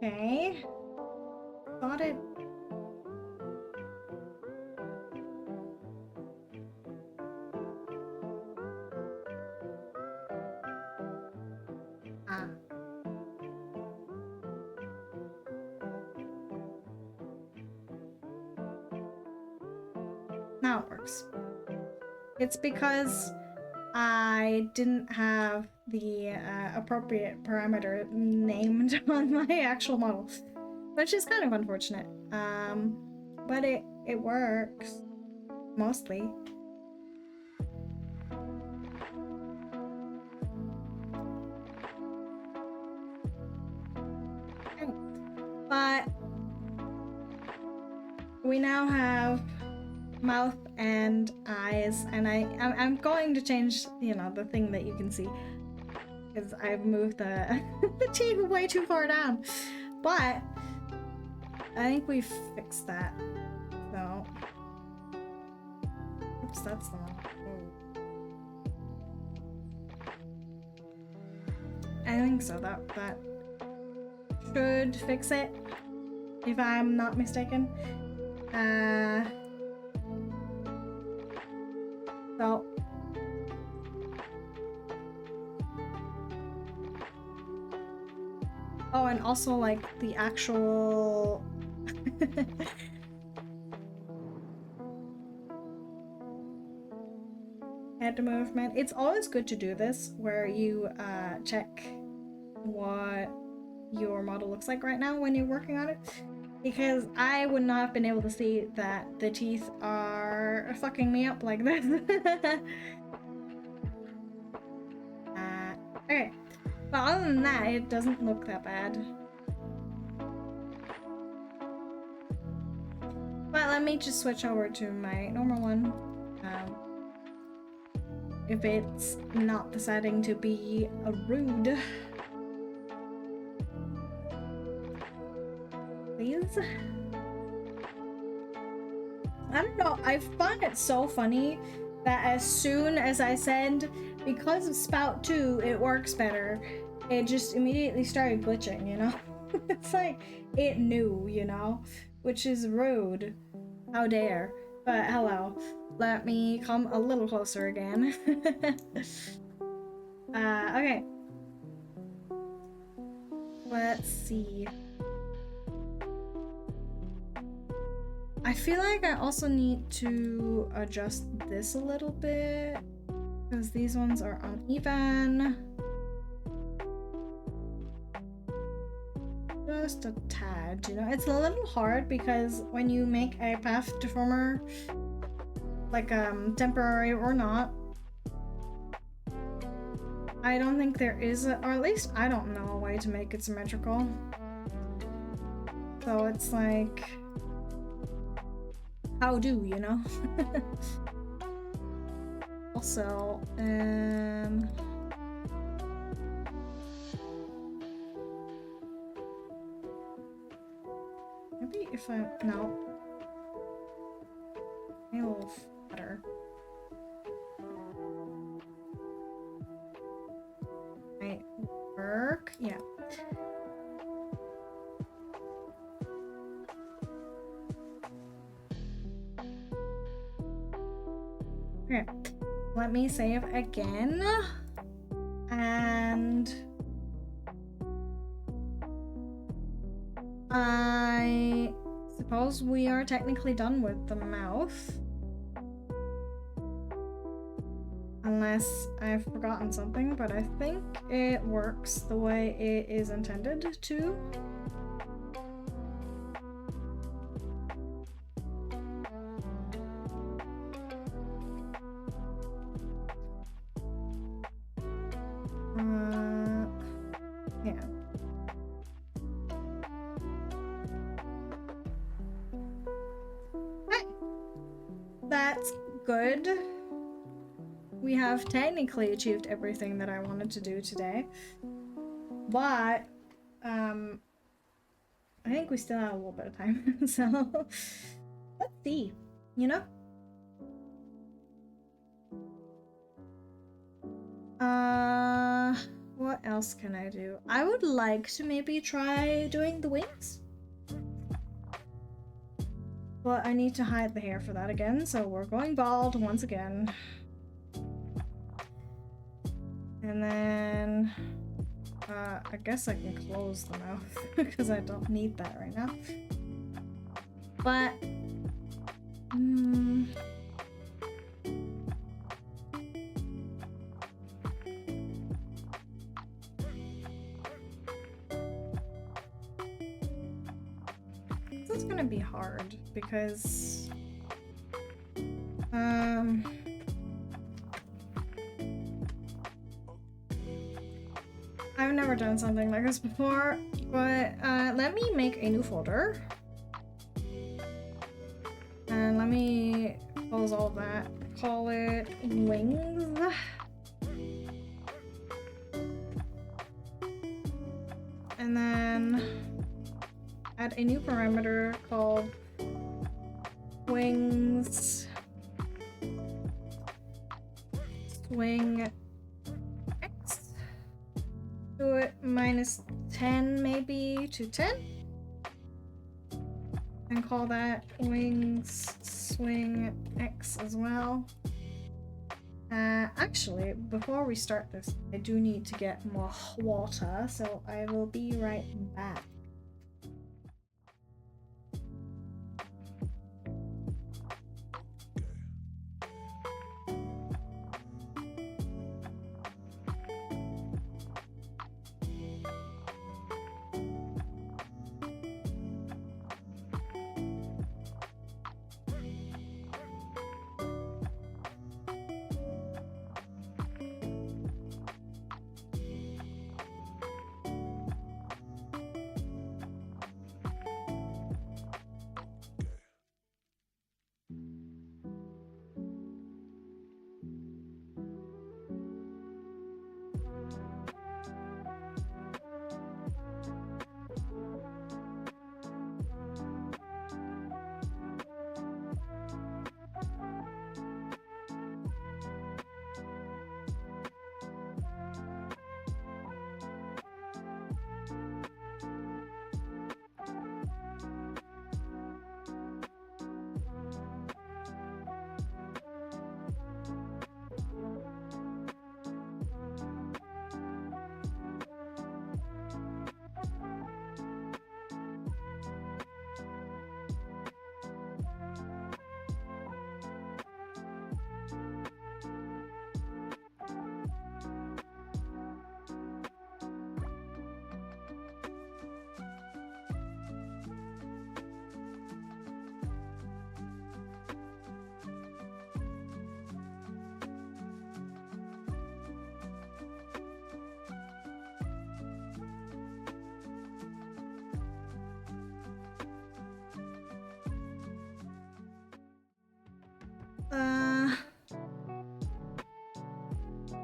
Okay. Thought it. Now it works. It's because I didn't have the appropriate parameter named on my actual model, which is kind of unfortunate. But it works mostly. But we now have mouth and eyes, and I'm going to change, you know, the thing that you can see, because I've moved the the teeth way too far down. But I think we fixed that. So, oops, that's the one. I think so. That should fix it, if I'm not mistaken. So oh, and also like the actual head movement. It's always good to do this where you check what your model looks like right now when you're working on it, because I would not have been able to see that the teeth are fucking me up like this. Okay, but other than that, it doesn't look that bad. But let me just switch over to my normal one. If it's not deciding to be rude. Please? I don't know, I find it so funny that as soon as I said, because of Spout 2, it works better, it just immediately started glitching, you know? It's like, it knew, you know? Which is rude. How dare. But hello. Let me come a little closer again. Okay. Let's see. I feel like I also need to adjust this a little bit, because these ones are uneven. Just a tad, you know? It's a little hard because when you make a path deformer, like temporary or not, I don't think there is or at least I don't know a way to make it symmetrical. So it's like, how do, you know? Also, maybe if I, no. Okay, let me save again. And I suppose we are technically done with the mouth. Unless I've forgotten something, but I think it works the way it is intended to. Yeah. Okay. That's good. We have technically achieved everything that I wanted to do today. But, I think we still have a little bit of time, so let's see, you know? What else can I do? I would like to maybe try doing the wings. But I need to hide the hair for that again, so we're going bald once again. And then, I guess I can close the mouth because I don't need that right now. But, this is gonna be hard because, I've never done something like this before, but let me make a new folder. And let me close all of that. Call it wings. And then add a new parameter called wings swing x. Do it -10 maybe to 10. And call that wings swing x as well. Actually, before we start this, I do need to get more water, so I will be right back.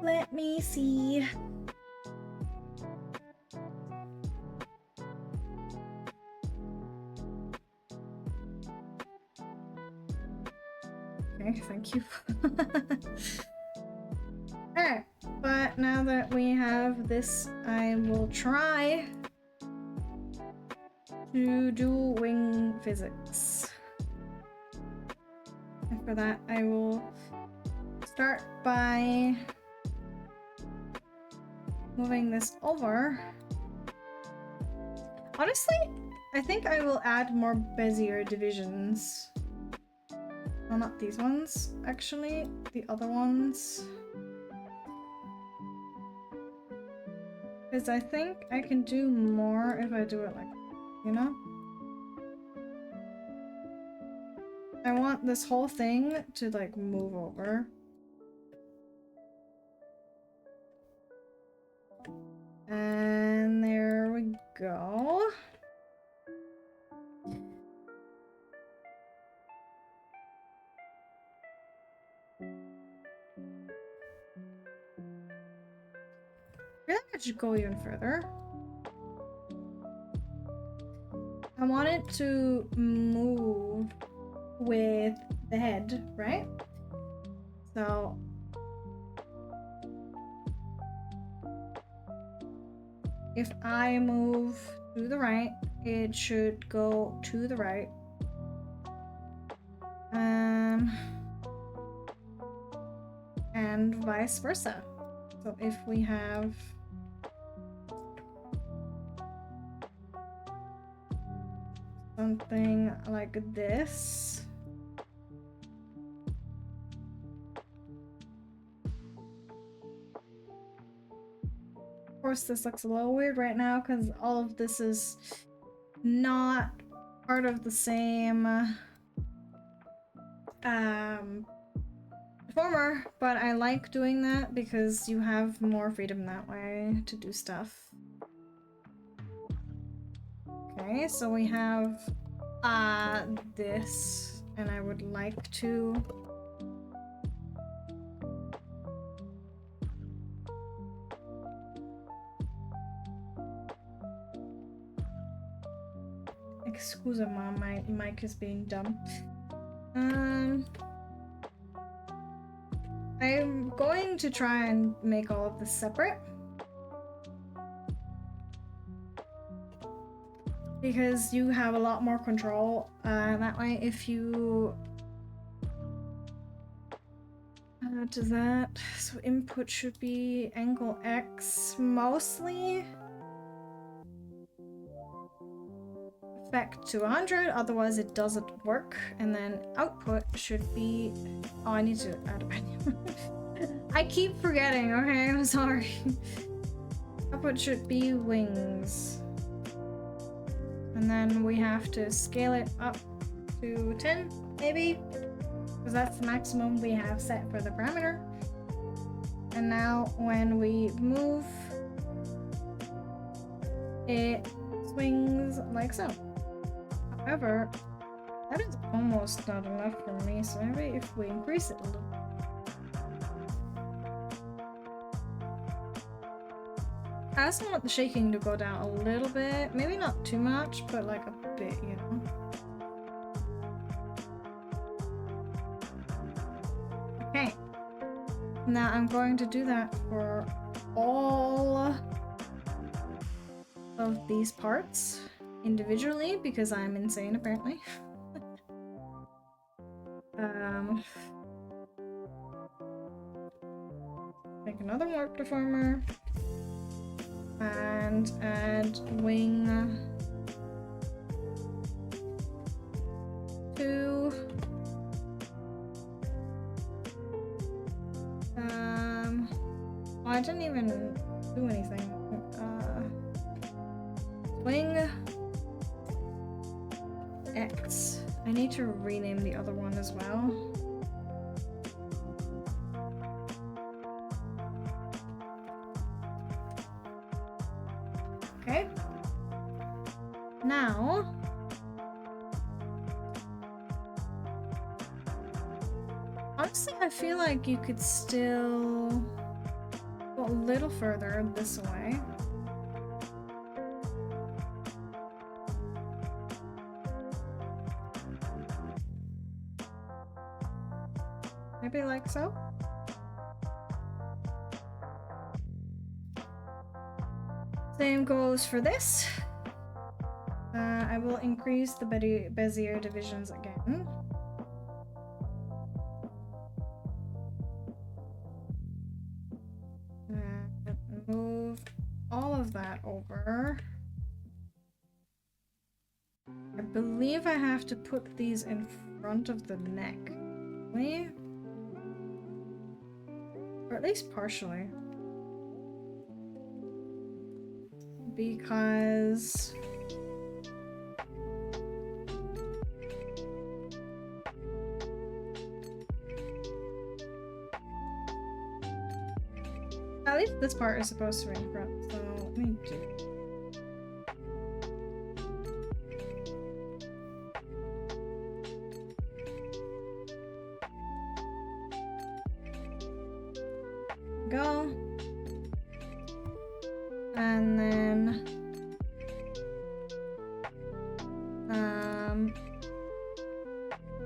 Let me see. Okay, thank you. Alright, but now that we have this, I will try to do wing physics. And for that, I will start by moving this over. Honestly, I think I will add more Bezier divisions. Well, not these ones, actually. The other ones. Because I think I can do more if I do it like, you know? I want this whole thing to like move over. And there we go. I think I should go even further. I want it to move with the head, right? So if I move to the right, it should go to the right. And vice versa. So if we have something like this, of course this looks a little weird right now because all of this is not part of the same performer, but I like doing that because you have more freedom that way to do stuff. Okay, so we have this, and I would like to excuse me, my mic is being dumb. I'm going to try and make all of this separate. Because you have a lot more control that way if you to that. So input should be angle X mostly. Back to 100, otherwise it doesn't work. And then output should be... Oh, I need to add a menu. I keep forgetting, okay? I'm sorry. Output should be wings. And then we have to scale it up to 10, maybe? Because that's the maximum we have set for the parameter. And now when we move, it swings like so. However, that is almost not enough for me, so maybe if we increase it a little. I also want the shaking to go down a little bit. Maybe not too much, but like a bit, you know. Okay. Now I'm going to do that for all of these parts individually because I'm insane apparently. Make another warp deformer and add wing 2. Oh, I didn't even do anything. Wing X. I need to rename the other one as well. Okay. Now honestly, I feel like you could still go a little further this way. Maybe like so. Same goes for this. I will increase the Bezier divisions again. of that over. I believe I have to put these in front of the neck. Really? Or at least partially. Because... at least this part is supposed to be in front, so let me do it. Go. And then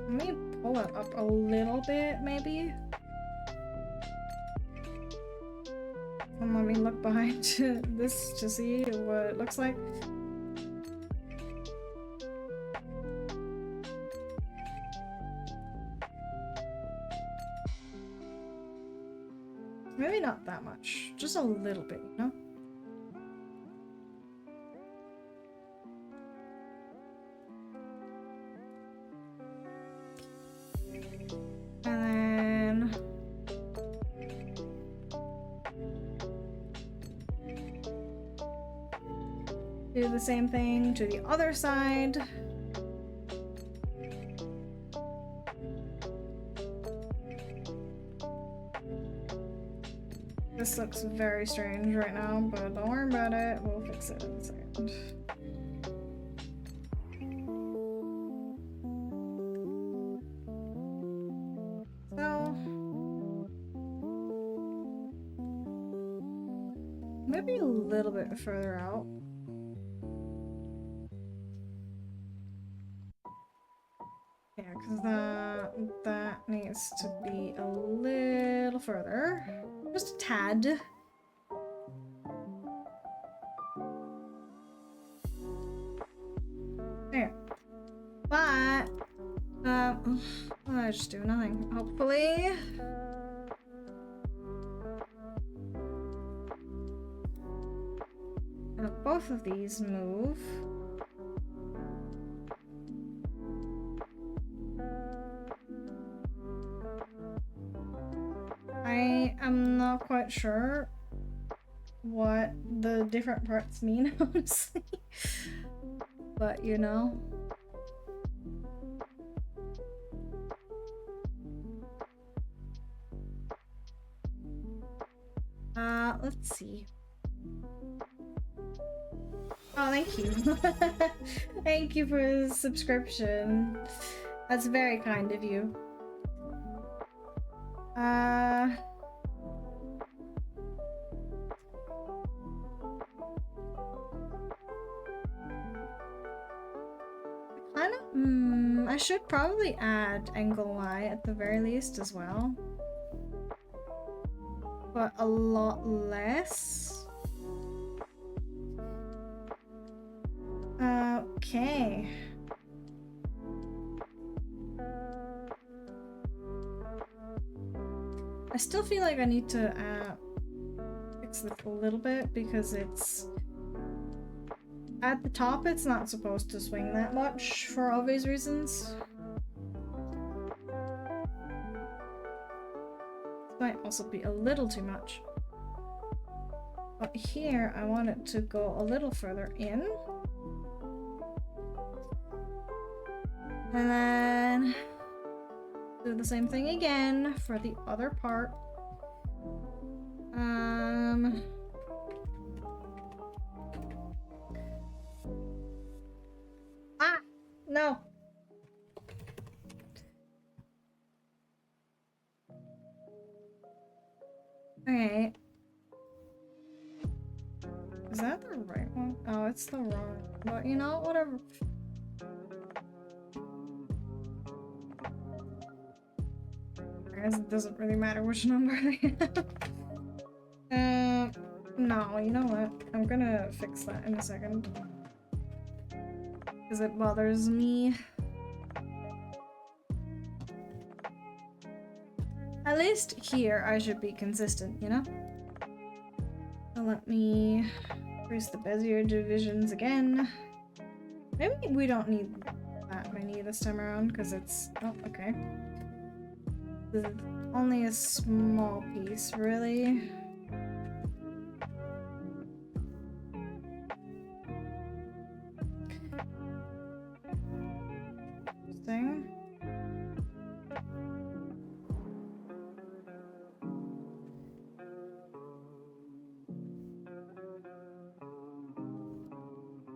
let me pull it up a little bit, maybe. And let me look behind this to see what it looks like. Maybe not that much, just a little bit, you know? And then do the same thing to the other side. This looks very strange right now, but don't worry about it. We'll fix it in a second. So, maybe a little bit further out. Yeah, because that needs to be a little further. Just a tad. There. But, I just do nothing. Hopefully. Both of these move. I am not quite sure what the different parts mean, honestly. But you know. Let's see. Oh, thank you. Thank you for the subscription. That's very kind of you. I should probably add angle Y at the very least as well. But a lot less. Okay. I still feel like I need to fix this a little bit because it's at the top. It's not supposed to swing that much for obvious reasons. This might also be a little too much. But here I want it to go a little further in. And then do the same thing again for the other part. Ah! No! Okay. Is that the right one? Oh, it's the wrong one. But you know, whatever. I guess it doesn't really matter which number they have. No, you know what? I'm gonna fix that in a second. Because it bothers me. At least here I should be consistent, you know? So let me Increase the Bezier divisions again. Maybe we don't need that many this time around because it's... Oh, okay. This is only a small piece, really. Interesting.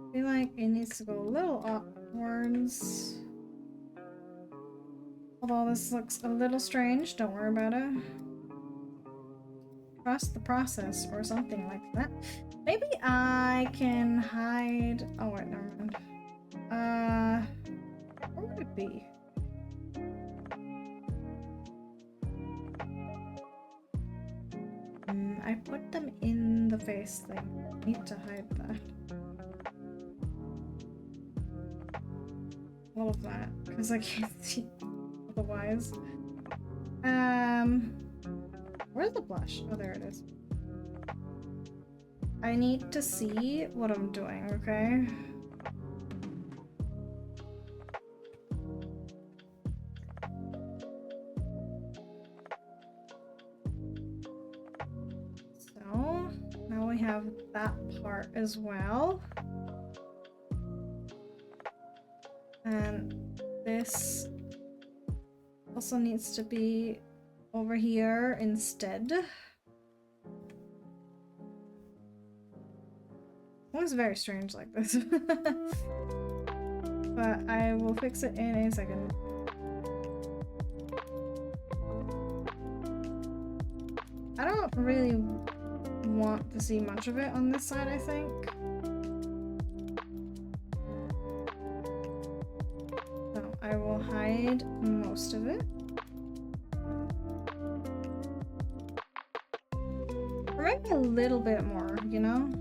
I feel like it needs to go a little upwards. Although this looks a little strange, don't worry about it. Trust the process or something like that. Maybe I can hide... Oh wait, never mind. Where would it be? I put them in the face thing. I need to hide that. All of that, because I can't see otherwise. Where's the blush? Oh, there it is. I need to see what I'm doing, okay? So, now we have that part as well. And this also needs to be over here instead. It was very strange like this. But I will fix it in a second. I don't really want to see much of it on this side, I think. So I will hide most of it. Or maybe a little bit more, you know?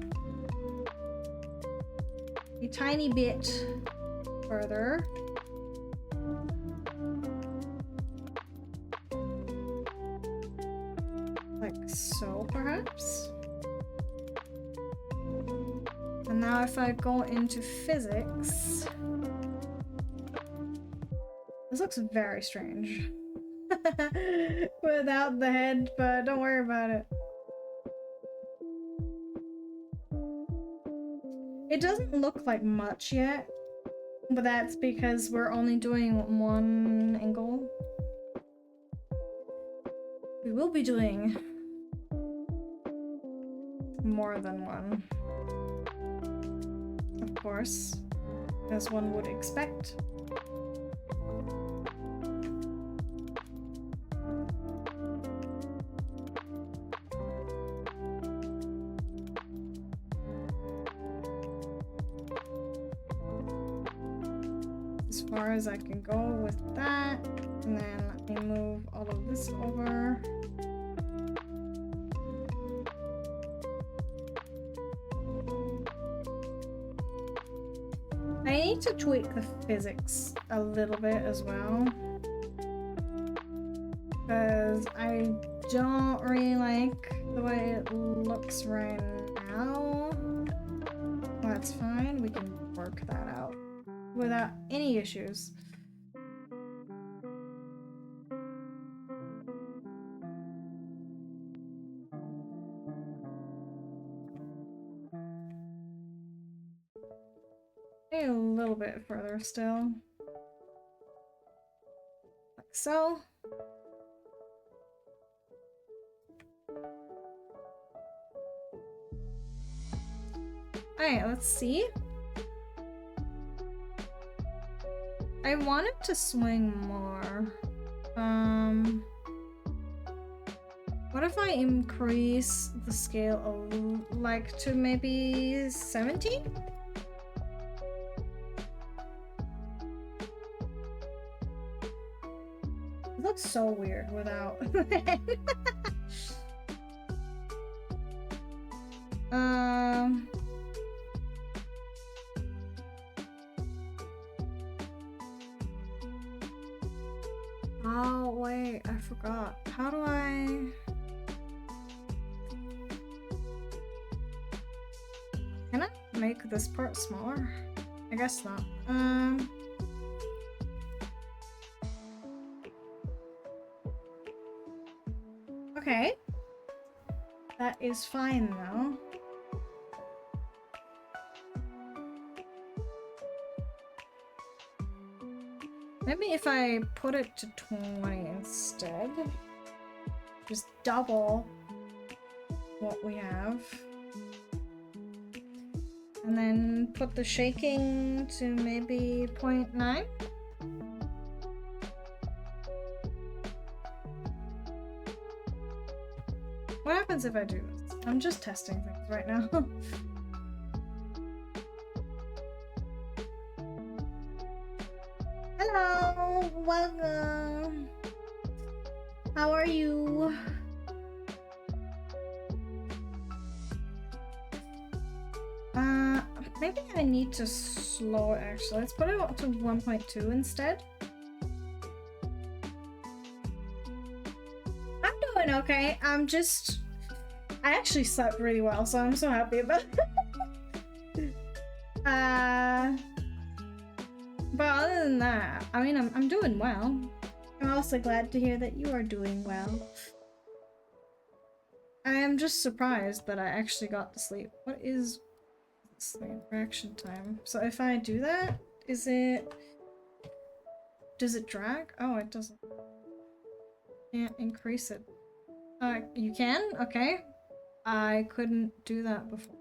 A tiny bit further. Like so, perhaps? And now if I go into physics... This looks very strange. Without the head, but don't worry about it. It doesn't look like much yet, but that's because we're only doing one angle. We will be doing more than one, of course, as one would expect. As far as I can go with that, and then let me move all of this over. I need to tweak the physics a little bit as well, because I don't really like the way it looks right now. That's fine, we can work that out without any issues. A little bit further still. Like so. Alright, let's see. I want it to swing more. What if I increase the scale like to maybe 17? It looks so weird without Oh wait, I forgot. How do I make this part smaller? I guess not. Okay. That is fine though. Maybe if I put it to 20 instead. Just double what we have. And then put the shaking to maybe 0.9. What happens if I do this? I'm just testing things right now. Hello, welcome. How are you? Maybe I need to slow it actually. Let's put it up to 1.2 instead. I'm doing okay. I actually slept really well, so I'm so happy about it. But other than that, I mean, I'm doing well. I'm also glad to hear that you are doing well. I am just surprised that I actually got to sleep. What is sleep reaction time? So if I do that, does it drag? Oh, it doesn't. Can't increase it. You can? Okay. I couldn't do that before.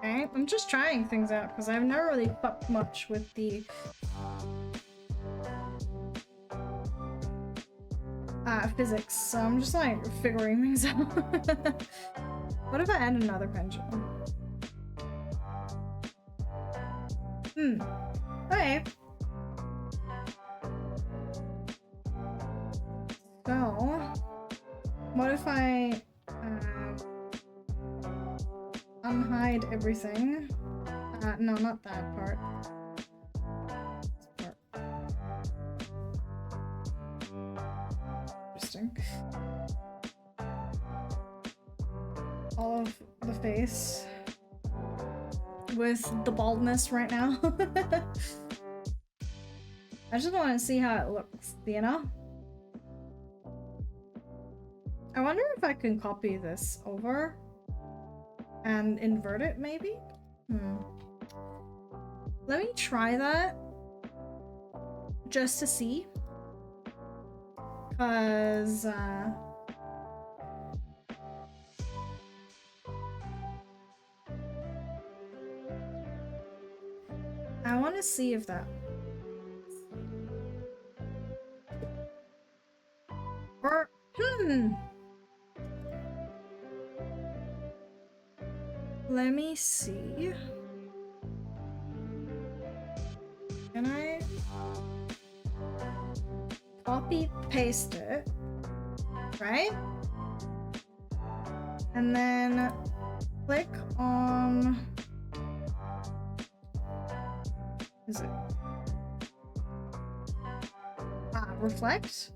Okay, I'm just trying things out because I've never really fucked much with the physics, so I'm just like figuring things out. What if I add another pendulum? Okay. So, what if I unhide everything? No, not that part. This part. Interesting. All of the face with the baldness right now. I just want to see how it looks, you know? I wonder if I can copy this over and invert it, maybe? Let me try that just to see. Cause I want to see if that or let me see. Can I copy paste it, right? And then click on, is it reflect?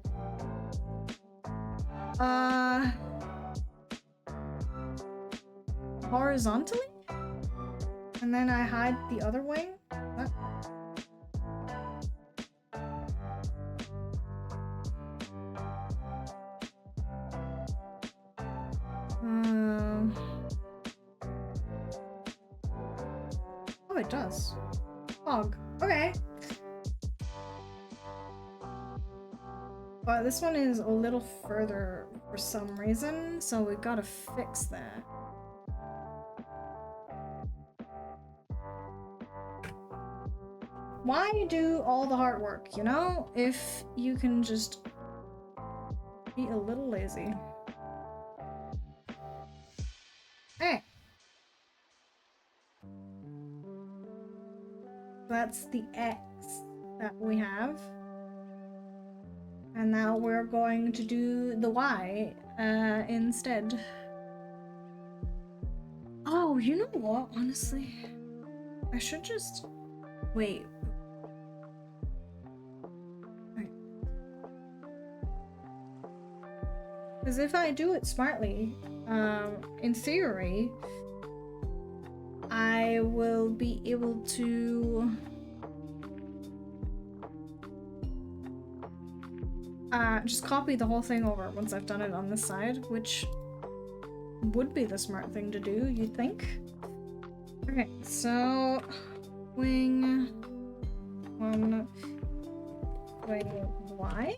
Horizontally? And then I hide the other wing? What? Oh, it does. Fog. Okay. But this one is a little further for some reason, so we gotta fix that. Why do all the hard work, you know? If you can just be a little lazy. Hey. That's the X that we have. And now we're going to do the Y instead. Oh, you know what? Honestly, I should just Wait. Because if I do it smartly, in theory, I will be able to just copy the whole thing over once I've done it on this side, which would be the smart thing to do, you'd think. Okay, so wing 1, wing Y.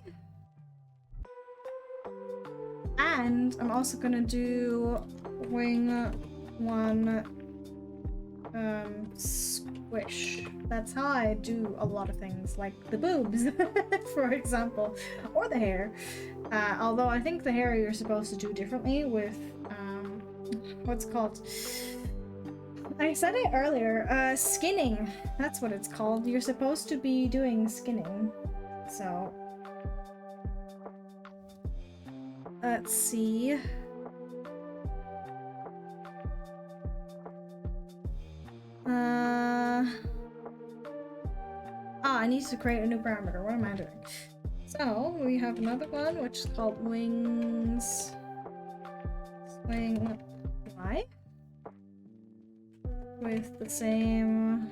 And I'm also gonna do wing 1 squish. That's how I do a lot of things, like the boobs, for example, or the hair. Although I think the hair you're supposed to do differently with, what's it called? I said it earlier, skinning. That's what it's called. You're supposed to be doing skinning. So, let's see. I need to create a new parameter. What am I doing? So, we have another one, which is called wings swing Y. With the same,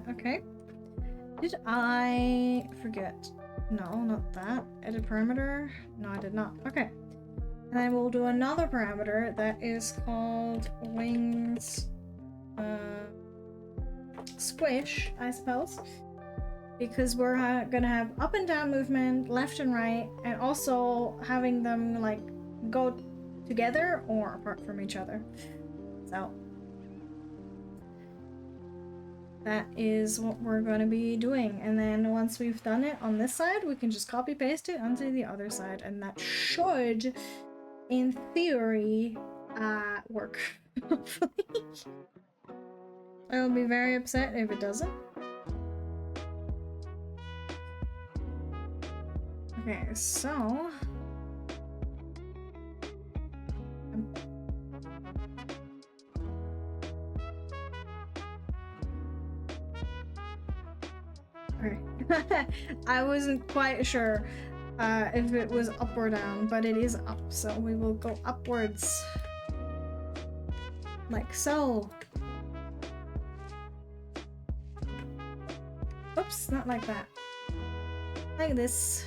okay. Did I forget? No, not that. Edit parameter? No, I did not. Okay. And then we'll do another parameter that is called wings, squish, I suppose. Because we're gonna have up and down movement, left and right, and also having them like go together or apart from each other. So that is what we're going to be doing, and then once we've done it on this side, we can just copy paste it onto the other side, and that should, in theory, work. Hopefully. I will be very upset if it doesn't. Okay, so okay. I wasn't quite sure if it was up or down, but it is up, so we will go upwards. Like so. Oops, not like that. Like this.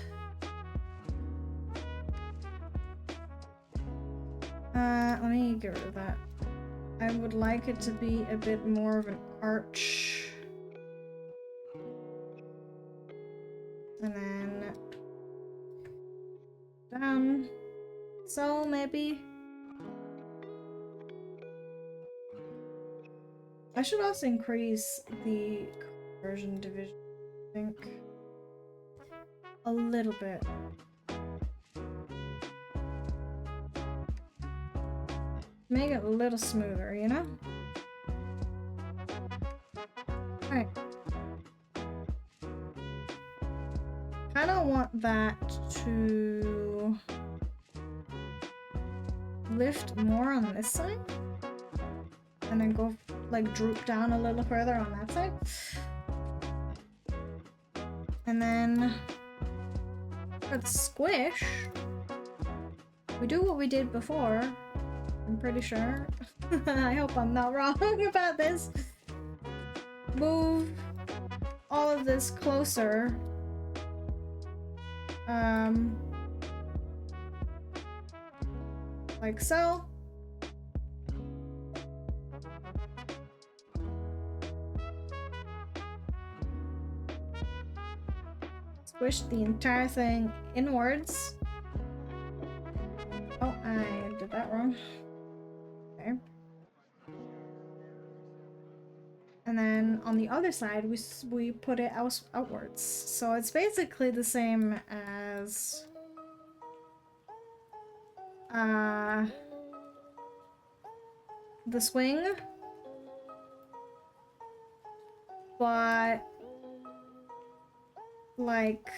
Let me get rid of that. I would like it to be a bit more of an arch. And then down. So maybe. I should also increase the conversion division, I think. A little bit. Make it a little smoother, you know? Alright. Kinda want that to lift more on this side. And then go, like, droop down a little further on that side. And then for the squish, we do what we did before. I'm pretty sure. I hope I'm not wrong about this. Move all of this closer. Like so. Squish the entire thing inwards. Oh, I did that wrong. Okay. And then on the other side, we put it outwards. So it's basically the same as the swing, but like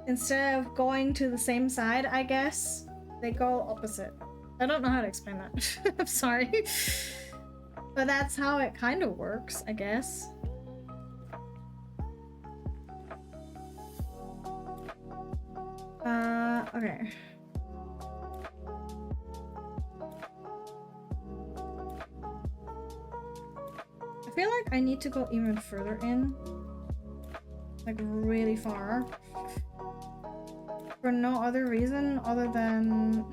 instead of going to the same side, I guess they go opposite. I don't know how to explain that. I'm sorry. But that's how it kind of works, I guess. Okay. I feel like I need to go even further in. Like really far. For no other reason other than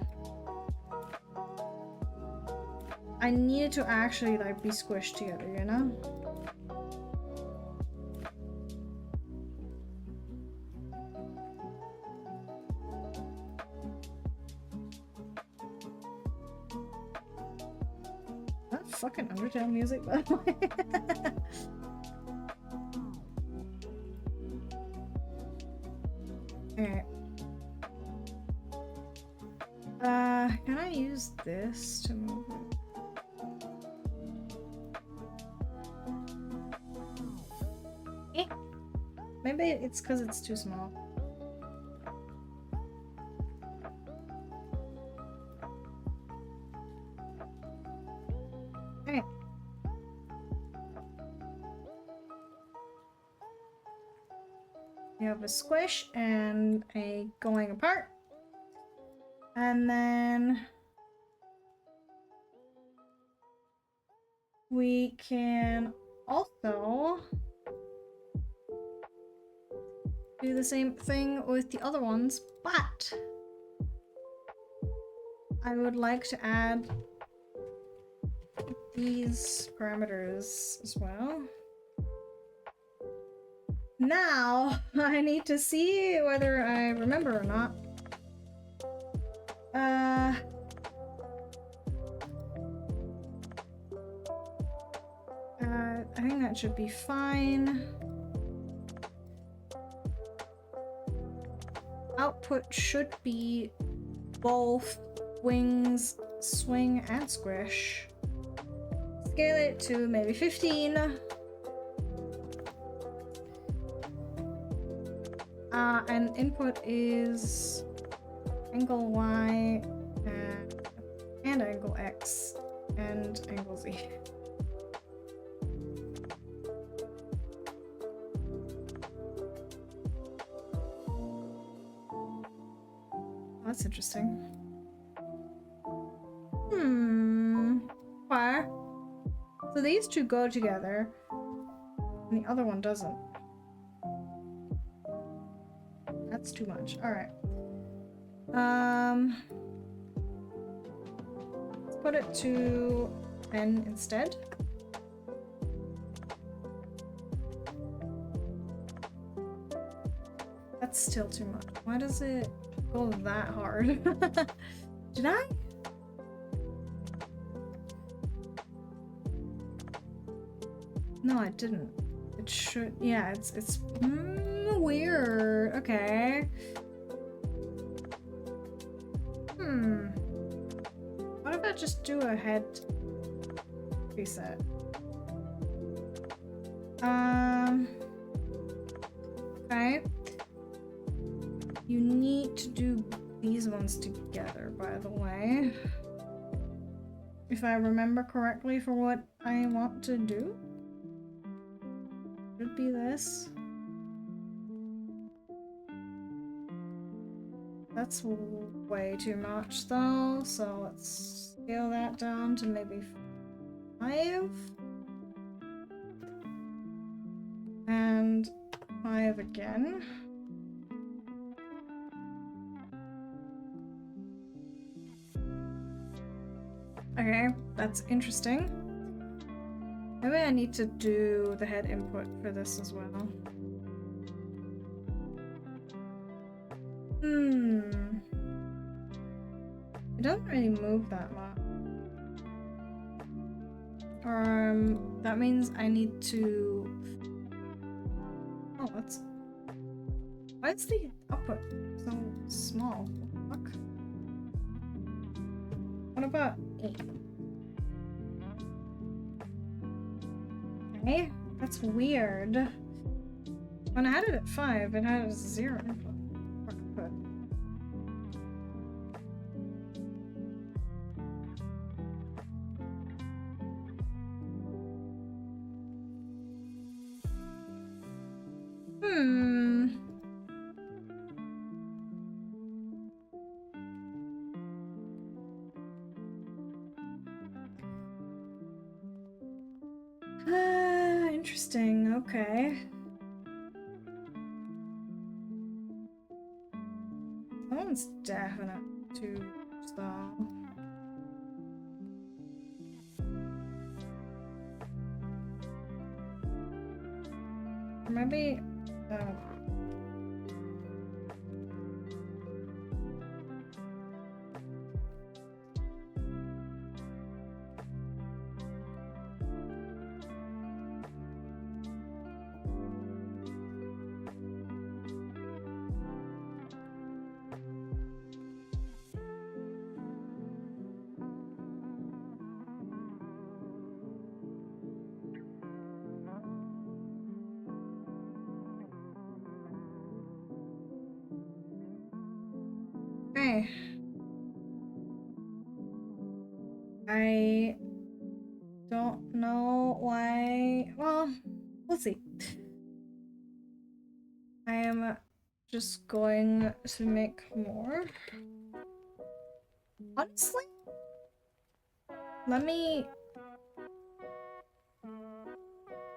I needed to actually like be squished together, you know? That fucking Undertale music, by the way. Okay. Can I use this to move it? Maybe it's because it's too small. Okay. We have a squish and a going apart. And then we can also do the same thing with the other ones, but I would like to add these parameters as well. Now, I need to see whether I remember or not. I think that should be fine. Output should be both wings, swing, and squish. Scale it to maybe 15. And input is angle Y and angle X and angle Z. That's interesting. Why? So these two go together, and the other one doesn't. That's too much. All right. Let's put it to 10 instead. That's still too much. Why does it go that hard? Did I? No, I didn't. It should. Yeah, it's weird. Okay. What if I just do a head reset? Okay. You need to do these ones together, by the way. If I remember correctly for what I want to do. Should be this. That's way too much though, so let's scale that down to maybe 5. And 5 again. Okay, that's interesting. Maybe I need to do the head input for this as well. It doesn't really move that much. That means I need to... Oh, that's... Why is the output so small? What the fuck? What about 8? Okay, that's weird. When I had it at 5, it had a 0 input. Interesting, okay. That one's definite too slow. Or maybe okay. I don't know why. Well, we'll see. I am just going to make more. Honestly, let me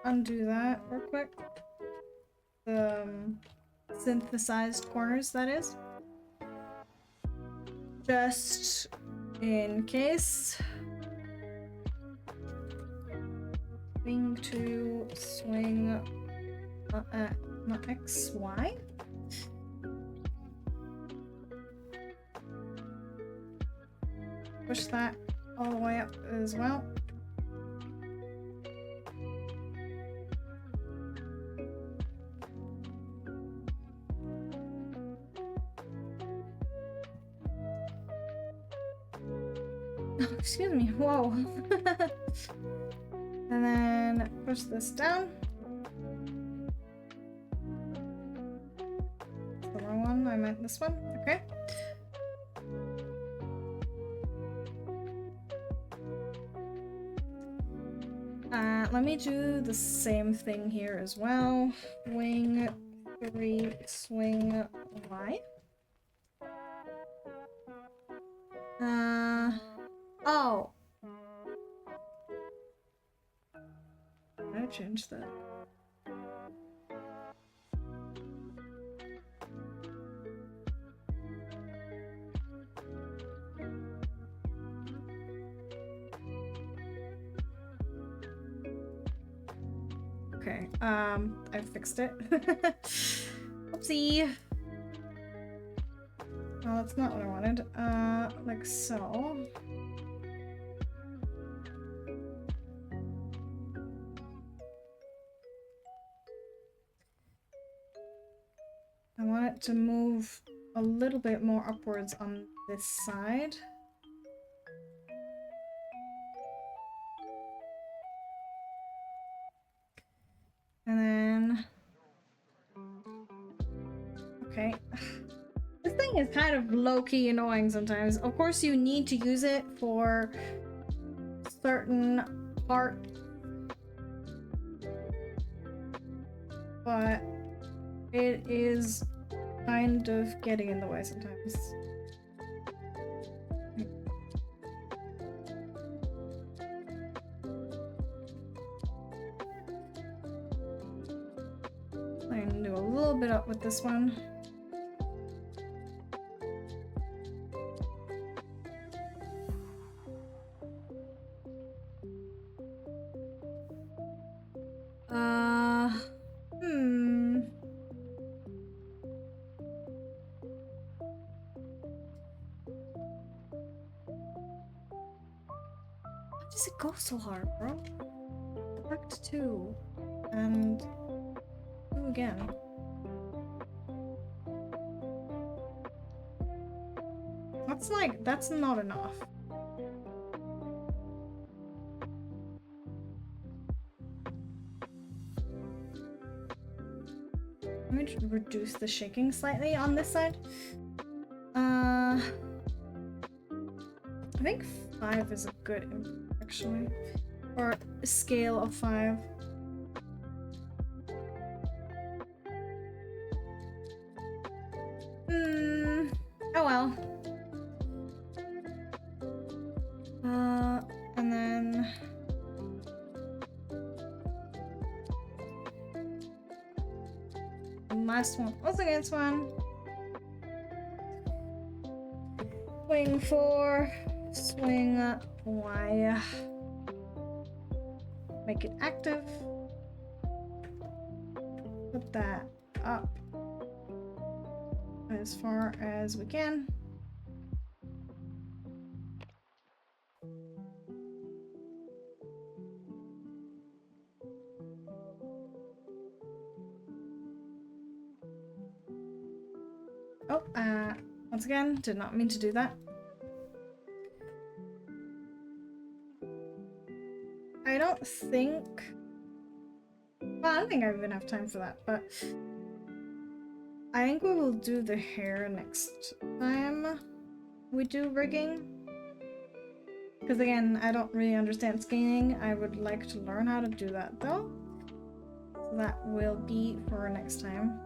undo that real quick. The synthesized corners, that is. Just in case. Swing to swing, not X, Y? Push that all the way up as well. Excuse me, whoa. And then push this down. That's the wrong one, I meant this one, okay. Let me do the same thing here as well. Swing 3, swing Y. Oh. I changed that. Okay, I fixed it. Oopsie. Oh, that's not what I wanted. Like so. I want it to move a little bit more upwards on this side. And then... Okay. This thing is kind of low-key annoying sometimes. Of course, you need to use it for certain parts. But it is kind of getting in the way sometimes. I can do a little bit up with this one. Why does it go so hard, bro? Select 2 and 2 again. That's not enough. Let me reduce the shaking slightly on this side. I think 5 is a good, actually. Or a scale of 5. Oh well. And then last one was against one. Swing 4, swing Y. Make it active. Put that up as far as we can. Oh, once again, did not mean to do that. I don't think... Well, I don't think I even have time for that, but... I think we will do the hair next time we do rigging. Because again, I don't really understand skein. I would like to learn how to do that though. So that will be for next time.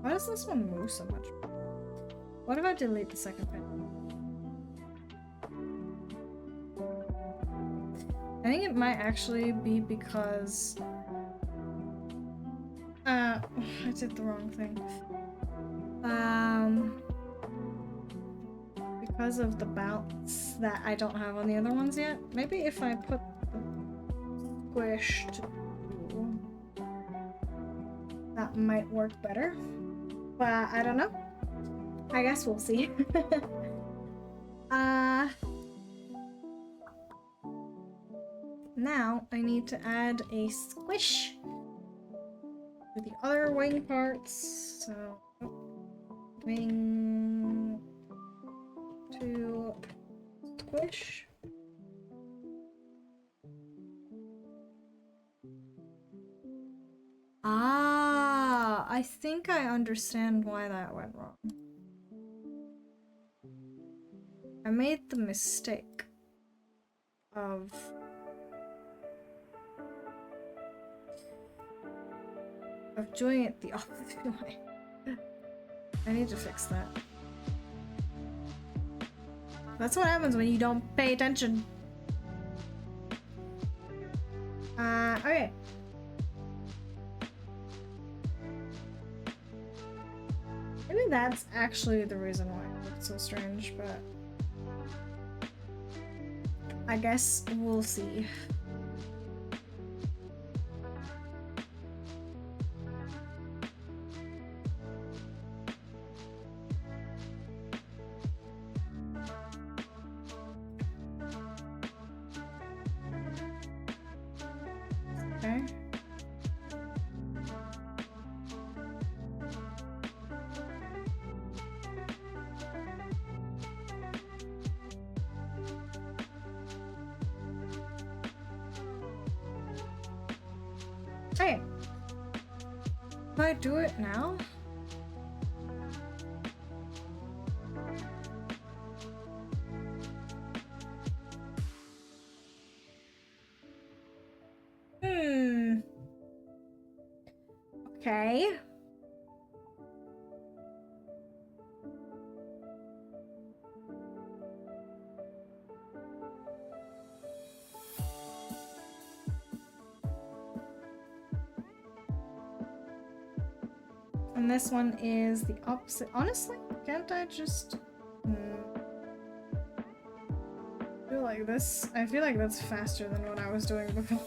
Why does this one move so much? What if I delete the second pin? I think it might actually be because... I did the wrong thing. Because of the bounce that I don't have on the other ones yet. Maybe if I put the squish to... that might work better. But I don't know. I guess we'll see. Now I need to add a squish to the other wing parts. So wing to squish. Ah, I think I understand why that went wrong. I made the mistake of doing it the opposite way. I need to fix that. That's what happens when you don't pay attention. Okay. Maybe that's actually the reason why it looked so strange, but I guess we'll see. Okay. Hey, if I do it now? Okay. And this one is the opposite. Honestly, can't I just do like this? I feel like that's faster than what I was doing before.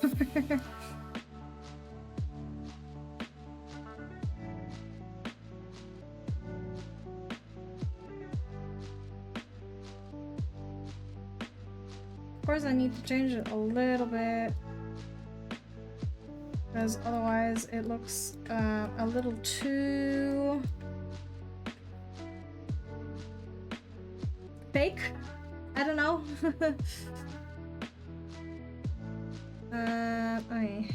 Of course, I need to change it a little bit, because otherwise it looks a little too fake. I don't know. Okay.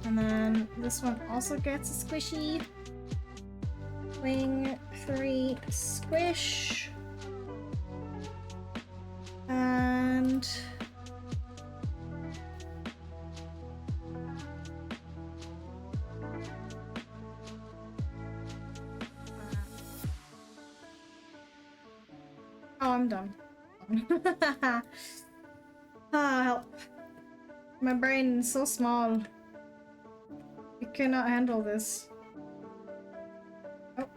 And then this one also gets a squishy. Wing 3 squish. And oh, I'm done. Ah, help. My brain is so small. It cannot handle this. Oh.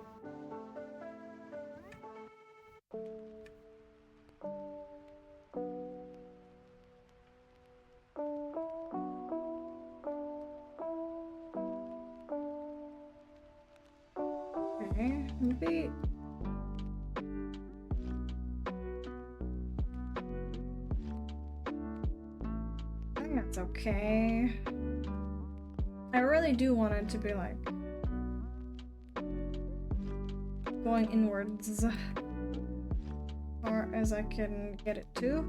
Okay, maybe. I think that's okay. I really do want it to be like going inwards as far as I can get it to.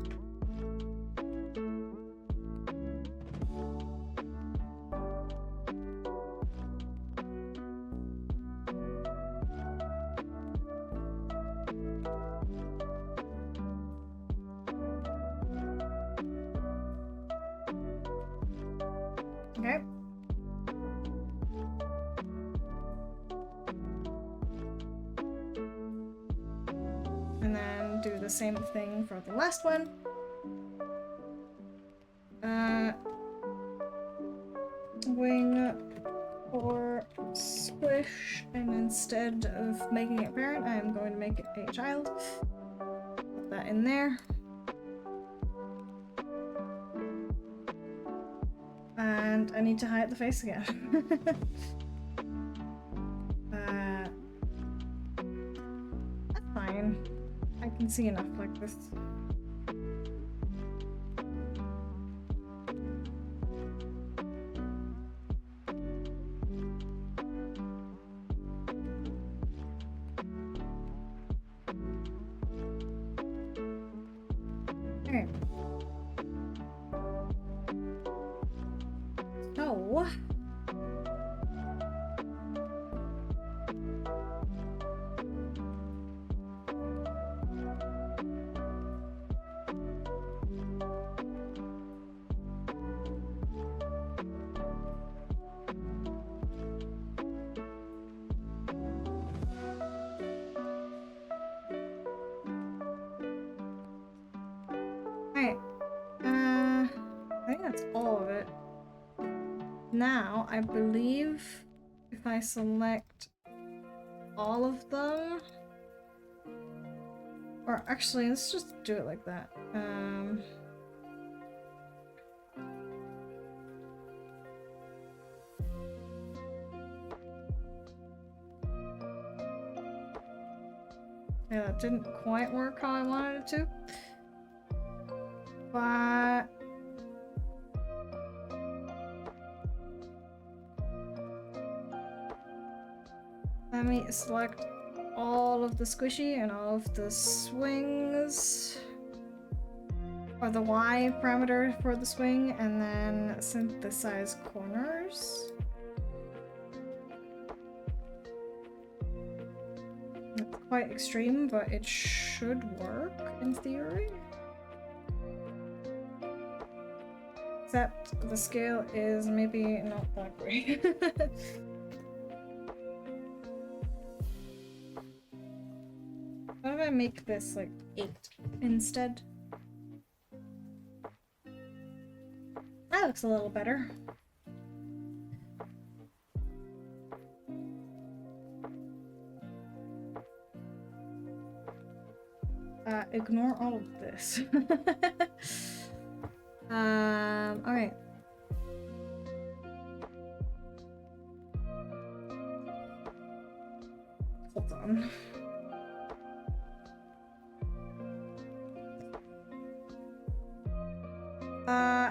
Okay. And then do the same thing for the last one. Wing or squish, and instead of making it parent, I am going to make it a child. Put that in there. And I need to hide the face again. That's fine. I can see enough like this. Okay. So alright. I think that's all of it. Now, I believe if I select all of them, or actually, let's just do it like that. Yeah, that didn't quite work how I wanted it to. But let me select all of the squishy and all of the swings, or the Y parameter for the swing, and then synthesize corners. It's quite extreme, but it should work in theory. Except the scale is maybe not that great. What if I make this like 8 instead? That looks a little better. Ignore all of this. Alright. Hold on.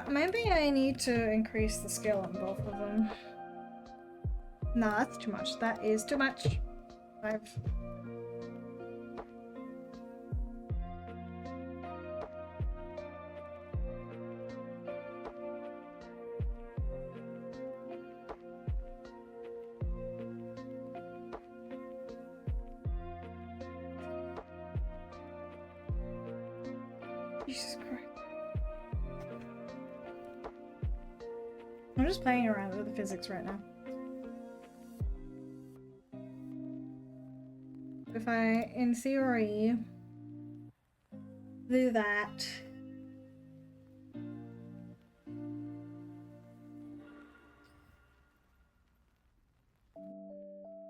Maybe I need to increase the scale on both of them. No, that's too much. That is too much. 5. Jesus Christ. I'm just playing around with the physics right now. If I, in theory, do that,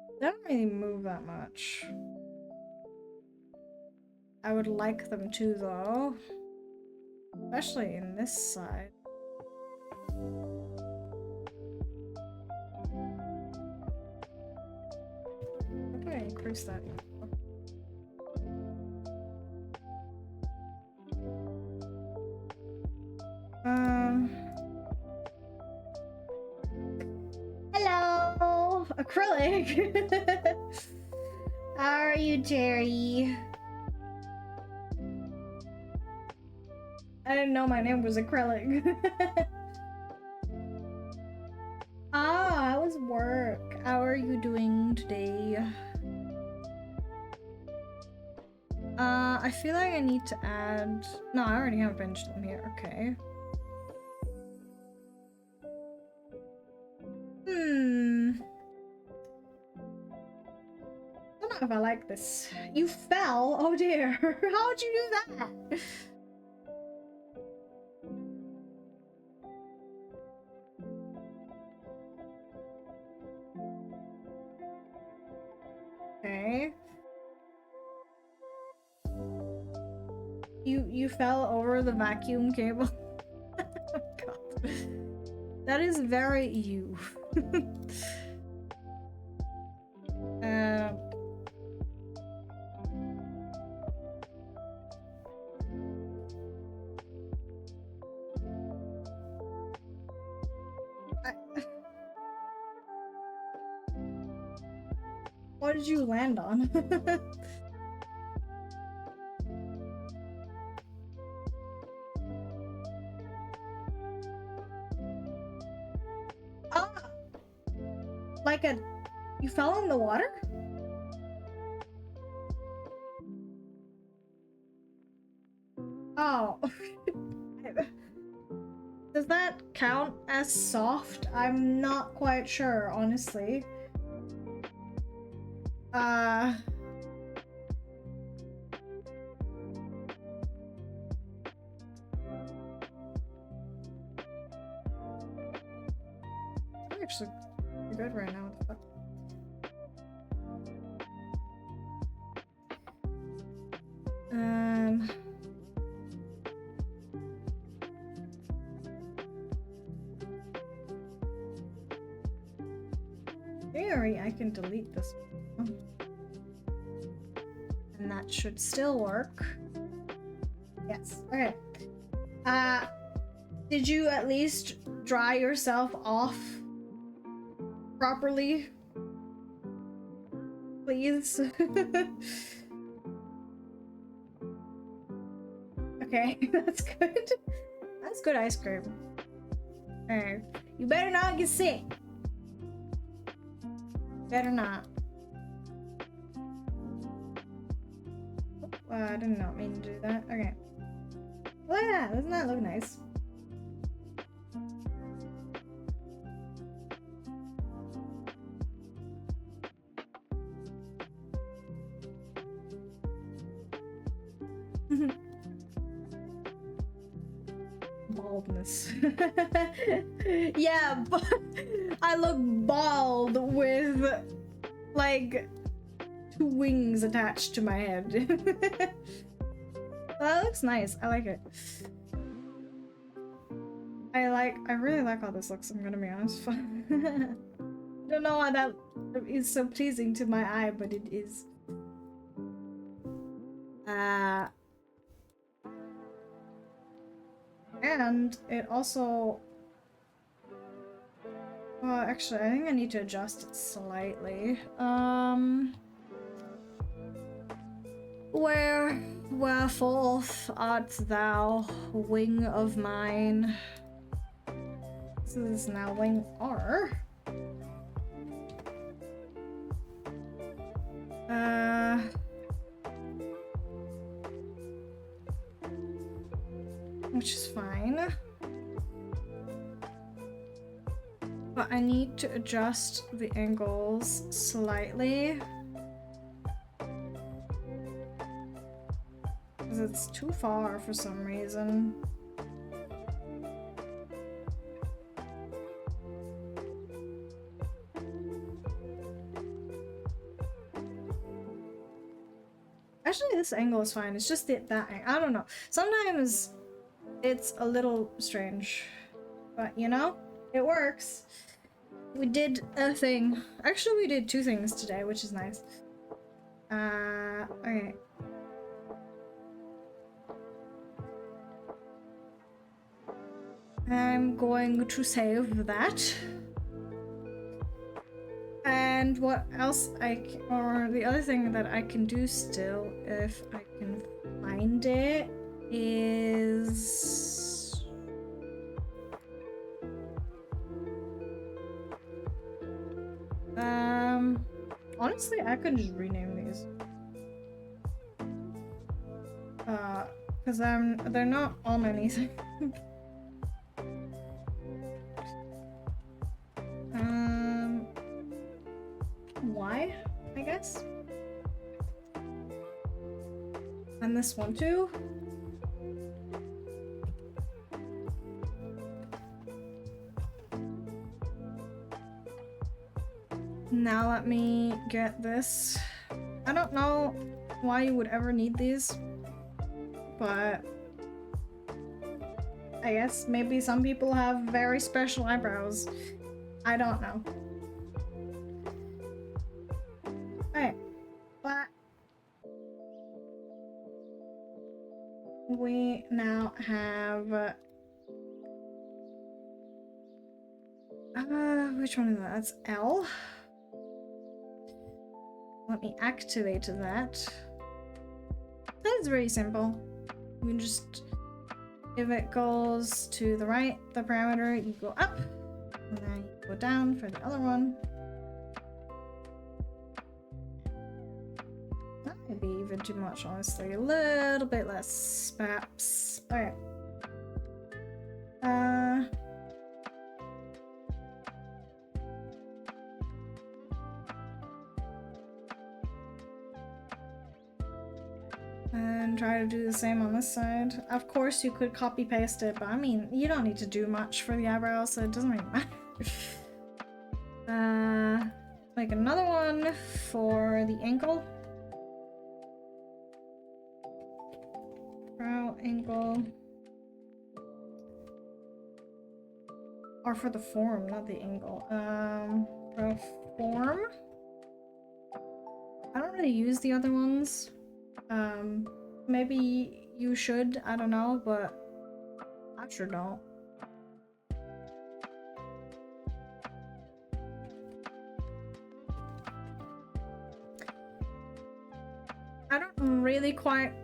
they don't really move that much. I would like them to, though. Especially in this side. How do I increase that? Hello! Acrylic! How are you, Jerry? I didn't know my name was Acrylic. Ah, how was work? How are you doing today? I feel like I need to add... No, I already have a pendulum here. Okay. I don't know if I like this. You fell? Oh dear. How'd you do that? Okay. You fell over the vacuum cable? Oh god. That is very you. What did you land on? Ah! Like a... You fell in the water? Oh. Does that count as soft? I'm not quite sure, honestly. I'm actually pretty good right now. What the fuck? Theory, I can delete this one. And that should still work. Yes. Okay. Did you at least dry yourself off properly? Please. Okay, that's good. That's good ice cream. Alright. You better not get sick. Better not. I did not mean to do that. Okay. Well, yeah, doesn't that look nice? Baldness. Yeah, but I look bald with like 2 wings attached to my head. That looks nice. I like it. I really like how this looks, I'm gonna be honest. I don't know why that is so pleasing to my eye, but it is. And it also... Well, actually, I think I need to adjust it slightly. Wherefore art thou, wing of mine? This is now wing R. which is fine. But I need to adjust the angles slightly. Because it's too far for some reason. Actually, this angle is fine. It's just that angle. I don't know. Sometimes it's a little strange. But, you know, it works. We did a thing. Actually, we did two things today, which is nice. Okay. I'm going to save that. And what else or the other thing that I can do still, if I can find it, is honestly, I could just rename these. Because they're not on anything. Why, I guess. And this one too. Now let me get this. I don't know why you would ever need these, but I guess maybe some people have very special eyebrows. I don't know. Alright, but we now have which one is that? That's L. Let me activate that. That's very simple. You can just, if it goes to the right, the parameter, you go up, and then you go down for the other one. That might be even too much, honestly. A little bit less, perhaps. Okay. And try to do the same on this side. Of course you could copy paste it, but I mean, you don't need to do much for the eyebrows, so it doesn't really matter. Make another one for the ankle. Brow angle. Or for the form, not the angle. Brow form. I don't really use the other ones. Maybe you should, I don't know, but I sure don't. I don't really quite,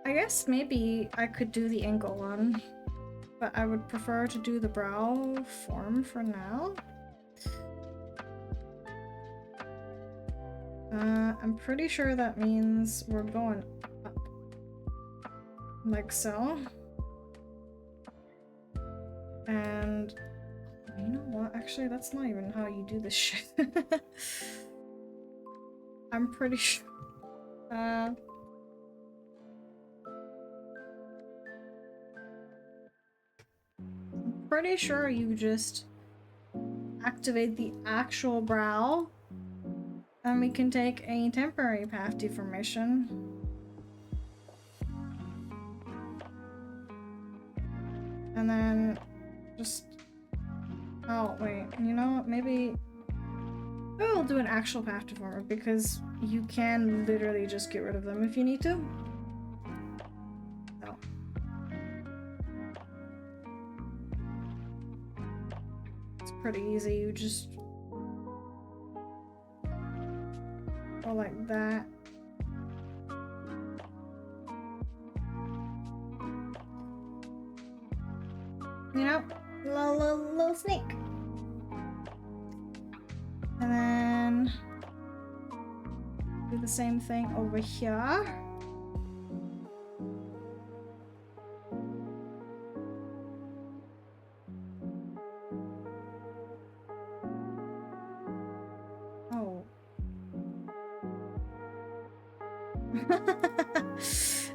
I guess maybe I could do the ankle one, but I would prefer to do the brow form for now. I'm pretty sure that means we're going up. Like so. And you know what? Actually, that's not even how you do this shit. I'm pretty sure. I'm pretty sure you just activate the actual brow. And we can take a temporary path deformation. And then just... Oh, wait. You know what? Maybe we'll do an actual path deformer because you can literally just get rid of them if you need to. So. It's pretty easy. You just... go like that. You know, little snake. And then do the same thing over here.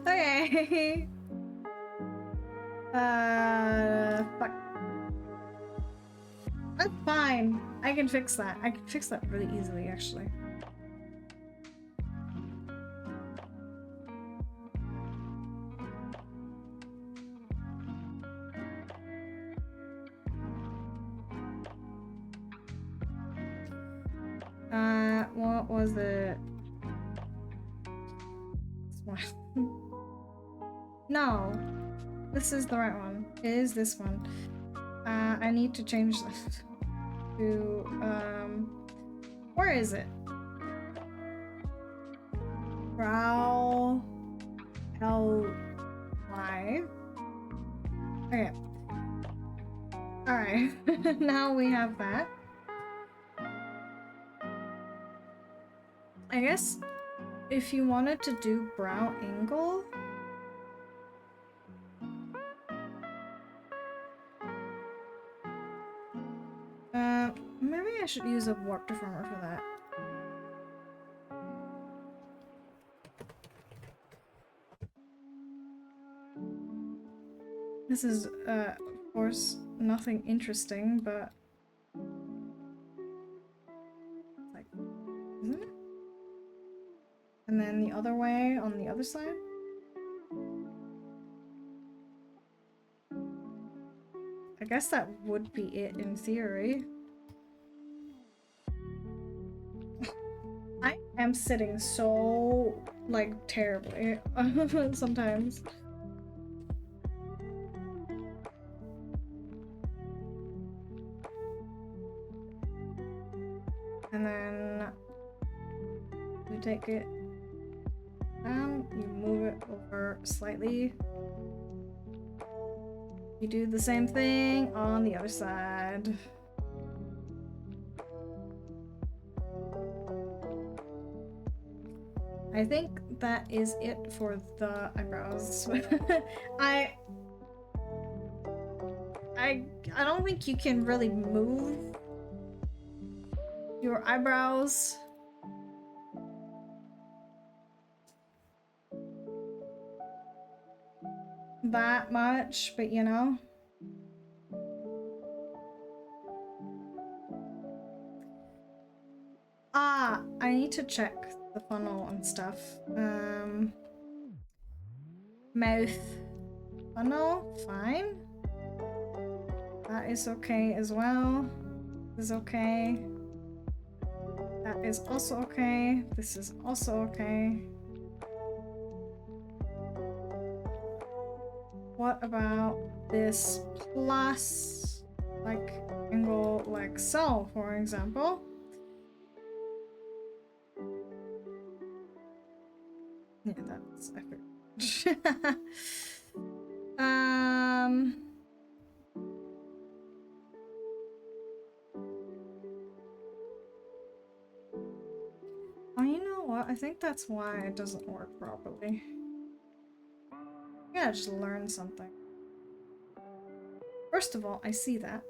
Okay. Fuck. That's fine. I can fix that. I can fix that really easily, actually. What was it? This one. No. This is the right one. It is this one. I need to change this to, where is it? Brow L-Y. Okay. Alright. Now we have that. I guess if you wanted to do brow angle, maybe I should use a warp deformer for that. This is, of course, nothing interesting, but like, isn't it? And then the other way on the other side. I guess that would be it in theory. I am sitting so, like, terribly sometimes. And then you take it down, you move it over slightly. You do the same thing on the other side. I think that is it for the eyebrows. I don't think you can really move your eyebrows that much, but you know. I need to check the funnel and stuff. Mouth funnel, fine. That is okay as well. This is okay. That is also okay. This is also okay. What about this plus, like, angle like so, for example? Yeah, that's effort. Oh, you know what? I think that's why it doesn't work properly. Yeah, just learn something. First of all, I see that.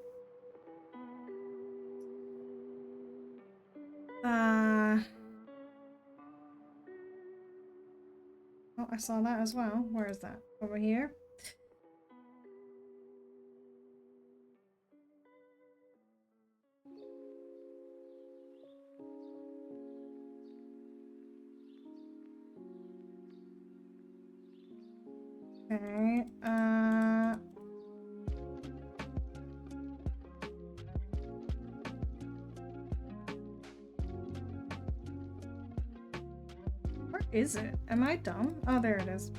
Oh, I saw that as well. Where is that? Over here? Okay, where is it? Am I dumb? Oh, there it is.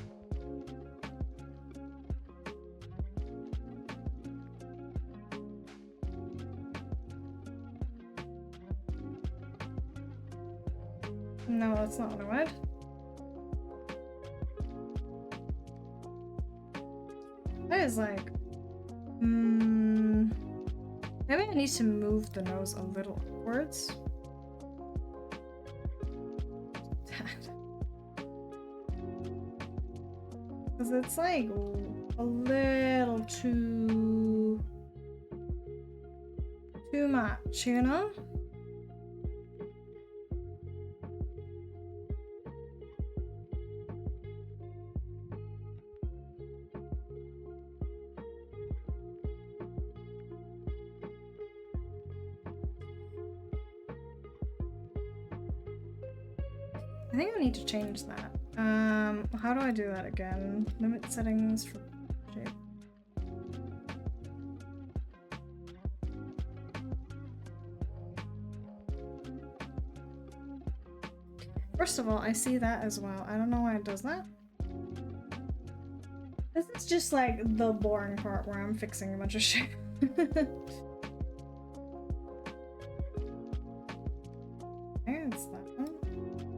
No, that's not what I wanted. That is like, maybe I need to move the nose a little upwards. Because it's like a little too much, you know? I think I need to change that. How do I do that again? Limit settings for shape. First of all, I see that as well. I don't know why it does that. This is just like the boring part where I'm fixing a bunch of shit. Okay, it's that one.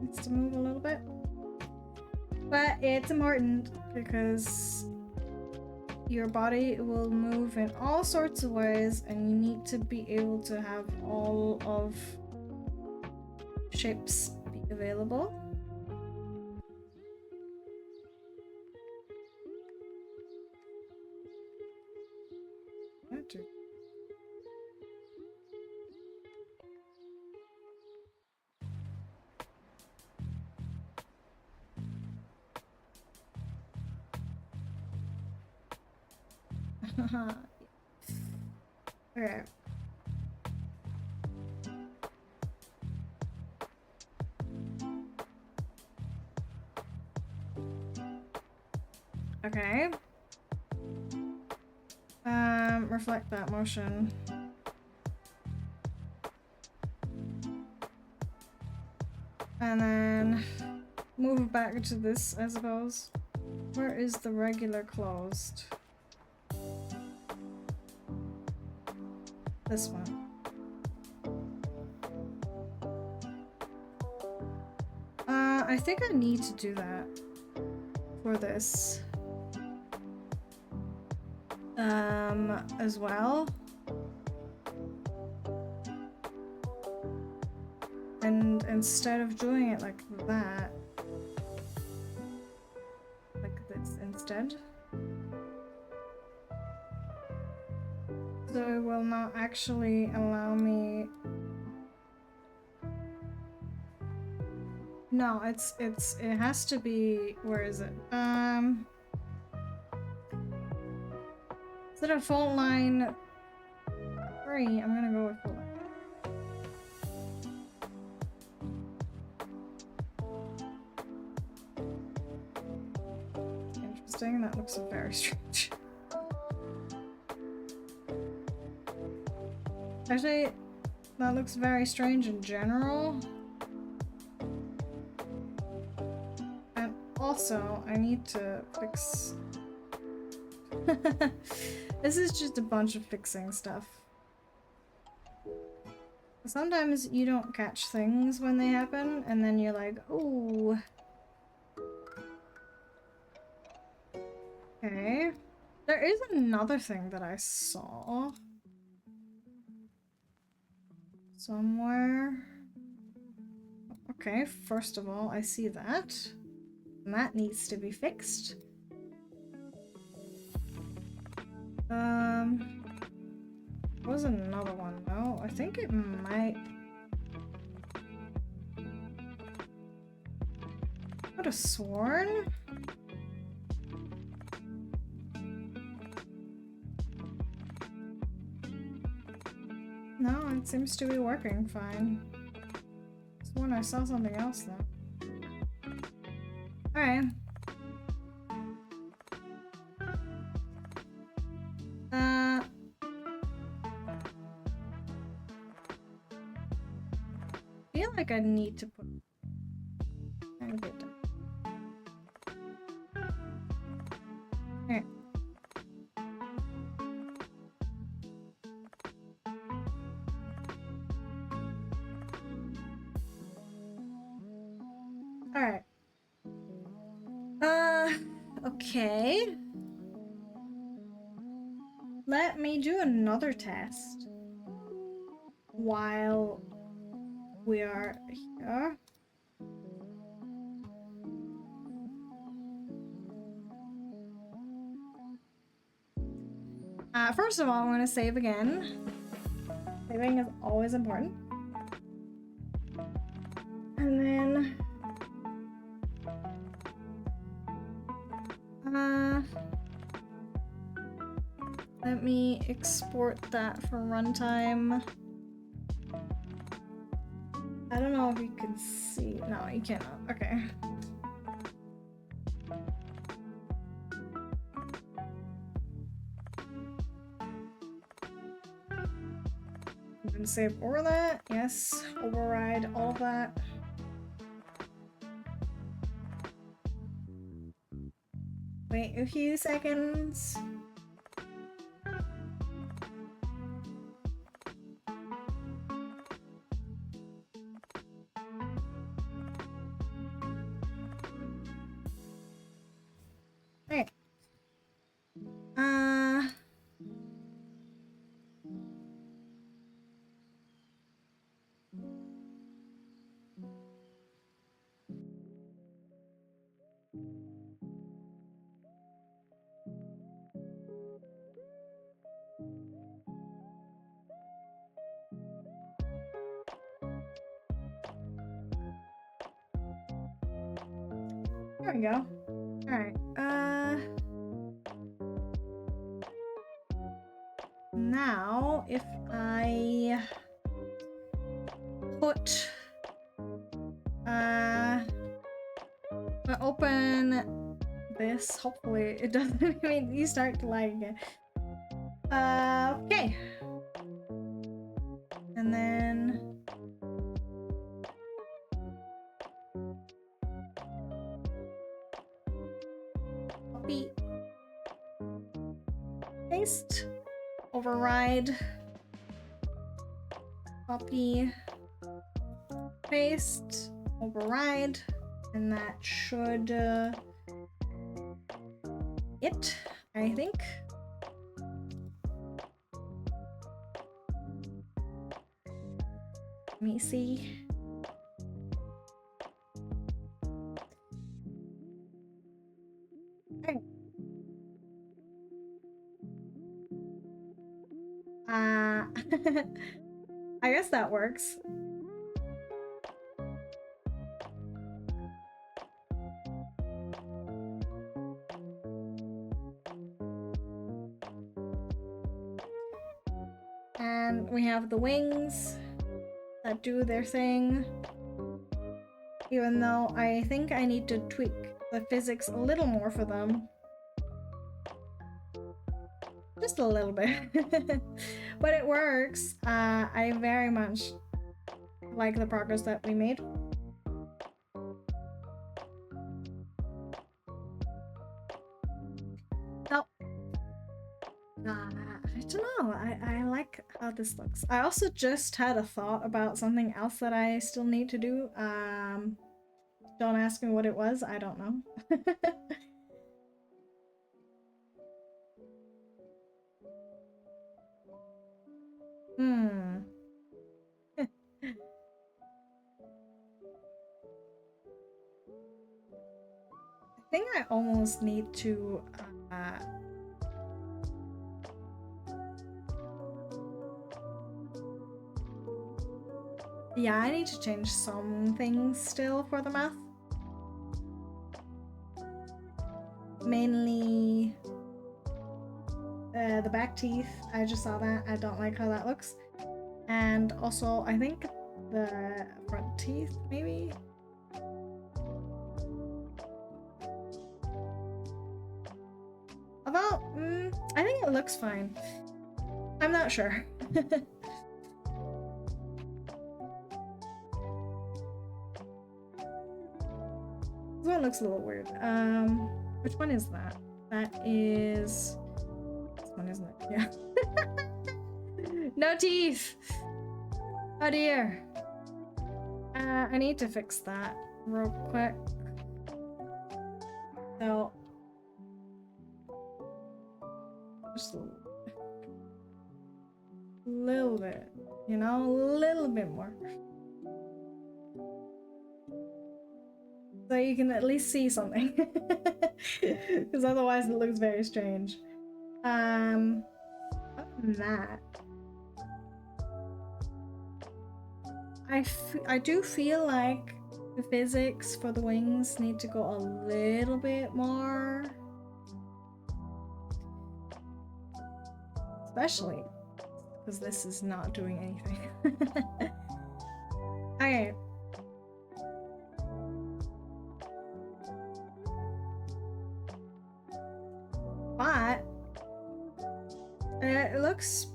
Needs to move a little bit. But it's important because your body will move in all sorts of ways and you need to be able to have all of shapes be available. Okay. Okay. Reflect that motion. And then move it back to this, I suppose. Where is the regular closed? This one. I think I need to do that for this. As well. And instead of doing it like that, like this instead. So it will not actually allow me. No, it has to be, where is it? Is it a fault line 3? I'm gonna go with fault line. Interesting, that looks very strange. Actually, that looks very strange in general. And also, I need to fix... This is just a bunch of fixing stuff. Sometimes you don't catch things when they happen, and then you're like, ooh. Okay. There is another thing that I saw somewhere. Okay, first of all, I see that. And that needs to be fixed. There was another one though. I think it might. I could have sworn. No, it seems to be working fine. It's when I saw something else though. Alright. I feel like I need to put a bit down. Okay. Alright. Okay. Let me do another test while we are here. First of all, I'm going to save again. Saving is always important. And then... let me export that for runtime I don't know if you can see. No, you cannot. Okay. I'm gonna save over that. Yes. Override all of that. Wait a few seconds. Okay. There we go. Alright, now if I put I open this, hopefully it doesn't mean you start to lag again. Okay. And then copy, paste, override, copy, paste, override, and that should it, I think. Let me see. Okay. I guess that works. And we have the wings that do their thing. Even though I think I need to tweak the physics a little more for them. Just a little bit. But it works. I very much like the progress that we made. So, I don't know. I like how this looks. I also just had a thought about something else that I still need to do. Don't ask me what it was. I don't know. I think I almost need to yeah, I need to change some things still for the math. Mainly the back teeth. I just saw that. I don't like how that looks. And also, I think the front teeth, maybe? Although, I think it looks fine. I'm not sure. This one looks a little weird. Which one is that? That is... This one, isn't it? Yeah. No teeth! Oh dear. I need to fix that real quick. So... Just a little bit, you know? A little bit more. So you can at least see something. Because otherwise it looks very strange. Other than that, I do feel like the physics for the wings need to go a little bit more. Especially because this is not doing anything. Okay, but it looks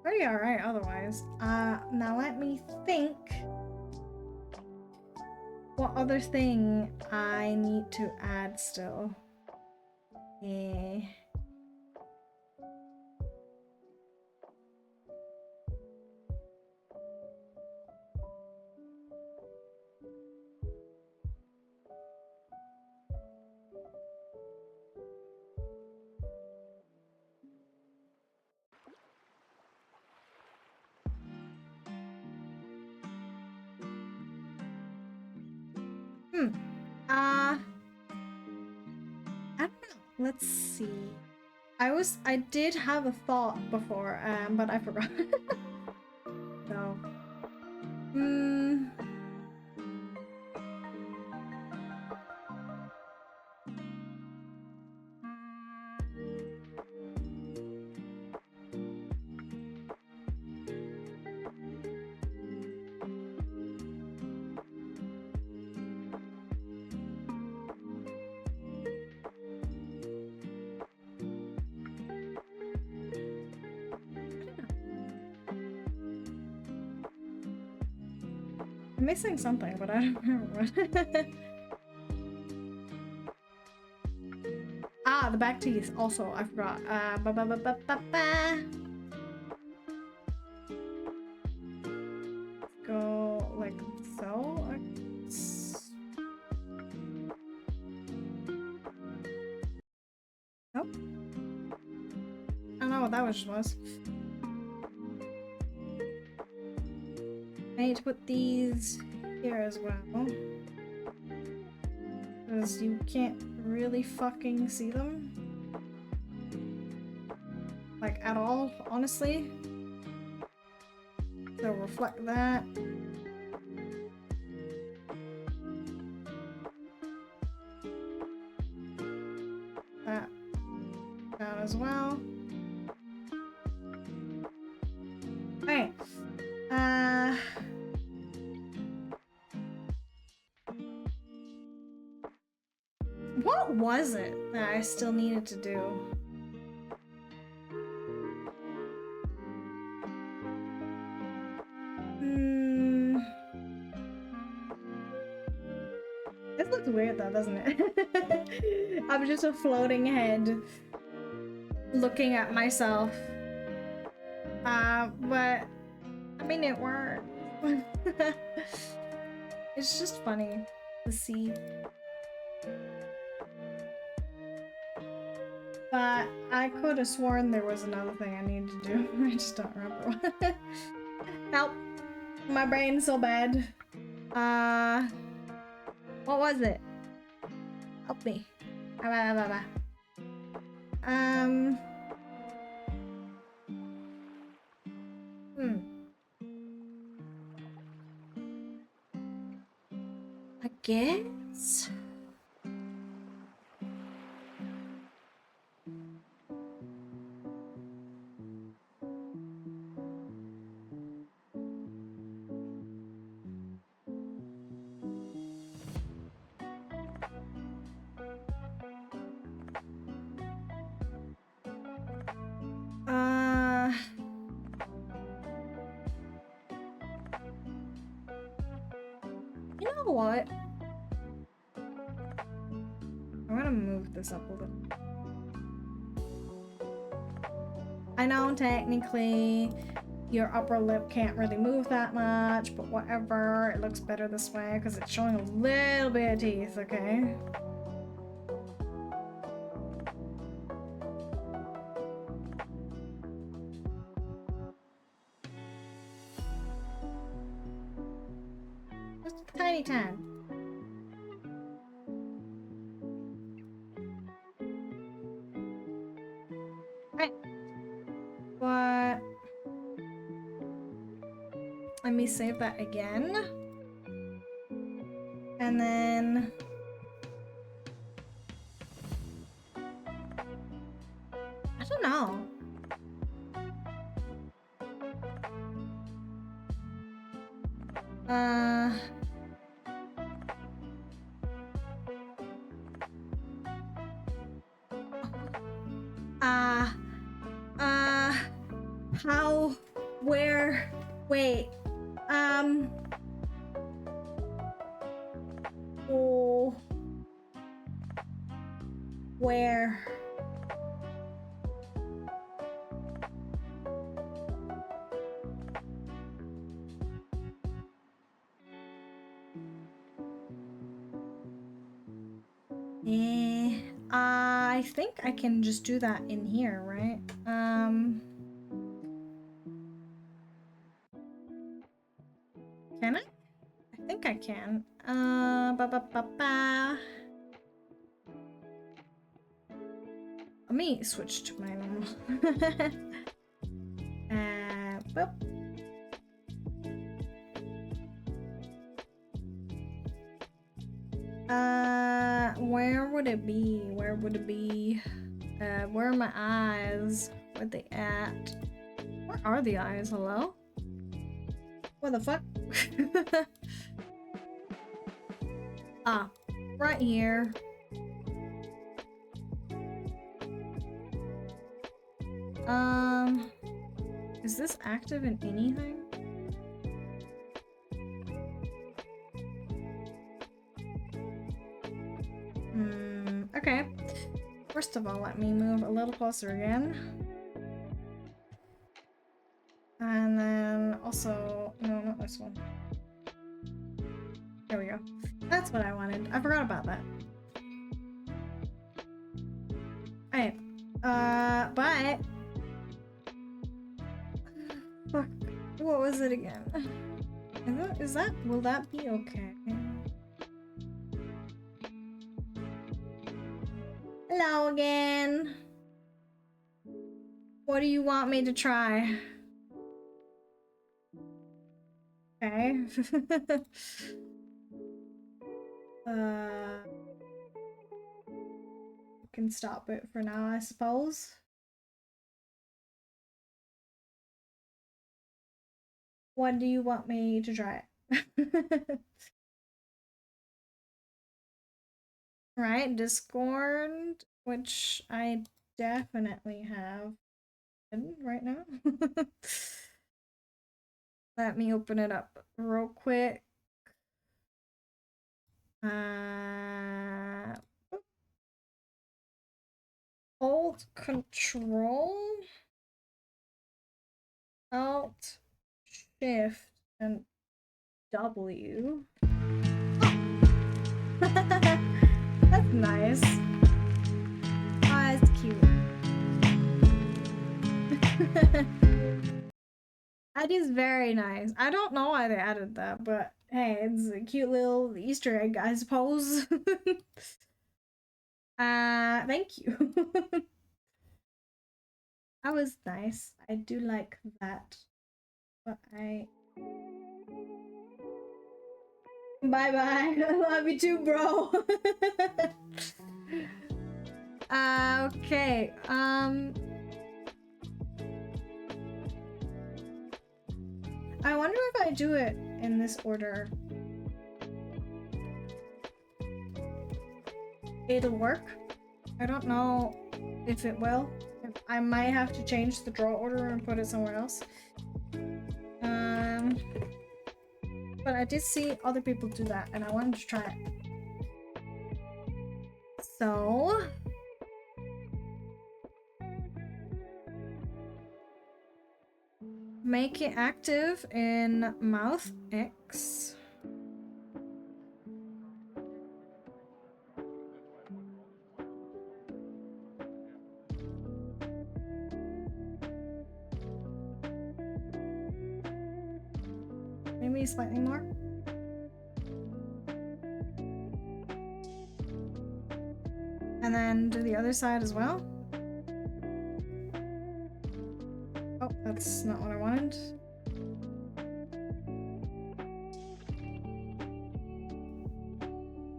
pretty alright otherwise. Now let me think what other thing I need to add still. I don't know. Let's see. I did have a thought before, but I forgot. So, I'm missing something, but I don't remember what. Ah, the back teeth. Also, I forgot. Go like so. Nope. I don't know what that was. I need to put these here as well. Because you can't really fucking see them. Like, at all, honestly. So reflect that. That down as well. Alright. What was it that I still needed to do? This looks weird though, doesn't it? I'm just a floating head looking at myself. But I mean it worked. It's just funny to see. But I could have sworn there was another thing I needed to do. I just don't remember what. Help! My brain's so bad. What was it? Help me. I guess? You know what? I'm gonna move this up a little. I know technically your upper lip can't really move that much, but whatever. It looks better this way because it's showing a little bit of teeth, okay? Just a tiny tad. Right. But let me save that again. And then I don't know. How? Where? Wait. Oh. Where? I think I can just do that in here, right? Can I? I think I can. Let me switch to my normal. Boop. Where would it be? Where would it be? Where are my eyes? Where they at? Where are the eyes? Hello? What the fuck? Ah, right here. Is this active in anything? Okay. First of all, let me move a little closer again. And then also, no, not this one. There we go. That's what I wanted. I forgot about that. Alright. But... Fuck. What was it again? Will that be okay? Hello again. What do you want me to try? Okay. Can stop it for now, I suppose. What do you want me to try? Right, Discord, which I definitely have right now. Let me open it up real quick. Alt Control, Alt Shift and W. That's nice. Oh, that's cute. That is very nice. I don't know why they added that, but hey, it's a cute little Easter egg, I suppose. Thank you. That was nice. I do like that. But Bye bye. I love you too, bro. Okay. I wonder if I do it in this order, it'll work. I don't know if it will. I might have to change the draw order and put it somewhere else. But I did see other people do that and I wanted to try it. So make it active in mouth X. Maybe slightly more. And then do the other side as well. Oh, that's not what I wanted.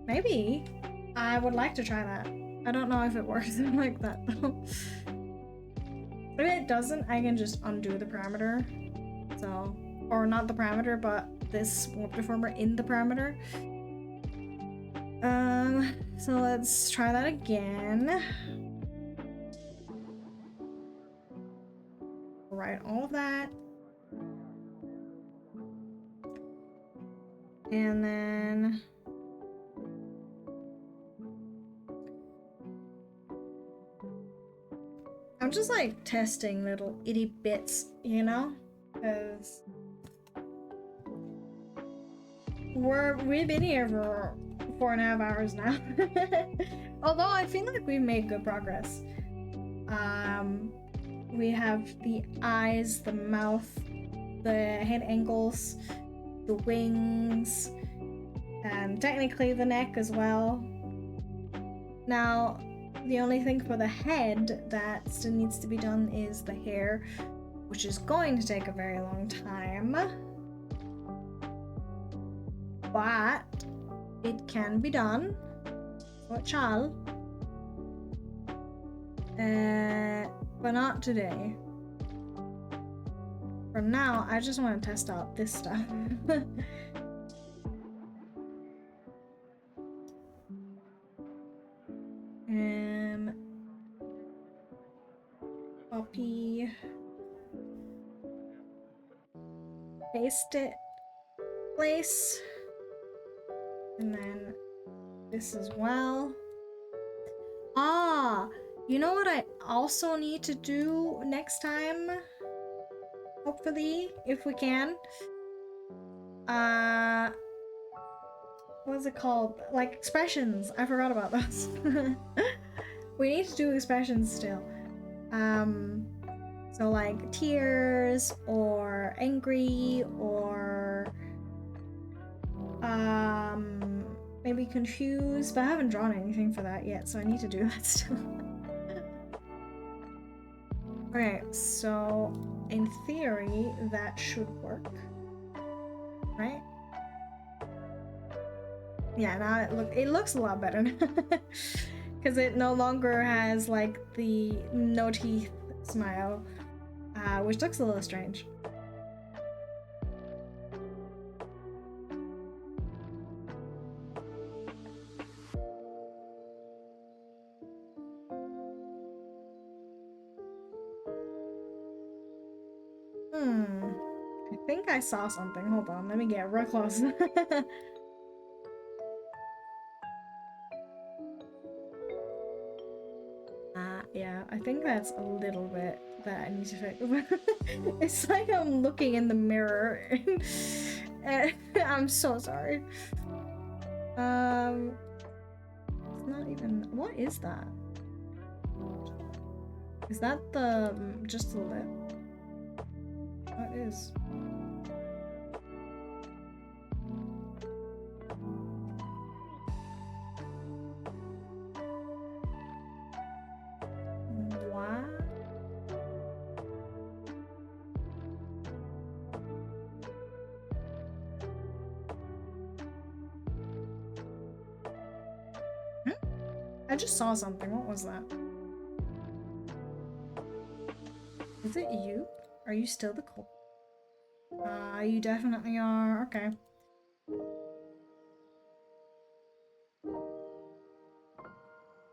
Maybe. I would like to try that. I don't know if it works like that though. If it doesn't, I can just undo the parameter. So, or not the parameter, but this warp deformer in the parameter. So let's try that again. override all of that. And then I'm just like testing little itty bits, you know? Because we've been here for 4.5 hours now. Although I feel like we've made good progress. We have the eyes, the mouth, the head angles, the wings, and technically the neck as well. Now, the only thing for the head that still needs to be done is the hair, which is going to take a very long time. But it can be done. So it shall. But not today. For now, I just want to test out this stuff. Copy. Paste it. Place. And then this as well. Ah! You know what I also need to do next time? Hopefully, if we can. What's it called? Like expressions. I forgot about those. We need to do expressions still. So like tears or angry or maybe confused, but I haven't drawn anything for that yet, so I need to do that still. Okay, so in theory that should work, right? Yeah, now it looks a lot better because it no longer has like the no teeth smile, which looks a little strange. I think I saw something. Hold on, let me get real close. Yeah, I think that's a little bit that I need to fix. It's like I'm looking in the mirror. And I'm so sorry. It's not even. What is that? Is that the just the lip? What is? What? I just saw something. What was that? Is it you? Are you still the culprit? You definitely are. Okay.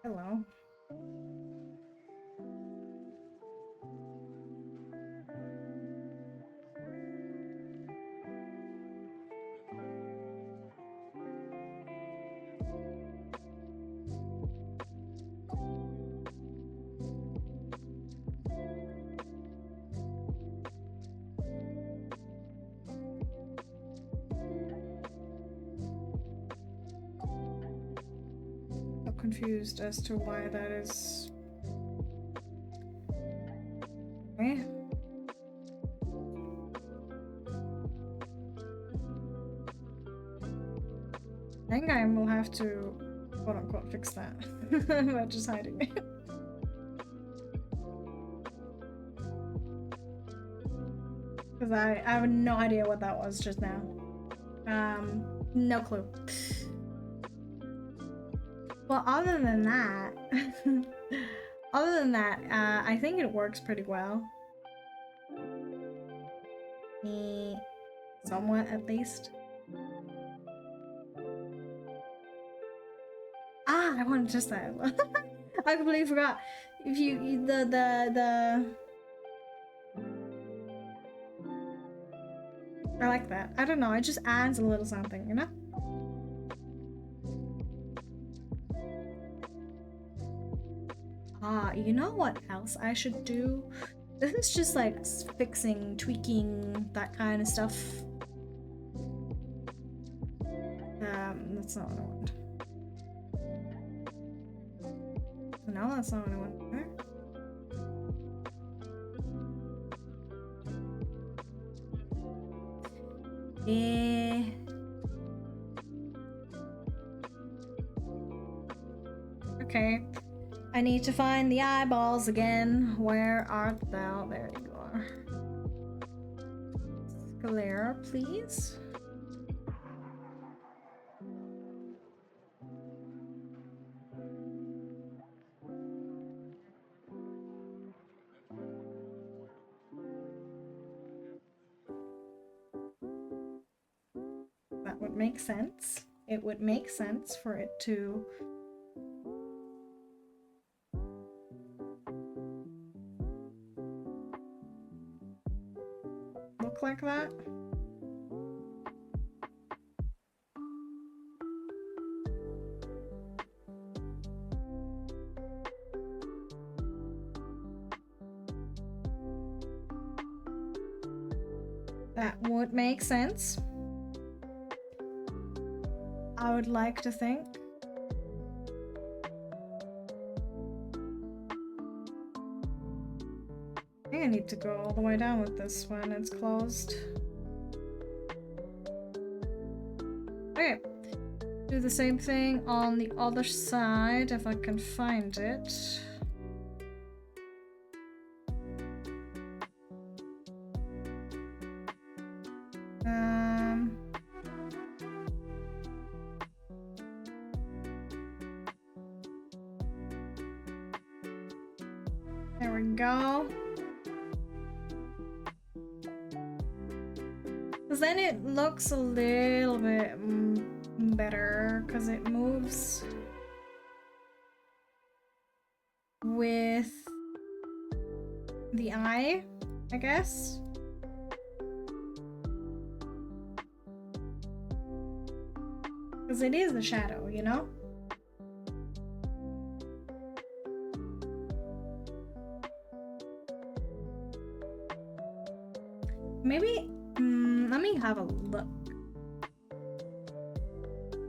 Hello. Confused as to why that is. Okay. I think I will have to quote unquote fix that by just hiding it. Because I have no idea what that was just now. No clue. Well, other than that, I think it works pretty well. Somewhat, at least. I wanted just that. I completely forgot. If you I like that. I don't know, it just adds a little something, you know? Ah, you know what else I should do? This is just like fixing, tweaking, that kind of stuff. That's not what I want. No, that's not what I want. Yeah. Okay. I need to find the eyeballs again. Where art thou? There you are. Scalera, please. That would make sense. It would make sense for it to look like that. That would make sense. I would like to think. I think I need to go all the way down with this when it's closed. Okay. Do the same thing on the other side if I can find it. There we go. Because then it looks a little bit better because it moves with the eye, I guess. Because it is the shadow, you know? Maybe, let me have a look.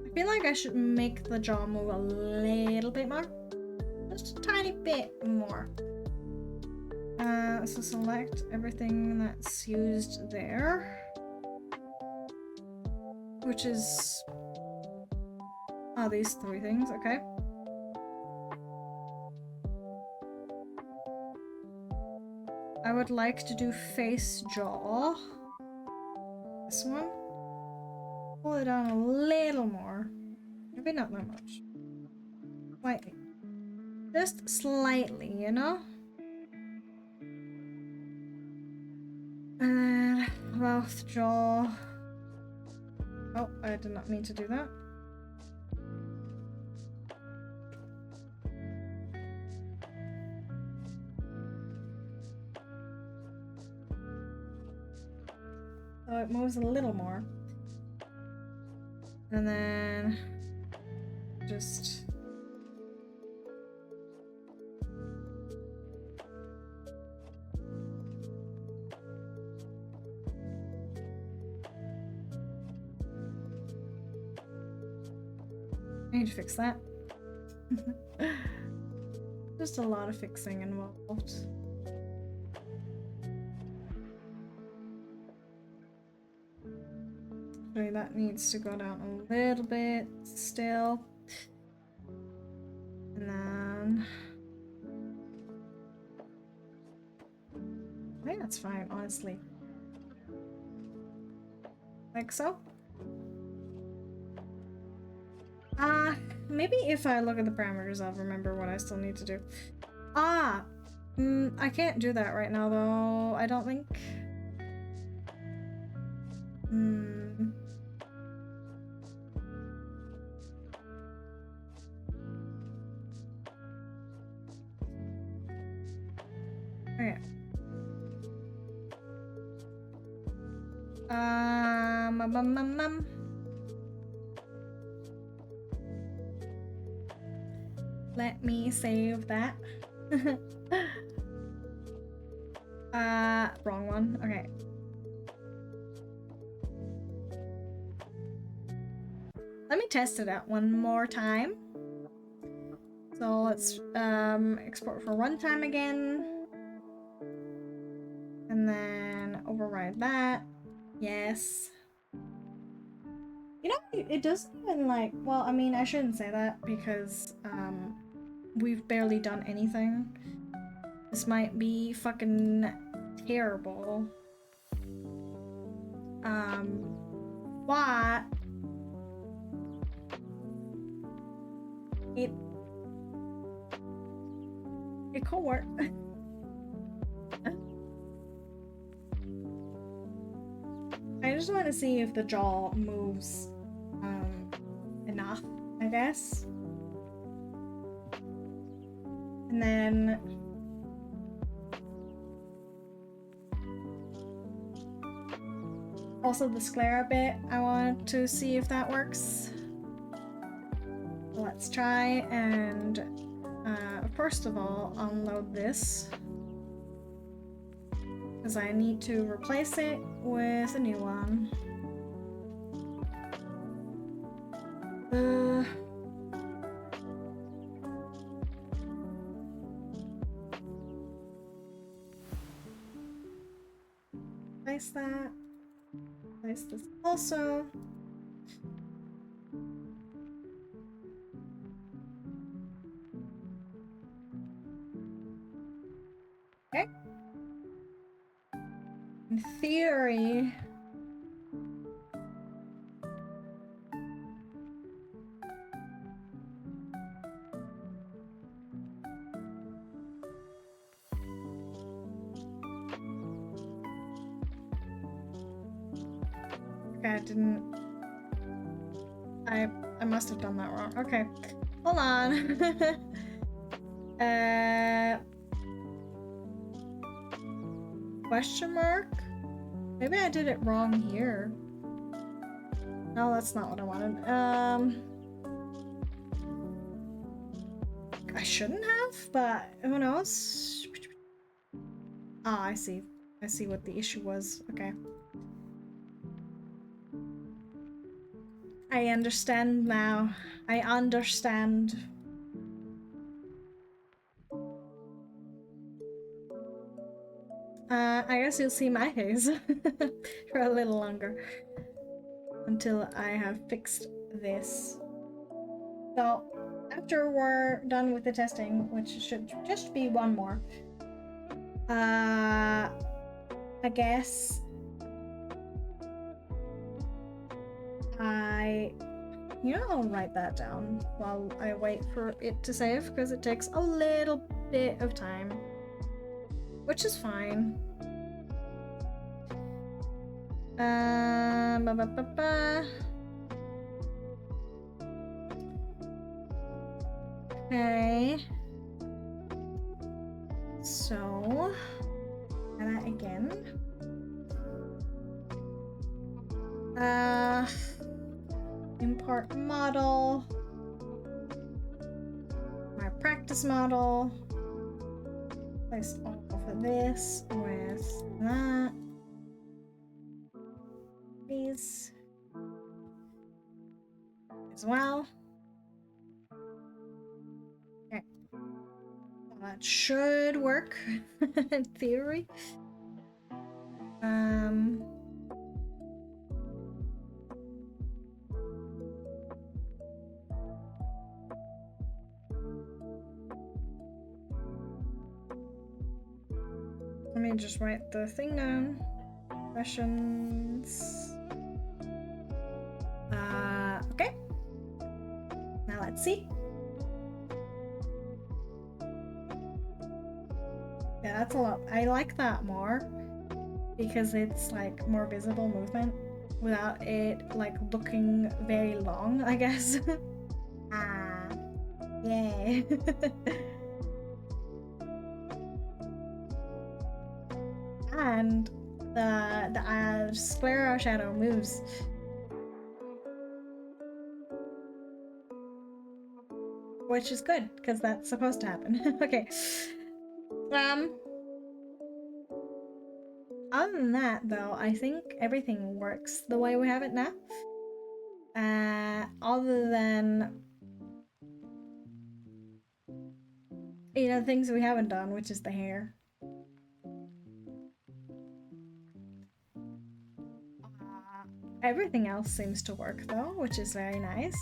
I feel like I should make the jaw move a little bit more. Just a tiny bit more. So select everything that's used there. Which is... oh, these three things, okay. I would like to do face jaw. This one. Pull it down a little more. Maybe not that much. Slightly. Just slightly, you know? And then mouth, jaw. Oh, I did not mean to do that. So it moves a little more. And then just I need to fix that. Just a lot of fixing involved. Okay, that needs to go down a little bit still. And then I think that's fine, honestly. Like so. Maybe if I look at the parameters, I'll remember what I still need to do. I can't do that right now, though. I don't think. Okay. um, um, um, um. Let me save that. Wrong one. Okay. Let me test it out one more time. So let's export for runtime again. And then override that. Yes. You know, it doesn't even like, well, I mean, I shouldn't say that because we've barely done anything. This might be fucking terrible. What? It could work. I just want to see if the jaw moves enough, I guess. And then also the sclera bit, I want to see if that works. Let's try and first of all unload this because I need to replace it with a new one. Place that. Place this also. Okay. In theory, okay, I must have done that wrong. Okay, hold on. Question mark? Maybe I did it wrong here. No, that's not what I wanted. I shouldn't have, but who knows? Ah, I see. I see what the issue was. Okay. I understand now. I understand. I guess you'll see my face for a little longer until I have fixed this. So, after we're done with the testing, which should just be one more, I guess I'll write that down while I wait for it to save because it takes a little bit of time, which is fine. Okay. So, try that again. Import model. My practice model. Place all of this with that. These as well. Okay. Well, that should work in theory. Let me just write the thing down. Questions. Okay. Now let's see. Yeah, that's a lot. I like that more because it's like more visible movement without it like looking very long, I guess. Yay. And the square shadow moves. Which is good, because that's supposed to happen. Okay. Other than that, though, I think everything works the way we have it now. Other than, you know, things we haven't done, which is the hair. Everything else seems to work, though, which is very nice.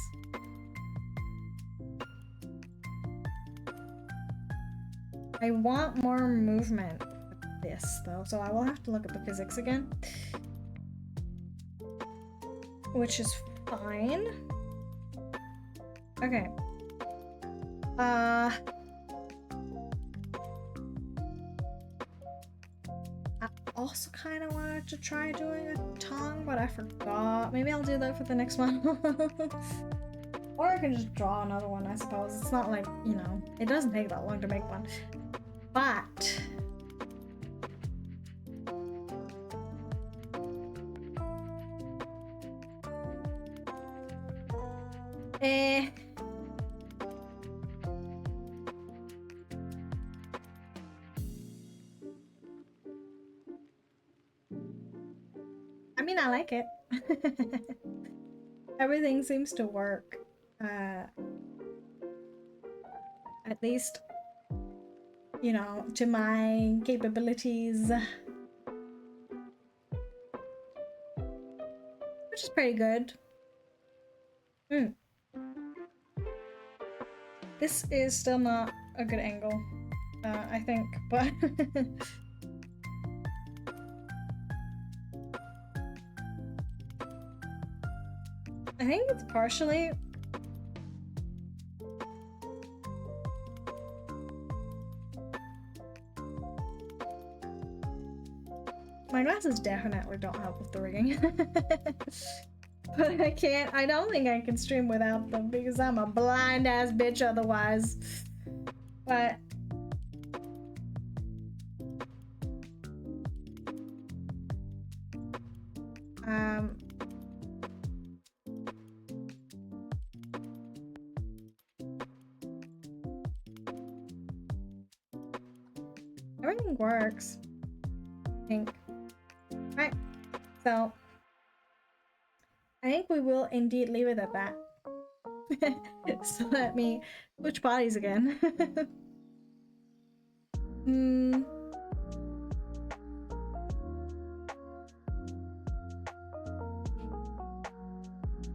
I want more movement with this, though, so I will have to look at the physics again. Which is fine. Okay. I also kind of wanted to try doing a tongue, but I forgot. Maybe I'll do that for the next one. Or I can just draw another one, I suppose. It's not like, you know, it doesn't take that long to make one. But I mean, I like it. Everything seems to work. At least, you know, to my capabilities. Which is pretty good. This is still not a good angle, I think, but I think it's partially my glasses definitely don't help with the rigging. But I don't think I can stream without them because I'm a blind ass bitch otherwise. But everything works, I think. Right, so I think we will indeed leave it at that. So let me switch bodies again.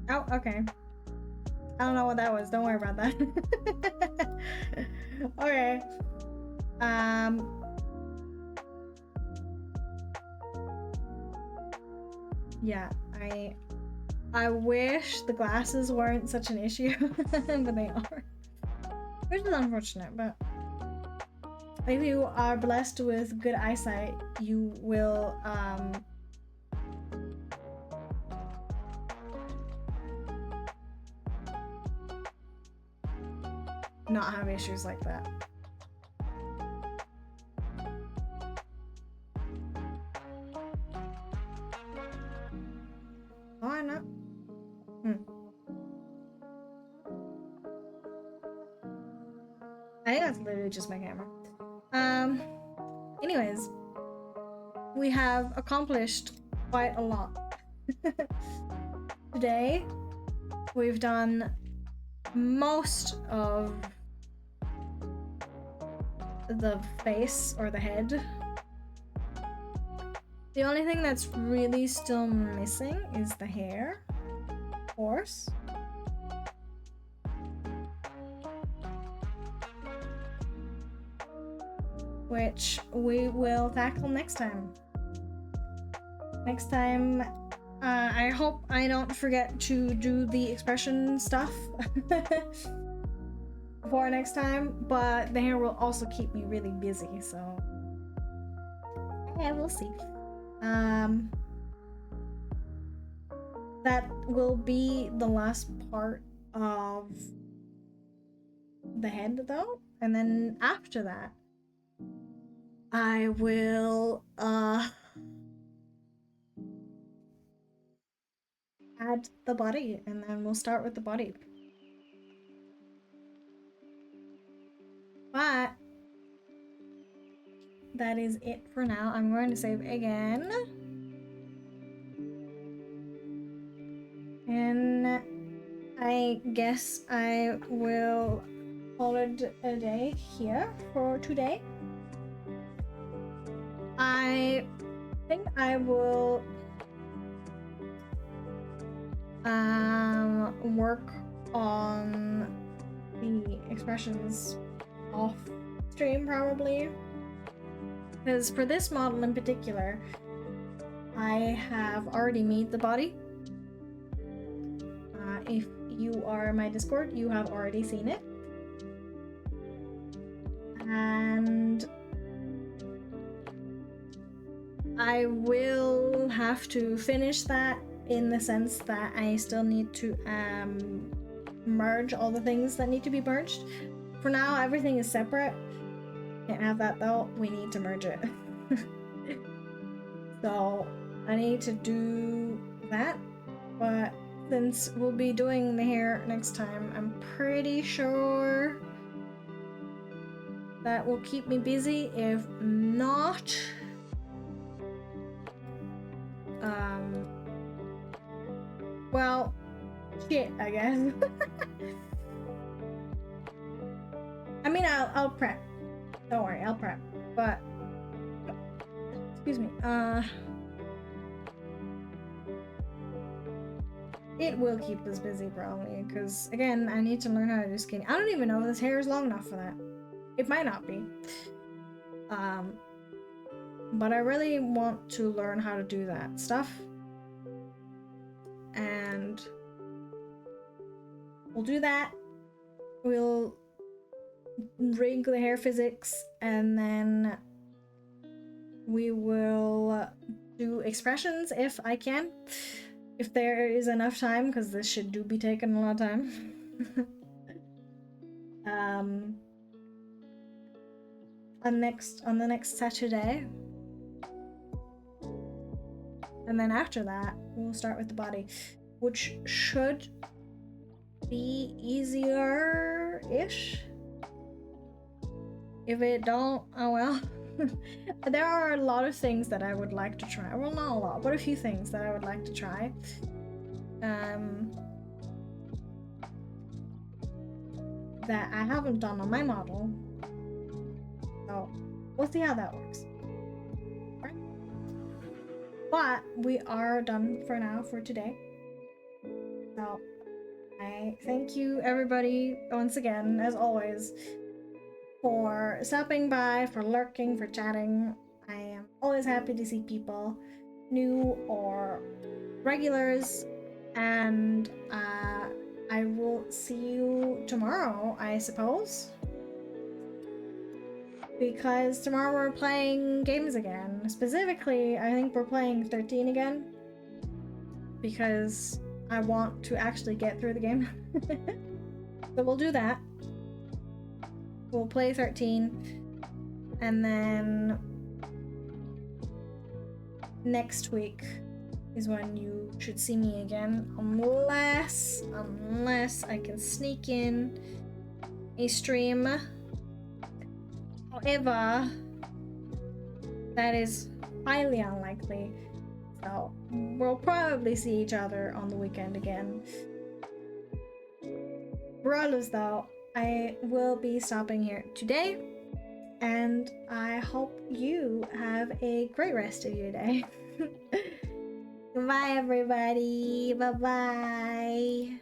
Oh, okay. I don't know what that was. Don't worry about that. Okay. Yeah, I wish the glasses weren't such an issue, but they are. Which is unfortunate, but if you are blessed with good eyesight, you will not have issues like that. Oh, I'm not. I think that's literally just my camera. Anyways, we have accomplished quite a lot. Today, we've done most of the face or the head. The only thing that's really still missing is the hair, of course. Which we will tackle next time. Next time, I hope I don't forget to do the expression stuff for next time, but the hair will also keep me really busy, so yeah, we'll see. That will be the last part of the head, though, and then after that I will add the body, and then we'll start with the body. But that is it for now. I'm going to save again. And I guess I will call it a day here for today. I think I will work on the expressions off stream probably, because for this model in particular I have already made the body. If you are in my Discord, you have already seen it, and I will have to finish that in the sense that I still need to merge all the things that need to be merged. For now, everything is separate. Can't have that though. We need to merge it. So I need to do that. But since we'll be doing the hair next time, I'm pretty sure that will keep me busy. If not, well, shit, I guess. I mean, I'll prep. Don't worry, I'll prep. But excuse me. It will keep us busy probably, because again, I need to learn how to do skinny. I don't even know if this hair is long enough for that. It might not be. But I really want to learn how to do that stuff. And we'll do that. We'll rig the hair physics, and then we will do expressions if I can. If there is enough time, because this should be taking a lot of time. On the next Saturday. And then after that, we'll start with the body, which should be easier-ish. If it don't, oh well. There are a lot of things that I would like to try. Well, not a lot, but a few things that I would like to try. That I haven't done on my model. So we'll see how that works. Right. But we are done for now for today. So I thank you everybody once again, as always, for stopping by, for lurking, for chatting. I am always happy to see people, new or regulars, and I will see you tomorrow, I suppose, because tomorrow we're playing games again. Specifically, I think we're playing 13 again, because I want to actually get through the game. So we'll do that. We'll play 13, and then next week is when you should see me again, unless I can sneak in a stream. However, that is highly unlikely, so we'll probably see each other on the weekend again. Regardless though, I will be stopping here today, and I hope you have a great rest of your day. Goodbye everybody, bye bye.